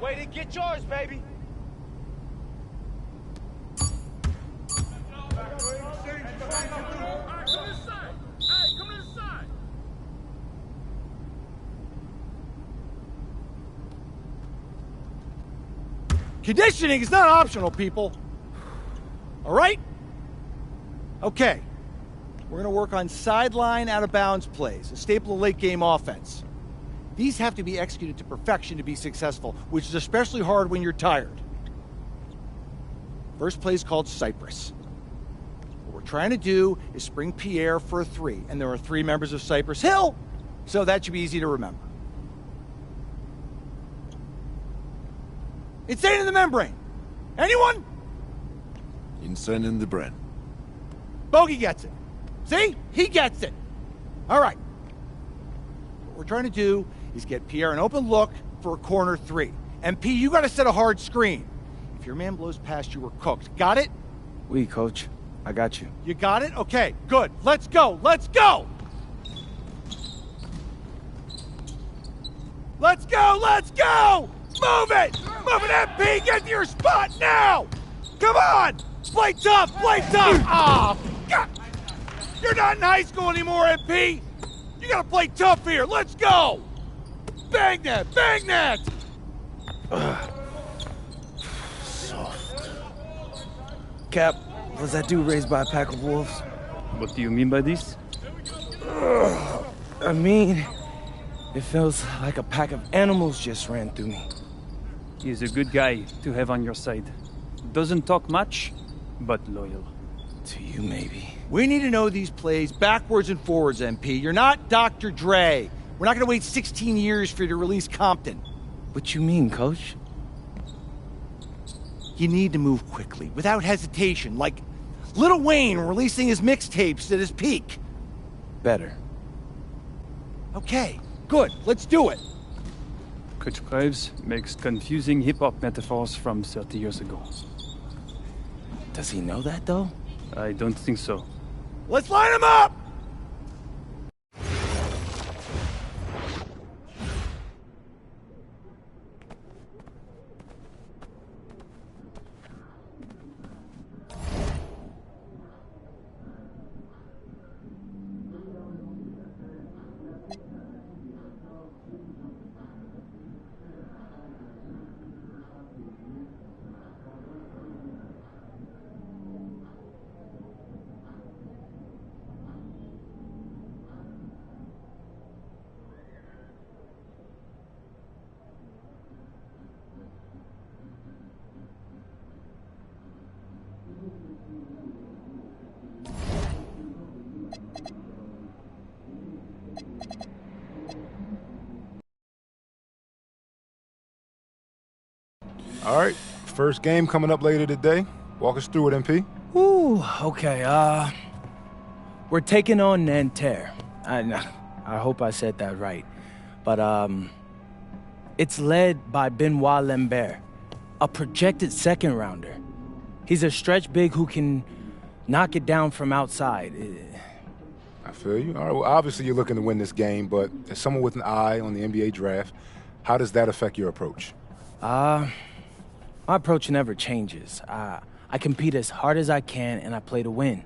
[SPEAKER 16] Way to get yours, baby. Conditioning is not optional, people. All right? Okay. We're going to work on sideline out-of-bounds plays, a staple of late-game offense. These have to be executed to perfection to be successful, which is especially hard when you're tired. First play is called Cypress. What we're trying to do is spring Pierre for a 3, and there are 3 members of Cypress Hill, so that should be easy to remember. Insane in the membrane. Anyone?
[SPEAKER 18] Insane in the brain.
[SPEAKER 16] Bogey gets it. See? He gets it. All right. What we're trying to do is get Pierre an open look for a corner 3. MP, you got to set a hard screen. If your man blows past you, we're cooked. Got it?
[SPEAKER 13] Oui, coach. I got you.
[SPEAKER 16] You got it? Okay, good. Let's go. Let's go. Let's go. Let's go. Move it! Move it, MP! Get to your spot now! Come on! Play tough! Play tough! Ah, God! You're not in high school anymore, MP! You gotta play tough here! Let's go! Bang that! Bang that!
[SPEAKER 13] Soft. Cap, was that dude raised by a pack of wolves?
[SPEAKER 17] What do you mean by this?
[SPEAKER 13] I mean, it feels like a pack of animals just ran through me.
[SPEAKER 17] He's a good guy to have on your side. Doesn't talk much, but loyal.
[SPEAKER 13] To you, maybe.
[SPEAKER 16] We need to know these plays backwards and forwards, MP. You're not Dr. Dre. We're not gonna wait 16 years for you to release Compton.
[SPEAKER 13] What you mean, Coach?
[SPEAKER 16] You need to move quickly, without hesitation, like Lil Wayne releasing his mixtapes at his peak.
[SPEAKER 13] Better.
[SPEAKER 16] Okay, good. Let's do it.
[SPEAKER 17] Coach Graves makes confusing hip-hop metaphors from 30 years ago.
[SPEAKER 13] Does he know that, though?
[SPEAKER 17] I don't think so.
[SPEAKER 16] Let's line him up!
[SPEAKER 9] All right, first game coming up later today. Walk us through it, MP.
[SPEAKER 2] Ooh, okay, we're taking on Nanterre. I hope I said that right. But, it's led by Benoit Lambert, a projected second-rounder. He's a stretch big who can knock it down from outside.
[SPEAKER 9] I feel you. All right, well, obviously you're looking to win this game, but as someone with an eye on the NBA draft, how does that affect your approach?
[SPEAKER 2] My approach never changes. I compete as hard as I can, and I play to win.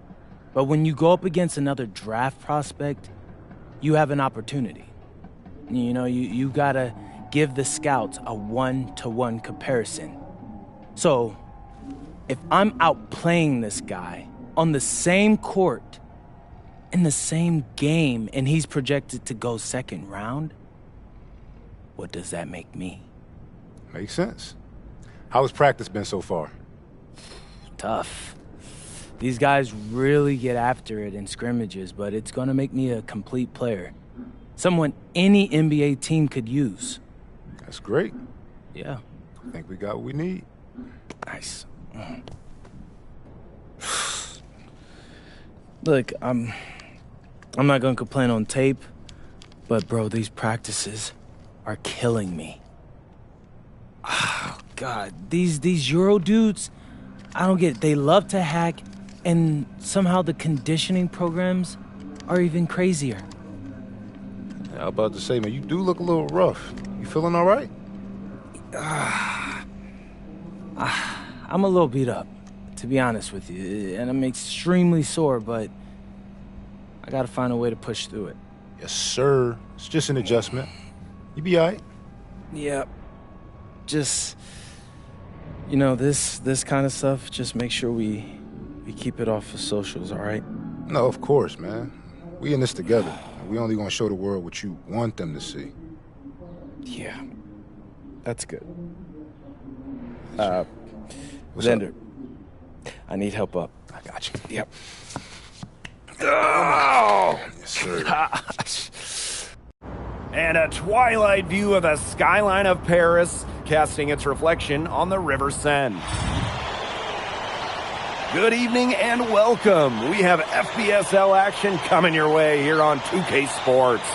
[SPEAKER 2] But when you go up against another draft prospect, you have an opportunity. You know, you gotta give the scouts a one-to-one comparison. So, if I'm outplaying this guy on the same court, in the same game, and he's projected to go second round, what does that make me?
[SPEAKER 9] Makes sense. How has practice been so far?
[SPEAKER 2] Tough. These guys really get after it in scrimmages, but it's gonna make me a complete player. Someone any NBA team could use.
[SPEAKER 9] That's great.
[SPEAKER 2] Yeah.
[SPEAKER 9] I think we got what we need.
[SPEAKER 2] Nice. Look, I'm not gonna complain on tape, but bro, these practices are killing me. Oh, God, these Euro dudes, I don't get it. They love to hack, and somehow the conditioning programs are even crazier.
[SPEAKER 9] Yeah, I was about to say, man, you do look a little rough. You feeling all right?
[SPEAKER 2] I'm a little beat up, to be honest with you, and I'm extremely sore, but I gotta find a way to push through it.
[SPEAKER 9] Yes, sir. It's just an adjustment. You be all right.
[SPEAKER 2] Yep. Just, you know, this kind of stuff, just make sure we keep it off of socials, all right?
[SPEAKER 9] No, of course, man. We in this together. We only gonna show the world what you want them to see.
[SPEAKER 2] Yeah. That's good.
[SPEAKER 9] What's
[SPEAKER 2] Xander,
[SPEAKER 9] up?
[SPEAKER 2] I need help up.
[SPEAKER 9] I got you.
[SPEAKER 2] Yep.
[SPEAKER 9] Oh, yes, sir.
[SPEAKER 19] Gosh. And a twilight view of the skyline of Paris, casting its reflection on the River Seine. Good evening and welcome. We have FBSL action coming your way here on 2K Sports.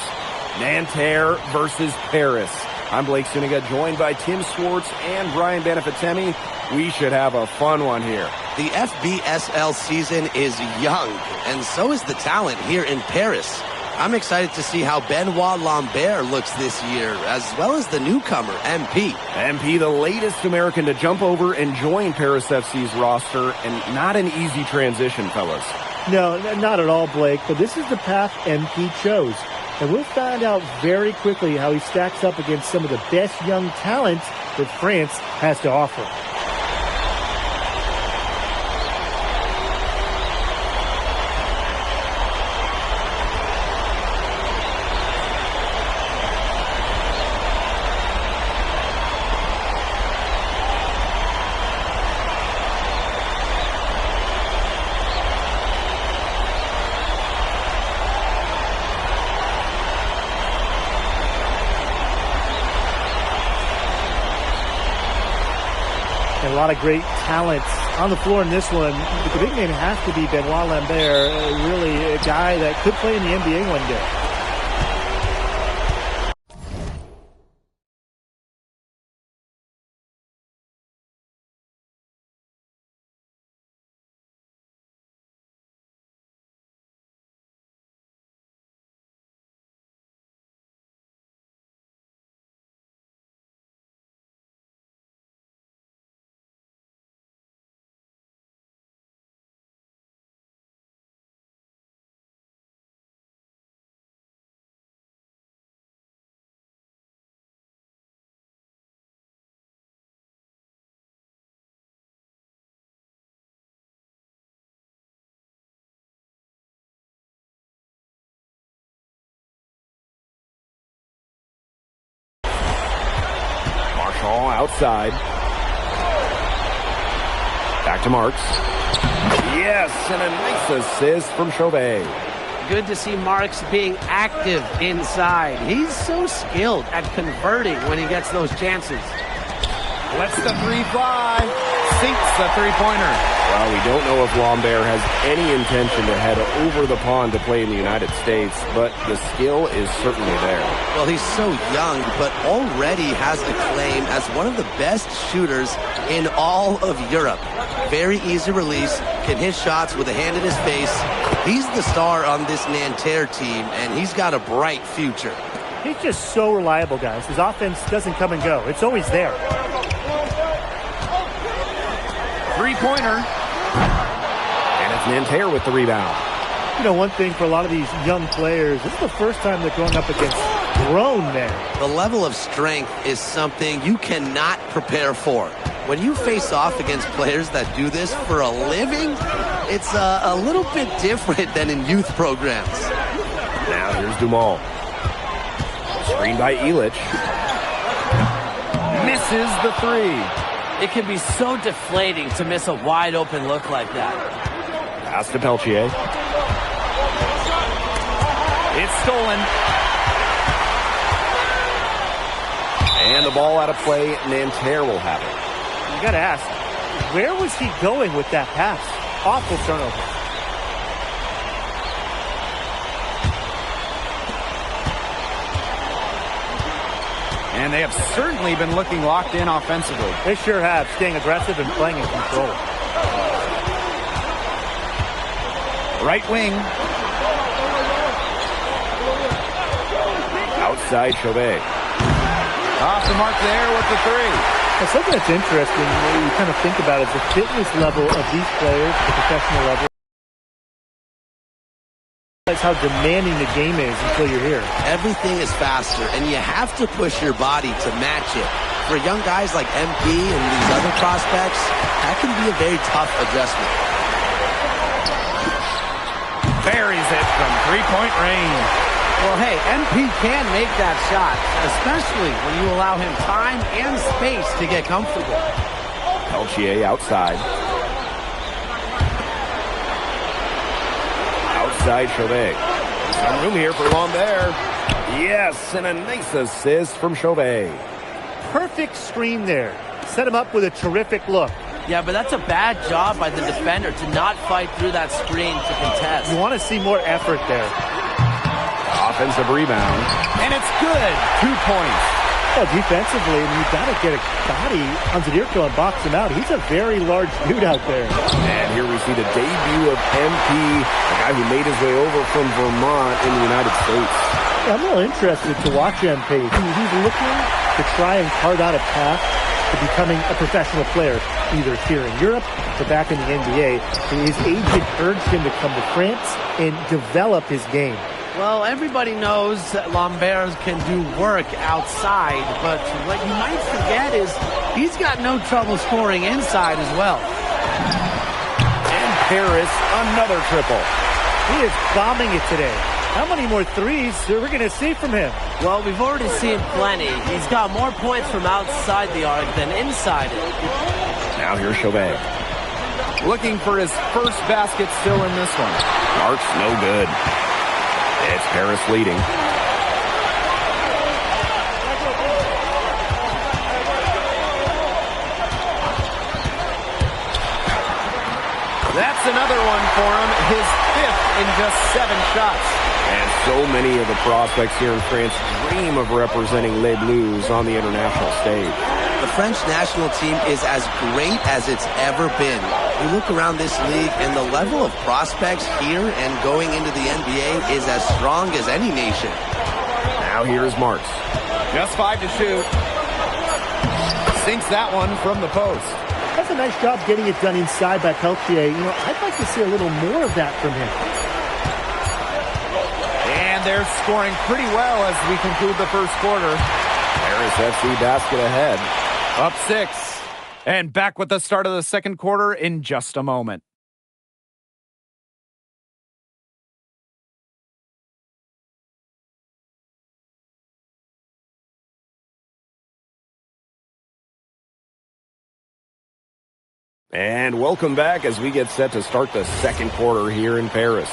[SPEAKER 19] Nanterre versus Paris. I'm Blake Suniga, joined by Tim Swartz and Brian Benefitemi. We should have a fun one here.
[SPEAKER 20] The FBSL season is young, and so is the talent here in Paris. I'm excited to see how Benoit Lambert looks this year, as well as the newcomer, MP.
[SPEAKER 19] MP, the latest American to jump over and join Paris FC's roster, and not an easy transition, fellas.
[SPEAKER 21] No, not at all, Blake, but this is the path MP chose. And we'll find out very quickly how he stacks up against some of the best young talent that France has to offer. A lot of great talent on the floor in this one. But the big name has to be Benoit Lambert, really a guy that could play in the NBA one day.
[SPEAKER 19] All outside. Back to Marks. Yes, and a nice assist from Chauvet.
[SPEAKER 22] Good to see Marks being active inside. He's so skilled at converting when he gets those chances.
[SPEAKER 1] Lets the three fly. Sinks the three-pointer.
[SPEAKER 19] Well, we don't know if Lambert has any intention to head over the pond to play in the United States, but the skill is certainly there.
[SPEAKER 20] Well, he's so young, but already has the claim as one of the best shooters in all of Europe. Very easy release, can hit shots with a hand in his face. He's the star on this Nanterre team, and he's got a bright future.
[SPEAKER 21] He's just so reliable, guys. His offense doesn't come and go. It's always there.
[SPEAKER 1] Three-pointer.
[SPEAKER 19] And it's Nanterre with the rebound.
[SPEAKER 21] You know, one thing for a lot of these young players, this is the first time they're going up against grown men.
[SPEAKER 20] The level of strength is something you cannot prepare for. When you face off against players that do this for a living, it's a little bit different than in youth programs.
[SPEAKER 19] Now here's Dumal. Screened by Elich.
[SPEAKER 1] Misses the three.
[SPEAKER 22] It can be so deflating to miss a wide open look like that.
[SPEAKER 19] Pass to Peltier.
[SPEAKER 1] It's stolen.
[SPEAKER 19] And the ball out of play. Nanterre will have it.
[SPEAKER 21] You got to ask, where was he going with that pass? Awful turnover.
[SPEAKER 1] And they have certainly been looking locked in offensively.
[SPEAKER 21] They sure have, staying aggressive and playing in control.
[SPEAKER 1] Right wing.
[SPEAKER 19] Outside Chauvet.
[SPEAKER 1] Off the mark there with the three.
[SPEAKER 21] Something that's interesting when you kind of think about it is the fitness level of these players at the professional level. That's how demanding the game is until you're here.
[SPEAKER 20] Everything is faster, and you have to push your body to match it. For young guys like MP and these other prospects, that can be a very tough adjustment.
[SPEAKER 1] Buries it from three-point range.
[SPEAKER 22] Well, hey, MP can make that shot, especially when you allow him time and space to get comfortable.
[SPEAKER 19] Peltier outside. Outside Chauvet. Some room here for Lambert. Yes, and a nice assist from Chauvet.
[SPEAKER 21] Perfect screen there. Set him up with a terrific look.
[SPEAKER 22] Yeah, but that's a bad job by the defender to not fight through that screen to contest.
[SPEAKER 21] You want to see more effort there.
[SPEAKER 19] Offensive rebound.
[SPEAKER 1] And it's good. 2 points.
[SPEAKER 21] Well, defensively, you've got to get a body on Zadirko and box him out. He's a very large dude out there.
[SPEAKER 19] And here we see the debut of MP, a guy who made his way over from Vermont in the United States.
[SPEAKER 21] Yeah, I'm real interested to watch MP. He's looking to try and carve out a path to becoming a professional player, either here in Europe or back in the NBA. His agent urged him to come to France and develop his game.
[SPEAKER 22] Well, everybody knows that Lambert can do work outside, but what you might forget is he's got no trouble scoring inside as well.
[SPEAKER 19] And Paris, another triple.
[SPEAKER 21] He is bombing it today. How many more threes are we going to see from him?
[SPEAKER 22] Well, we've already seen plenty. He's got more points from outside the arc than inside it.
[SPEAKER 19] Now here's Chauvet.
[SPEAKER 1] Looking for his first basket still in this one.
[SPEAKER 19] Mark's no good. It's Paris leading.
[SPEAKER 1] That's another one for him. His fifth in just 7 shots.
[SPEAKER 19] And so many of the prospects here in France dream of representing Les Bleus on the international stage.
[SPEAKER 20] The French national team is as great as it's ever been. You look around this league, and the level of prospects here and going into the NBA is as strong as any nation.
[SPEAKER 19] Now here's Marks.
[SPEAKER 1] Just 5 to shoot. Sinks that one from the post.
[SPEAKER 21] That's a nice job getting it done inside by Peltier. You know, I'd like to see a little more of that from him.
[SPEAKER 1] And they're scoring pretty well as we conclude the first quarter.
[SPEAKER 19] Paris FC basket ahead.
[SPEAKER 1] Up 6. And back with the start of the second quarter in just a moment.
[SPEAKER 19] And welcome back as we get set to start the second quarter here in Paris.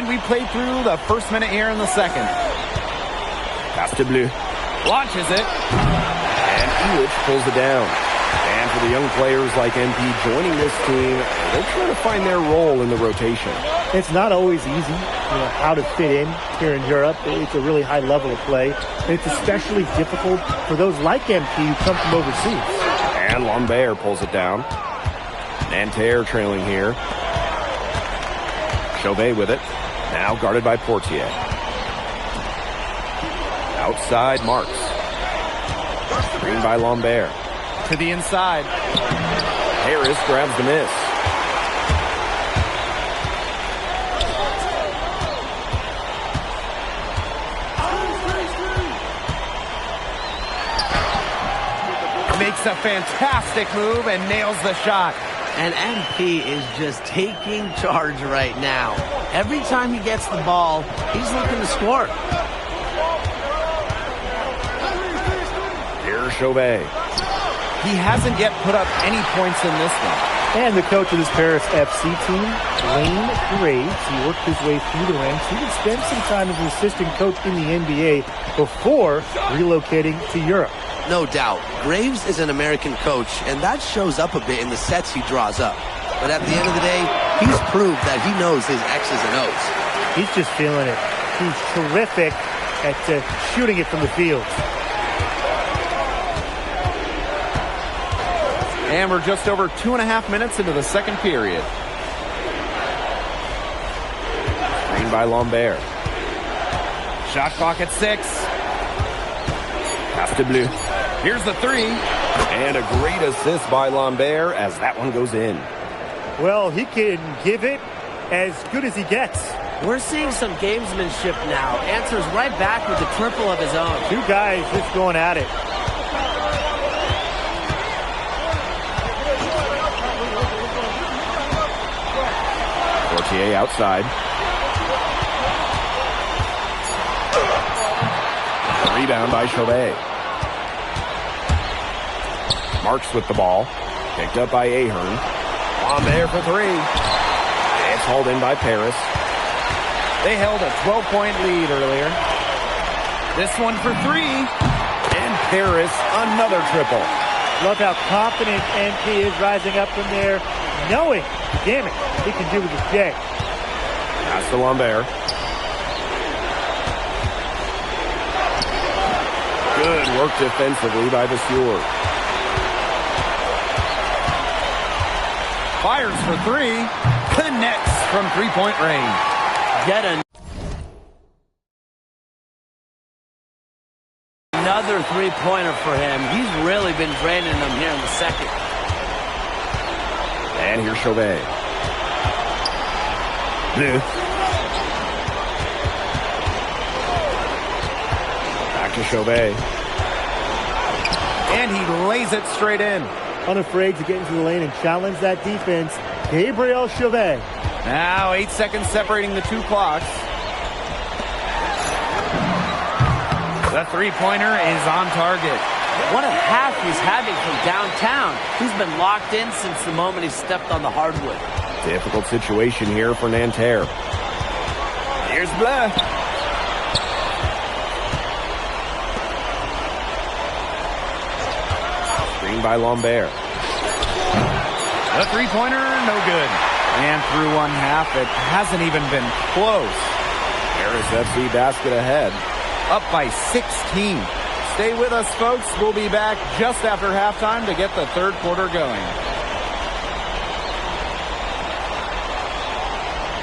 [SPEAKER 1] And we played through the first minute here in the second.
[SPEAKER 19] Pass to Bleu.
[SPEAKER 1] Launches it.
[SPEAKER 19] And Illich pulls it down. And for the young players like MP joining this team, they're trying to find their role in the rotation.
[SPEAKER 21] It's not always easy, how to fit in here in Europe. It's a really high level of play. And it's especially difficult for those like MP who come from overseas.
[SPEAKER 19] And Lambert pulls it down. Nanterre trailing here. Chauvet with it. Now guarded by Portier. Outside Marks. Screen by Lambert.
[SPEAKER 1] To the inside.
[SPEAKER 19] Harris grabs the miss.
[SPEAKER 1] Makes a fantastic move and nails the shot.
[SPEAKER 22] And MP is just taking charge right now. Every time he gets the ball, he's looking to score.
[SPEAKER 19] Here's Chauvet.
[SPEAKER 1] He hasn't yet put up any points in this one.
[SPEAKER 21] And the coach of this Paris FC team, Lane Graves, he worked his way through the ranks. He would spend some time as an assistant coach in the NBA before relocating to Europe.
[SPEAKER 22] No doubt. Graves is an American coach, and that shows up a bit in the sets he draws up. But at the end of the day, he's proved that he knows his X's and O's.
[SPEAKER 21] He's just feeling it. He's terrific at shooting it from the field.
[SPEAKER 1] And we're just over 2.5 minutes into the second period.
[SPEAKER 19] Screen by Lambert.
[SPEAKER 1] Shot clock at 6.
[SPEAKER 19] Pass to Bleu.
[SPEAKER 1] Here's the 3.
[SPEAKER 19] And a great assist by Lambert as that one goes in.
[SPEAKER 21] Well, he can give it as good as he gets.
[SPEAKER 22] We're seeing some gamesmanship now. Answers right back with a triple of his own.
[SPEAKER 21] Two guys just going at it.
[SPEAKER 19] Portier outside. Rebound by Chauvet. Marks with the ball. Picked up by Ahern. Lambert for 3. It's hauled in by Paris.
[SPEAKER 1] They held a 12-point lead earlier. This one for 3.
[SPEAKER 19] And Paris, another triple.
[SPEAKER 21] Love how confident MP is rising up from there, knowing, damn it, he can do with his day.
[SPEAKER 19] Pass to Lambert. Good work defensively by Vasseur.
[SPEAKER 1] Fires for 3. Connects from three-point range.
[SPEAKER 22] Yet another three-pointer for him. He's really been draining them here in the second.
[SPEAKER 19] And here's Chauvet. Bleu. Back to Chauvet.
[SPEAKER 1] And he lays it straight in.
[SPEAKER 21] Unafraid to get into the lane and challenge that defense, Gabriel Chauvet.
[SPEAKER 1] Now 8 seconds separating the two clocks. The three-pointer is on target.
[SPEAKER 22] What a half he's having from downtown. He's been locked in since the moment he stepped on the hardwood.
[SPEAKER 19] Difficult situation here for Nanterre. Here's Bleu. Screen by Lambert.
[SPEAKER 1] The three-pointer, no good. And through one half, it hasn't even been close.
[SPEAKER 19] Paris FC basket ahead.
[SPEAKER 1] Up by 16. Stay with us, folks. We'll be back just after halftime to get the third quarter going.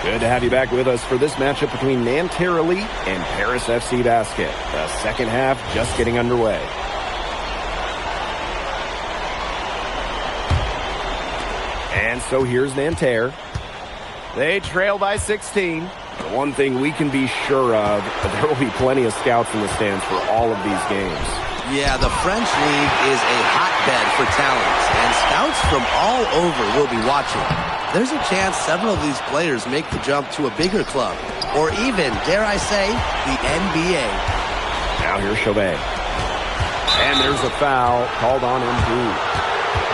[SPEAKER 19] Good to have you back with us for this matchup between Nanterre Elite and Paris FC Basket. The second half just getting underway. And so here's Nanterre.
[SPEAKER 1] They trail by 16.
[SPEAKER 19] The one thing we can be sure of, there will be plenty of scouts in the stands for all of these games.
[SPEAKER 22] Yeah, the French league is a hotbed for talent, and scouts from all over will be watching. There's a chance several of these players make the jump to a bigger club, or even, dare I say, the NBA.
[SPEAKER 19] Now here's Chauvet. And there's a foul called on MP.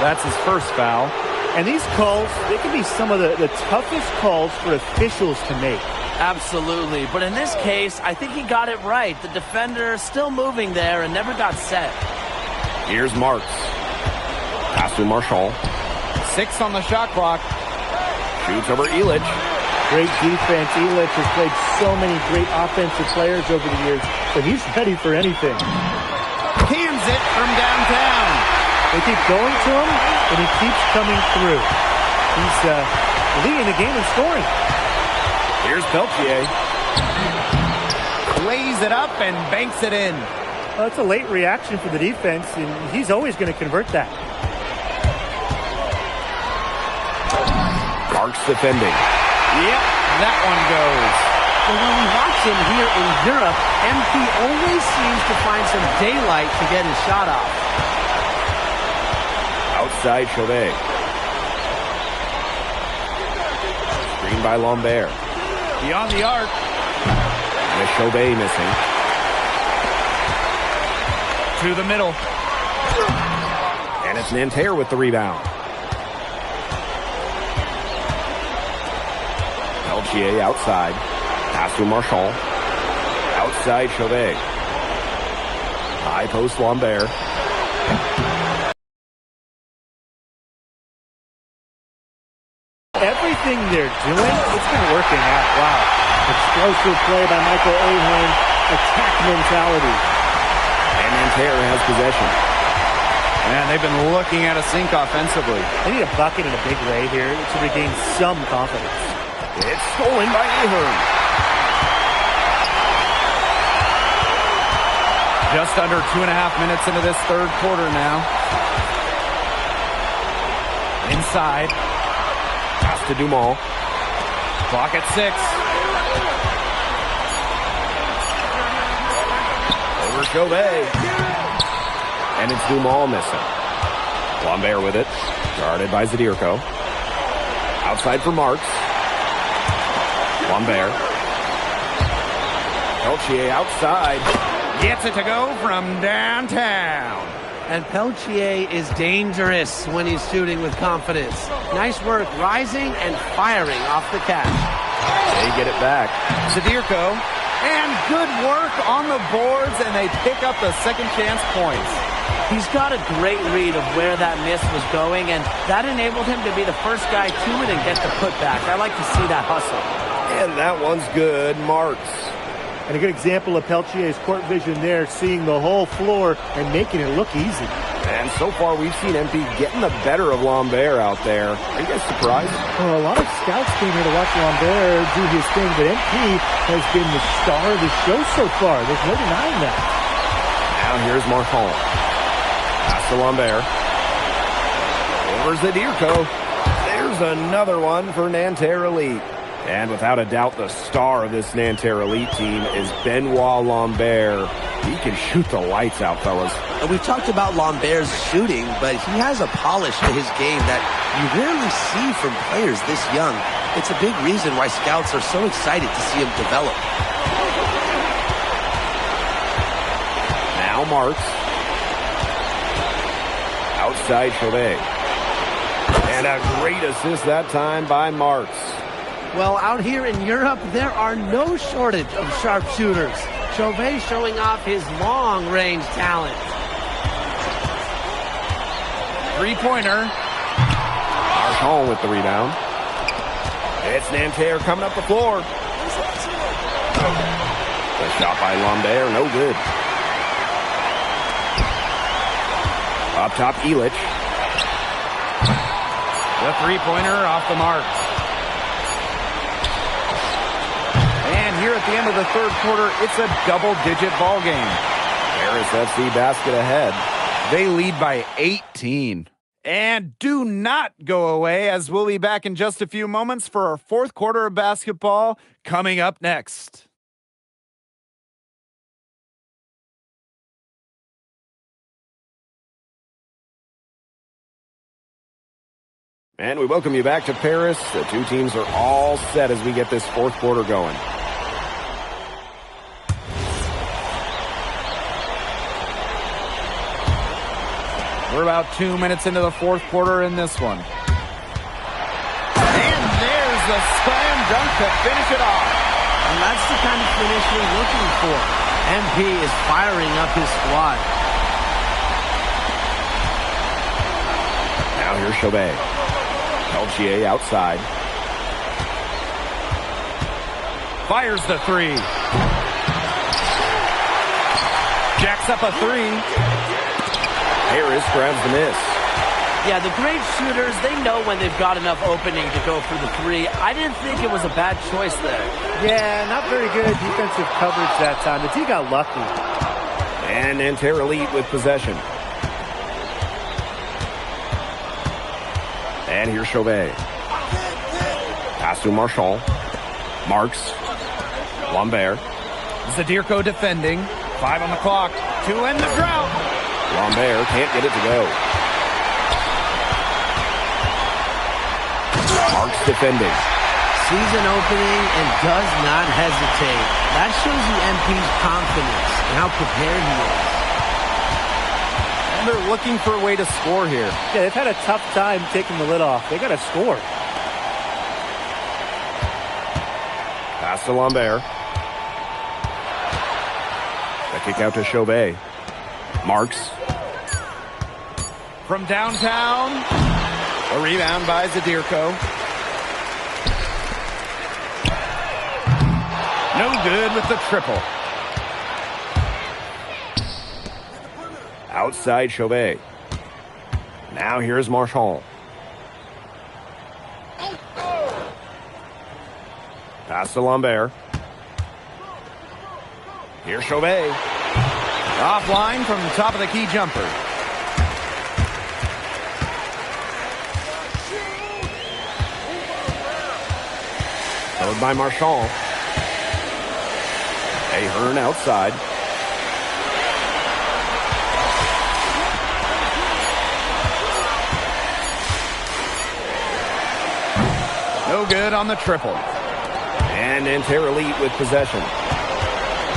[SPEAKER 1] That's his first foul.
[SPEAKER 21] And these calls, they can be some of the toughest calls for officials to make.
[SPEAKER 22] Absolutely, but in this case, I think he got it right. The defender still moving there and never got set.
[SPEAKER 19] Here's Marks. Pass to Marshall.
[SPEAKER 1] 6 on the shot clock.
[SPEAKER 19] Shoots over Illich.
[SPEAKER 21] Great defense. Illich has played so many great offensive players over the years, but he's ready for anything.
[SPEAKER 1] Cans it from downtown.
[SPEAKER 21] They keep going to him, and he keeps coming through. He's leading the game in scoring.
[SPEAKER 19] Here's Peltier.
[SPEAKER 1] Lays it up and banks it in.
[SPEAKER 21] Well, that's a late reaction for the defense, and he's always going to convert that.
[SPEAKER 19] Marks defending.
[SPEAKER 1] Yep, that one goes.
[SPEAKER 22] Well, when we watch him here in Europe, MP always seems to find some daylight to get his shot off.
[SPEAKER 19] Outside Chauvet. Screen by Lambert.
[SPEAKER 1] Beyond the arc.
[SPEAKER 19] And Chauvet missing.
[SPEAKER 1] To the middle.
[SPEAKER 19] And it's Nanterre with the rebound. Peltier outside. Pass to Marchand. Outside Chauvet. High post Lambert.
[SPEAKER 21] Everything they're doing, it's been working out. Wow. Explosive play by Michael Ahearn. Attack mentality.
[SPEAKER 19] And Nanterre has possession.
[SPEAKER 1] Man, they've been looking at a sink offensively.
[SPEAKER 21] They need a bucket in a big way here to regain some confidence.
[SPEAKER 19] It's stolen by Ahearn.
[SPEAKER 1] Just under 2.5 minutes into this third quarter now. Inside.
[SPEAKER 19] Pass to Dumont.
[SPEAKER 1] Clock at 6.
[SPEAKER 19] Over Chauvet. And it's Dumont missing. Lambert with it. Guarded by Zadirko. Outside for Marks. Lambert. Peltier outside.
[SPEAKER 1] Gets it to go from downtown.
[SPEAKER 22] And Peltier is dangerous when he's shooting with confidence. Nice work rising and firing off the catch.
[SPEAKER 19] They get it back.
[SPEAKER 1] Zadirko. And good work on the boards, and they pick up the second chance points.
[SPEAKER 22] He's got a great read of where that miss was going, and that enabled him to be the first guy to it and get the putback. I like to see that hustle.
[SPEAKER 19] And that one's good. Marks.
[SPEAKER 21] And a good example of Peltier's court vision there, seeing the whole floor and making it look easy.
[SPEAKER 19] And so far, we've seen MP getting the better of Lambert out there. Are you guys surprised?
[SPEAKER 21] Well, a lot of scouts came here to watch Lambert do his thing, but MP has been the star of the show so far. There's no denying that.
[SPEAKER 19] Now here's Marchand. Pass to Lambert. Over Zadirko. There's another one for Nanterre Elite. And without a doubt, the star of this Nanterre Elite team is Benoit Lambert. He can shoot the lights out, fellas.
[SPEAKER 22] And we've talked about Lambert's shooting, but he has a polish to his game that you rarely see from players this young. It's a big reason why scouts are so excited to see him develop.
[SPEAKER 19] Now Marks. Outside Chauvet. And a great assist that time by Marks.
[SPEAKER 22] Well, out here in Europe, there are no shortage of sharpshooters. Chauvet showing off his long-range talent.
[SPEAKER 1] Three-pointer.
[SPEAKER 19] Marchand with the rebound. It's Nanterre coming up the floor. The shot by Lambert, no good. Up top, Illich.
[SPEAKER 1] The three-pointer off the mark. And here at the end of the third quarter, it's a double-digit ball game.
[SPEAKER 19] Paris FC basket ahead.
[SPEAKER 1] They lead by 18. And do not go away, as we'll be back in just a few moments for our fourth quarter of basketball coming up next.
[SPEAKER 19] And we welcome you back to Paris. The two teams are all set as we get this fourth quarter going.
[SPEAKER 1] We're about 2 minutes into the fourth quarter in this one. And there's the slam dunk to finish it off.
[SPEAKER 22] And that's the kind of finish you're looking for. MP is firing up his squad.
[SPEAKER 19] Now here's Chauvet. Peltier outside.
[SPEAKER 1] Fires the three. Jacks up a three.
[SPEAKER 19] Harris grabs the miss.
[SPEAKER 22] Yeah, the great shooters, they know when they've got enough opening to go for the three. I didn't think it was a bad choice there.
[SPEAKER 21] Yeah, not very good defensive coverage that time. The D got lucky.
[SPEAKER 19] And Nanterre Elite with possession. And here's Chauvet. Pass to Marchand. Marks. Lambert.
[SPEAKER 1] Zadirko defending. 5 on the clock. 2 in the drought.
[SPEAKER 19] Lambert can't get it to go. Marks defending.
[SPEAKER 22] Sees an opening and does not hesitate. That shows you MP's confidence and how prepared he is.
[SPEAKER 1] And they're looking for a way to score here.
[SPEAKER 21] Yeah, they've had a tough time taking the lid off. They got to score.
[SPEAKER 19] Pass to Lambert. The kick out to Chauvet. Marks.
[SPEAKER 1] From downtown. A rebound by Zadirko. No good with the triple.
[SPEAKER 19] Outside Chauvet. Now here's Marchand. Pass to Lambert. Here's Chauvet.
[SPEAKER 1] Offline from the top of the key jumper.
[SPEAKER 19] Followed by Marchand. Ahern outside.
[SPEAKER 1] No good on the triple.
[SPEAKER 19] And Nanterre Elite with possession.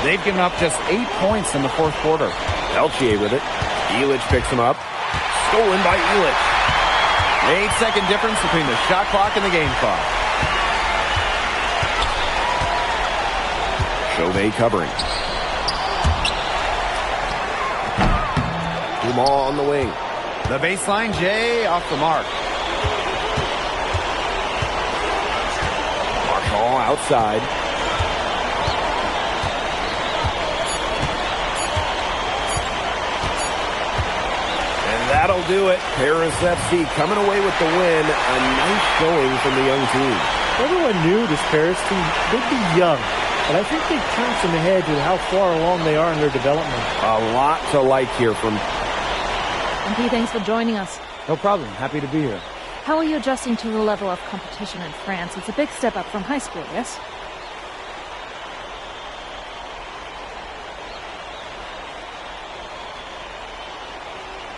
[SPEAKER 1] They've given up just 8 points in the fourth quarter.
[SPEAKER 19] Peltier with it. Elich picks him up. Stolen by Elich.
[SPEAKER 1] The 8-second difference between the shot clock and the game clock.
[SPEAKER 19] Chauvet covering. Dumas on the wing.
[SPEAKER 1] The baseline, Jay off the mark.
[SPEAKER 19] Marchand outside. And that'll do it. Paris FC coming away with the win. A nice showing from the young team.
[SPEAKER 21] Everyone knew this Paris team, they'd be young. But I think they've turned some ahead with how far along they are in their development.
[SPEAKER 19] A lot to like here from...
[SPEAKER 3] MP, thanks for joining us.
[SPEAKER 2] No problem. Happy to be here.
[SPEAKER 3] How are you adjusting to the level of competition in France? It's a big step up from high school, yes?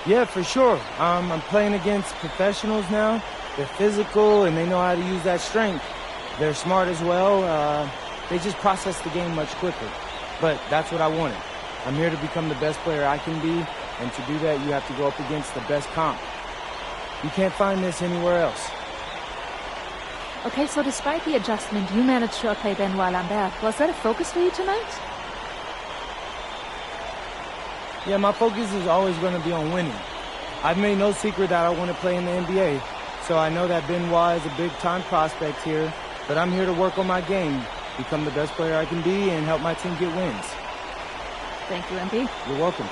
[SPEAKER 2] Yeah, for sure. I'm playing against professionals now. They're physical, and they know how to use that strength. They're smart as well. They just process the game much quicker. But that's what I wanted. I'm here to become the best player I can be, and to do that, you have to go up against the best comp. You can't find this anywhere else.
[SPEAKER 3] Okay, so despite the adjustment, you managed to outplay Benoit Lambert. Was that a focus for you tonight?
[SPEAKER 2] Yeah, my focus is always going to be on winning. I've made no secret that I want to play in the NBA, so I know that Benoit is a big-time prospect here, but I'm here to work on my game, become the best player I can be, and help my team get wins.
[SPEAKER 3] Thank you, MP.
[SPEAKER 2] You're welcome.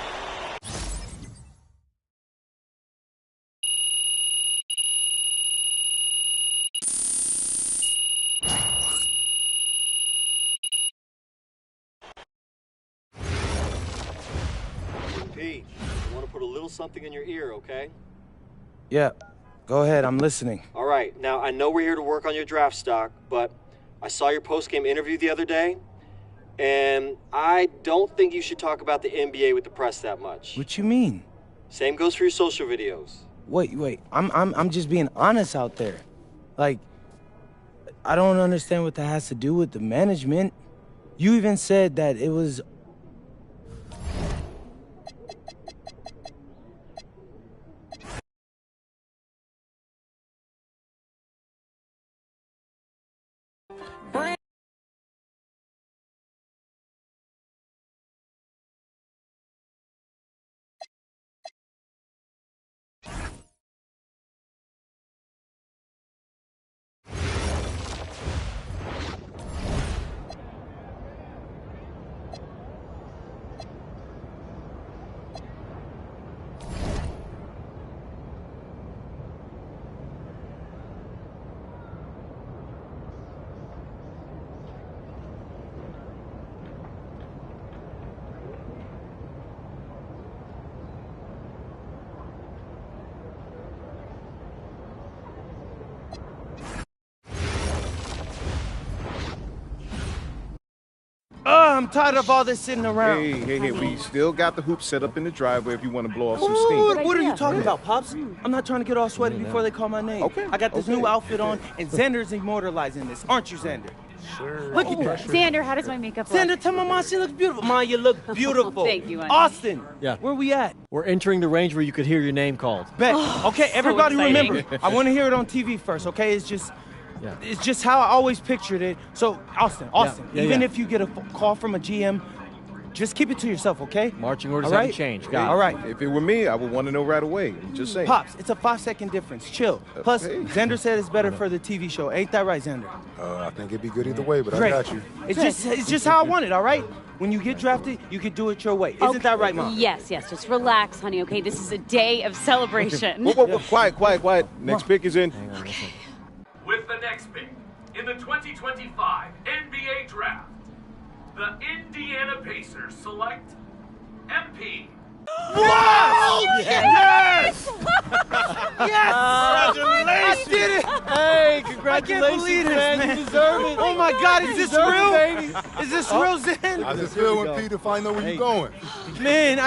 [SPEAKER 7] Pete, I want to put a little something in your ear, okay?
[SPEAKER 2] Yeah, go ahead. I'm listening.
[SPEAKER 7] All right. Now, I know we're here to work on your draft stock, but I saw your post-game interview the other day, and I don't think you should talk about the NBA with the press that much.
[SPEAKER 2] What you mean?
[SPEAKER 7] Same goes for your social videos.
[SPEAKER 2] Wait. I'm just being honest out there. Like, I don't understand what that has to do with the management. You even said that it was I'm tired of all this sitting around.
[SPEAKER 11] Hey, we still got the hoop set up in the driveway if you want to blow off some
[SPEAKER 2] What,
[SPEAKER 11] steam.
[SPEAKER 2] what are you talking about, Pops? I'm not trying to get all sweaty before they call my name. Okay. I got this new outfit on, and Xander's immortalizing this. Aren't you, Xander?
[SPEAKER 11] Sure.
[SPEAKER 2] Look at that.
[SPEAKER 10] Xander, how does my makeup look?
[SPEAKER 2] Xander, tell my mom she looks beautiful. Ma, you look beautiful.
[SPEAKER 10] Thank you, honey.
[SPEAKER 2] Austin,
[SPEAKER 8] Yeah.
[SPEAKER 2] where we at?
[SPEAKER 8] We're entering the range where you could hear your name called.
[SPEAKER 2] Bet. Okay, everybody
[SPEAKER 10] exciting.
[SPEAKER 2] remember, I want to hear it on TV first, okay? It's just how I always pictured it. So, Austin,
[SPEAKER 8] Yeah,
[SPEAKER 2] even
[SPEAKER 8] yeah.
[SPEAKER 2] if you get a call from a GM, just keep it to yourself, okay?
[SPEAKER 8] Marching orders
[SPEAKER 2] All right?
[SPEAKER 8] haven't changed.
[SPEAKER 11] Hey,
[SPEAKER 8] Got it.
[SPEAKER 2] All right.
[SPEAKER 11] If it were me, I would want to know right away. Just saying.
[SPEAKER 2] Pops, it's a 5-second difference. Chill. Plus,
[SPEAKER 11] hey.
[SPEAKER 2] Xander said it's better for the TV show. Ain't that right, Xander?
[SPEAKER 9] I think it'd be good either way, but
[SPEAKER 2] Great.
[SPEAKER 9] I got you.
[SPEAKER 2] It's just how I want it, all right? When you get drafted, you can do it your way. Isn't that right, Mom?
[SPEAKER 10] Yes. Just relax, honey, okay? This is a day of celebration.
[SPEAKER 11] Whoa, quiet. Next pick is in.
[SPEAKER 12] With the next pick in the 2025 NBA Draft, the Indiana Pacers select MP.
[SPEAKER 2] Wow!
[SPEAKER 12] Yes!
[SPEAKER 2] Yes!
[SPEAKER 12] Congratulations!
[SPEAKER 2] I did it!
[SPEAKER 8] Hey,
[SPEAKER 2] I
[SPEAKER 8] congratulations,
[SPEAKER 2] can't believe this, man.
[SPEAKER 8] You deserve it.
[SPEAKER 2] Oh my God, is this
[SPEAKER 8] deserve
[SPEAKER 2] real?
[SPEAKER 8] it, baby.
[SPEAKER 2] Is this real, Zen?
[SPEAKER 9] How's it feel when Peter finally know where you're going?
[SPEAKER 2] Man,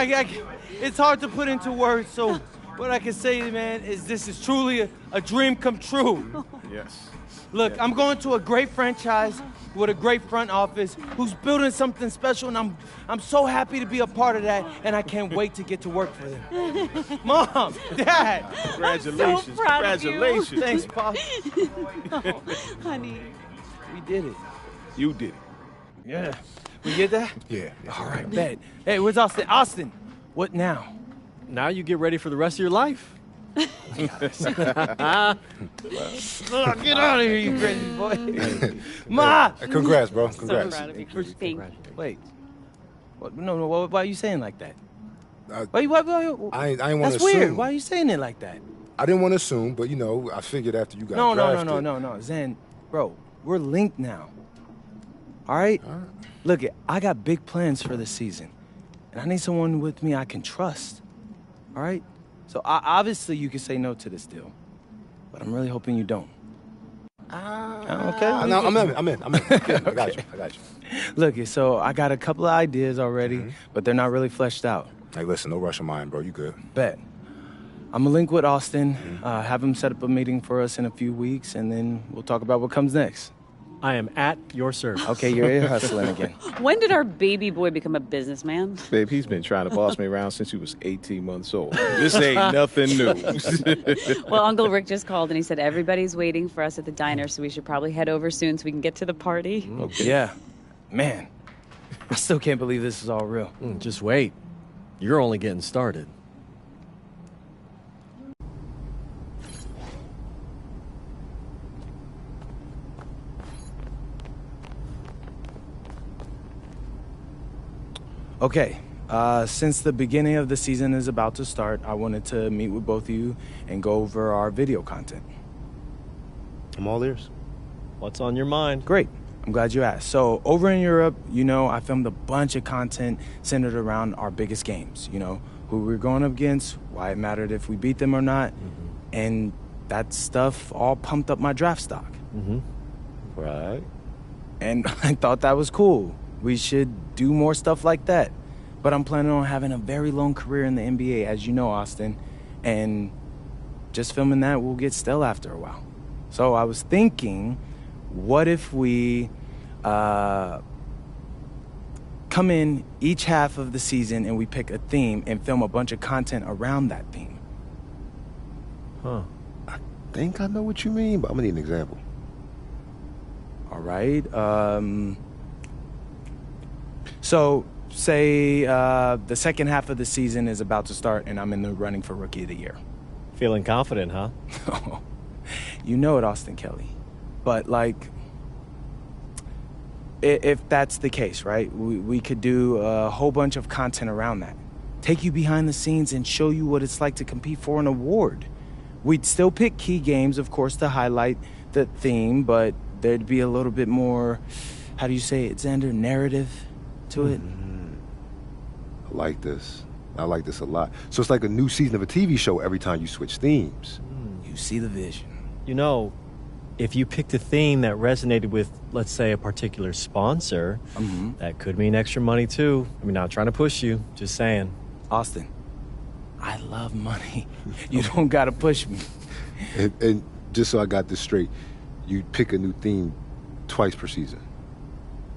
[SPEAKER 2] it's hard to put into words, so what I can say, man, is this is truly a dream come true.
[SPEAKER 11] Yes.
[SPEAKER 2] Look, I'm going to a great franchise with a great front office who's building something special, and I'm so happy to be a part of that, and I can't wait to get to work for them. Mom, Dad.
[SPEAKER 11] Congratulations.
[SPEAKER 10] I'm so proud of you.
[SPEAKER 11] Congratulations.
[SPEAKER 2] Thanks, Pop.
[SPEAKER 10] Oh, honey.
[SPEAKER 2] We did it.
[SPEAKER 11] You did it.
[SPEAKER 2] Yeah. We get that?
[SPEAKER 9] Yeah.
[SPEAKER 2] All right, bet. Hey, where's Austin? Austin, what now?
[SPEAKER 8] Now you get ready for the rest of your life.
[SPEAKER 2] Get out of here, you crazy boy. Ma!
[SPEAKER 9] Congrats, bro. Congrats.
[SPEAKER 10] So proud of you. Thank you.
[SPEAKER 2] Wait. What, no, why are you saying like that? Why,
[SPEAKER 9] I ain't want to
[SPEAKER 2] That's
[SPEAKER 9] assume.
[SPEAKER 2] weird. Why are you saying it like that?
[SPEAKER 9] I didn't want to assume, but I figured after you got drafted.
[SPEAKER 2] No. Zen, bro, we're linked now. All right? Look, I got big plans for this season, and I need someone with me I can trust. All right? So obviously you can say no to this deal, but I'm really hoping you don't. Okay?
[SPEAKER 9] No, I'm in. I got you.
[SPEAKER 2] Look, so I got a couple of ideas already, but they're not really fleshed out.
[SPEAKER 9] Hey, listen, no rush of mine, bro. You good.
[SPEAKER 2] Bet. I'm gonna link with Austin, have him set up a meeting for us in a few weeks, and then we'll talk about what comes next.
[SPEAKER 8] I am at your service.
[SPEAKER 2] Okay, you're ear hustling again.
[SPEAKER 10] When did our baby boy become a businessman?
[SPEAKER 11] Babe, he's been trying to boss me around since he was 18 months old. This ain't nothing new.
[SPEAKER 10] Well, Uncle Rick just called and he said everybody's waiting for us at the diner, so we should probably head over soon so we can get to the party.
[SPEAKER 2] Okay. Yeah. Man, I still can't believe this is all real.
[SPEAKER 8] Just wait. You're only getting started.
[SPEAKER 2] Okay, since the beginning of the season is about to start, I wanted to meet with both of you and go over our video content.
[SPEAKER 8] I'm all ears. What's on your mind?
[SPEAKER 2] Great. I'm glad you asked. So, over in Europe, I filmed a bunch of content centered around our biggest games. Who we're going up against, why it mattered if we beat them or not, and that stuff all pumped up my draft stock.
[SPEAKER 11] Right.
[SPEAKER 2] And I thought that was cool. We should do more stuff like that. But I'm planning on having a very long career in the NBA, as you know, Austin. And just filming that will get stale after a while. So I was thinking, what if we come in each half of the season and we pick a theme and film a bunch of content around that theme?
[SPEAKER 11] I think I know what you mean, but I'm gonna need an example.
[SPEAKER 2] All right. So, say the second half of the season is about to start and I'm in the running for Rookie of the Year.
[SPEAKER 8] Feeling confident, huh?
[SPEAKER 2] You know it, Austin Kelly. But, if that's the case, right, we could do a whole bunch of content around that. Take you behind the scenes and show you what it's like to compete for an award. We'd still pick key games, of course, to highlight the theme, but there'd be a little bit more, how do you say it, Xander, narrative to it.
[SPEAKER 11] I like this. I like this a lot. So it's like a new season of a TV show every time you switch themes.
[SPEAKER 2] You see the vision.
[SPEAKER 8] If you picked a theme that resonated with let's say, a particular sponsor, that could mean extra money too. I mean, not trying to push you, just saying.
[SPEAKER 2] Austin, I love money. You don't gotta push me.
[SPEAKER 9] And just so I got this straight, you pick a new theme twice per season.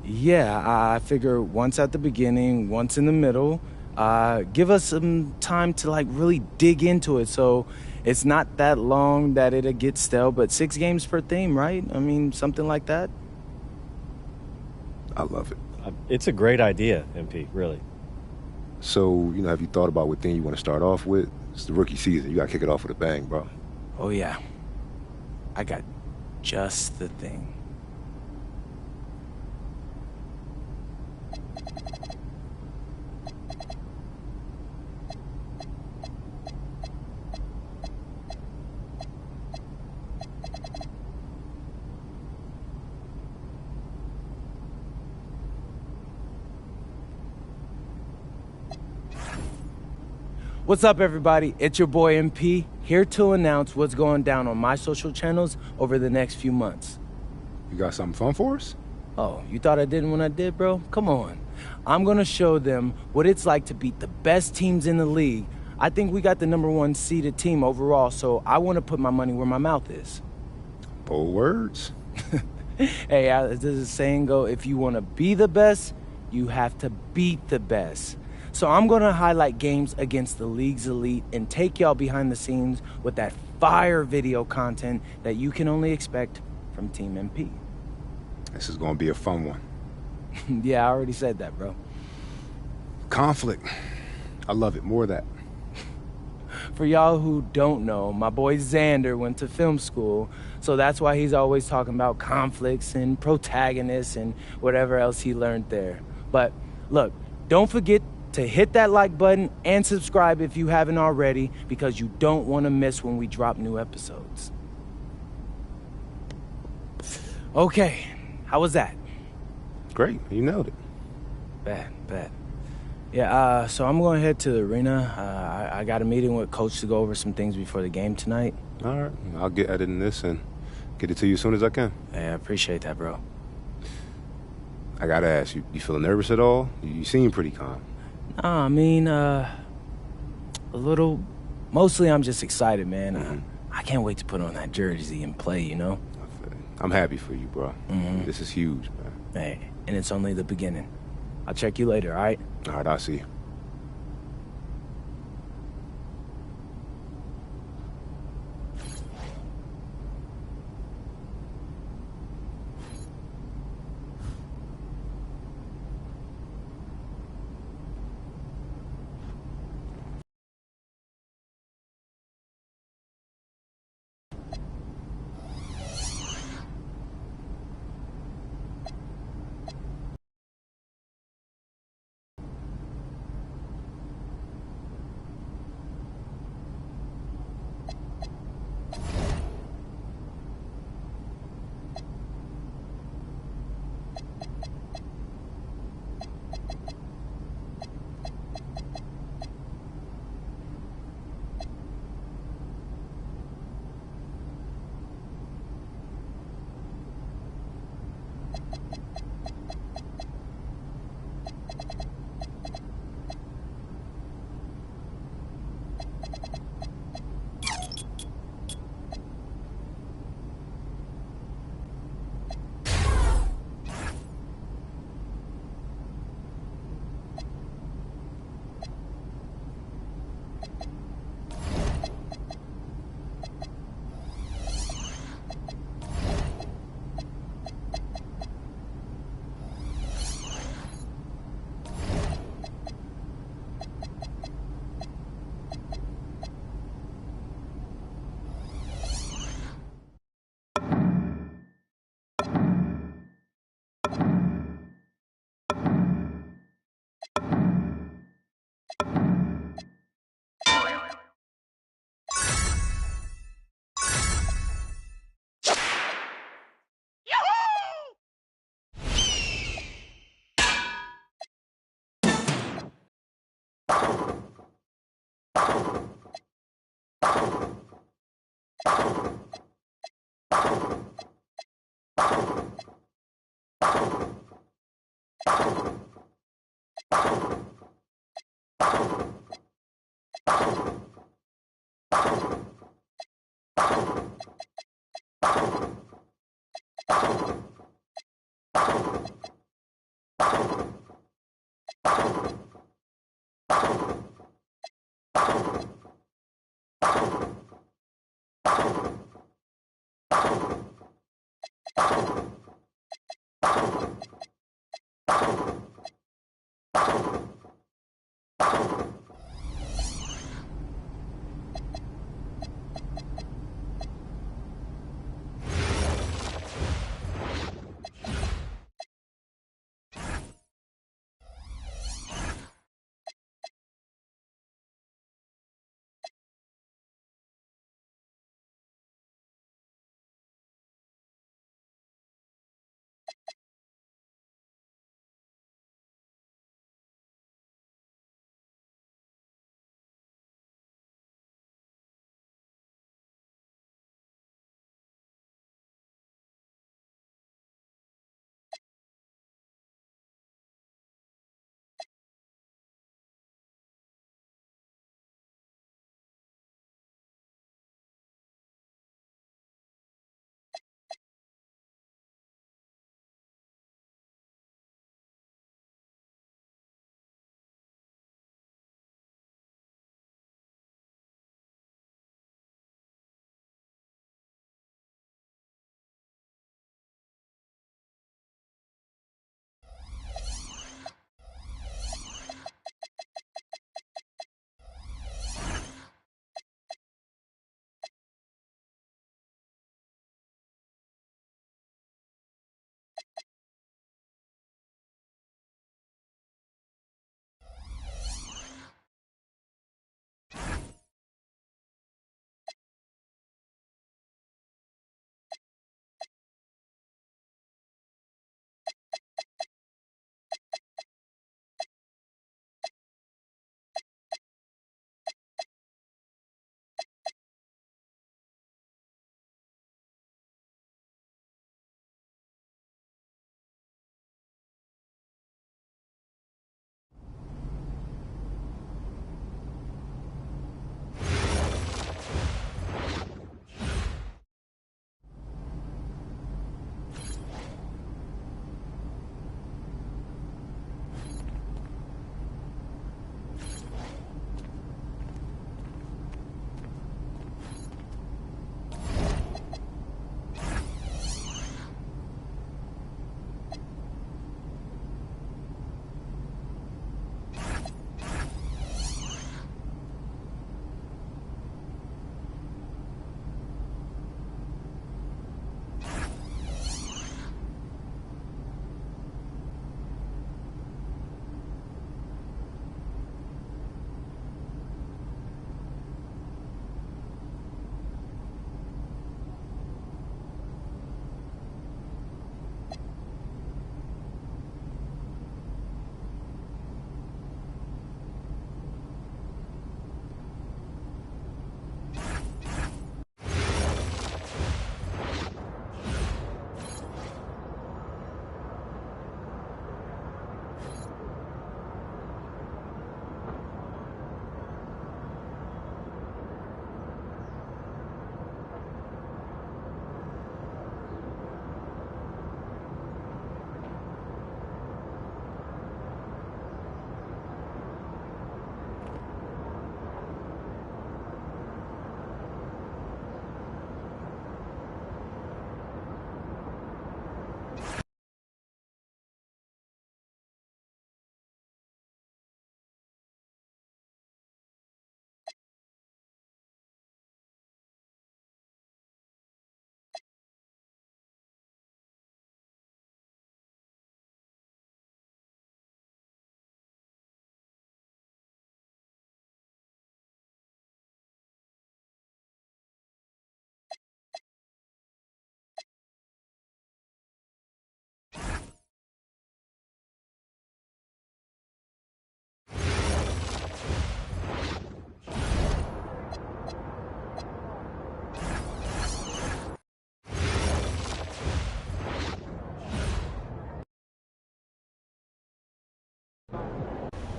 [SPEAKER 2] Yeah, I figure once at the beginning, once in the middle. Give us some time to like really dig into it, so it's not that long that it'll get stale. But 6 games per theme, right? I mean, something like that.
[SPEAKER 9] I love it.
[SPEAKER 8] It's a great idea, MP, really.
[SPEAKER 9] So, have you thought about what thing you want to start off with? It's the rookie season. You got to kick it off with a bang, bro.
[SPEAKER 2] Oh, yeah. I got just the thing. What's up, everybody? It's your boy MP, here to announce what's going down on my social channels over the next few months.
[SPEAKER 9] You got something fun for us?
[SPEAKER 2] Oh, you thought I didn't when I did, bro? Come on. I'm gonna show them what it's like to beat the best teams in the league. I think we got the #1 seeded team overall, so I want to put my money where my mouth is.
[SPEAKER 9] Bold words.
[SPEAKER 2] Hey, does the saying go, if you want to be the best, you have to beat the best. So I'm going to highlight games against the league's elite and take y'all behind the scenes with that fire video content that you can only expect from Team MP.
[SPEAKER 9] This is going to be a fun one.
[SPEAKER 2] Yeah, I already said that, bro.
[SPEAKER 9] Conflict. I love it. More of that.
[SPEAKER 2] For y'all who don't know, my boy Xander went to film school, so that's why he's always talking about conflicts and protagonists and whatever else he learned there. But look, don't forget to hit that like button and subscribe if you haven't already, because you don't want to miss when we drop new episodes. Okay, how was that?
[SPEAKER 9] Great, you nailed it.
[SPEAKER 2] Bad. Yeah, so I'm going to head to the arena. I got a meeting with Coach to go over some things before the game tonight.
[SPEAKER 9] All right, I'll get editing this and get it to you as soon as I can.
[SPEAKER 2] Yeah, I appreciate that, bro.
[SPEAKER 9] I got to ask, you feeling nervous at all? You seem pretty calm.
[SPEAKER 2] Nah, I mean, a little. Mostly I'm just excited, man. I can't wait to put on that jersey and play, you know?
[SPEAKER 9] I'm happy for you, bro. This is huge, man.
[SPEAKER 2] Hey, and it's only the beginning. I'll check you later, all right?
[SPEAKER 9] All right, I'll see you.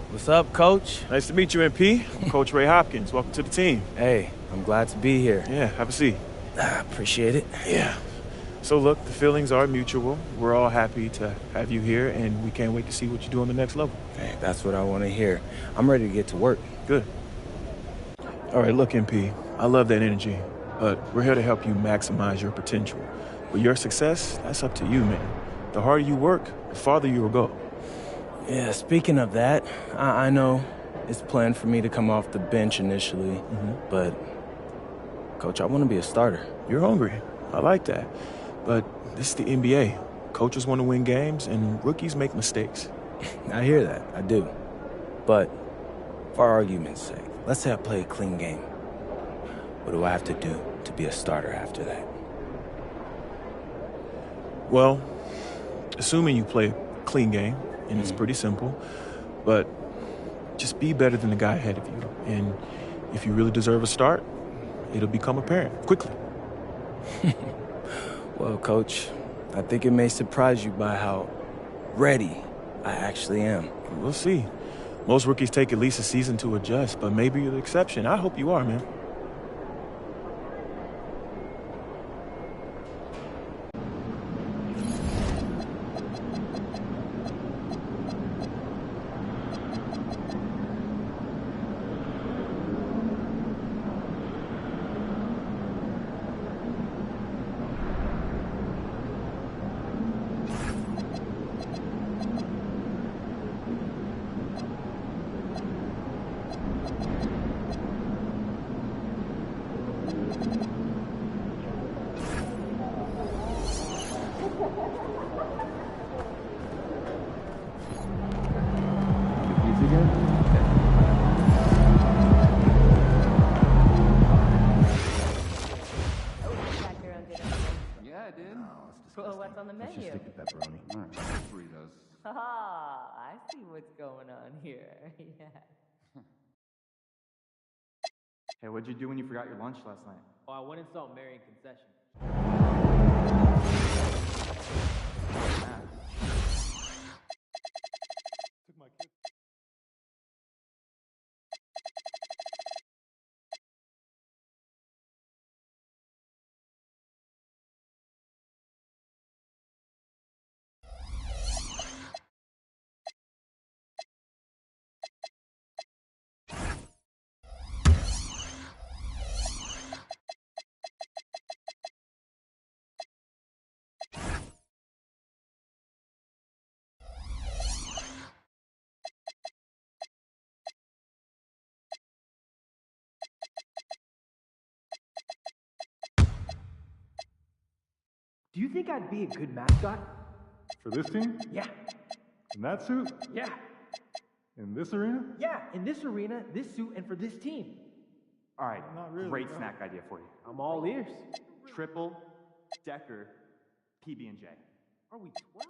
[SPEAKER 2] What's up, Coach?
[SPEAKER 5] Nice to meet you, MP. I'm Coach Ray Hopkins. Welcome to the team.
[SPEAKER 2] Hey, I'm glad to be here.
[SPEAKER 5] Yeah, have a seat.
[SPEAKER 2] Appreciate it.
[SPEAKER 5] Yeah. So look, the feelings are mutual. We're all happy to have you here, and we can't wait to see what you do on the next level.
[SPEAKER 2] Hey, that's what I want to hear. I'm ready to get to work.
[SPEAKER 5] Good. All right, look, MP, I love that energy, but we're here to help you maximize your potential. But your success, that's up to you, man. The harder you work, the farther you will go.
[SPEAKER 2] Yeah, speaking of that, I know it's planned for me to come off the bench initially, but, Coach, I want to be a starter.
[SPEAKER 5] You're hungry. I like that. But this is the NBA. Coaches want to win games, and rookies make mistakes.
[SPEAKER 2] I hear that. I do. But for argument's sake, let's say I play a clean game. What do I have to do to be a starter after that?
[SPEAKER 5] Well, assuming you play a clean game, and it's pretty simple, but just be better than the guy ahead of you. And if you really deserve a start, it'll become apparent quickly.
[SPEAKER 2] Well, Coach, I think it may surprise you by how ready I actually am.
[SPEAKER 5] We'll see. Most rookies take at least a season to adjust, but maybe you're the exception. I hope you are, man.
[SPEAKER 14] What's on the menu?
[SPEAKER 23] Let's just stick to pepperoni. All right, burritos.
[SPEAKER 14] Ah, I see what's going on here. Yeah.
[SPEAKER 23] Hey, what'd you do when you forgot your lunch last night?
[SPEAKER 14] Oh, I went and saw Marion Concession.
[SPEAKER 13] Do you think I'd be a good mascot?
[SPEAKER 24] For this team?
[SPEAKER 13] Yeah.
[SPEAKER 24] In that suit?
[SPEAKER 13] Yeah.
[SPEAKER 24] In this arena?
[SPEAKER 13] Yeah, in this arena, this suit, and for this team.
[SPEAKER 23] All right,
[SPEAKER 24] Not really,
[SPEAKER 23] great
[SPEAKER 24] no.
[SPEAKER 23] snack idea for you.
[SPEAKER 13] I'm all ears.
[SPEAKER 23] Triple decker PB&J.
[SPEAKER 13] Are we 12?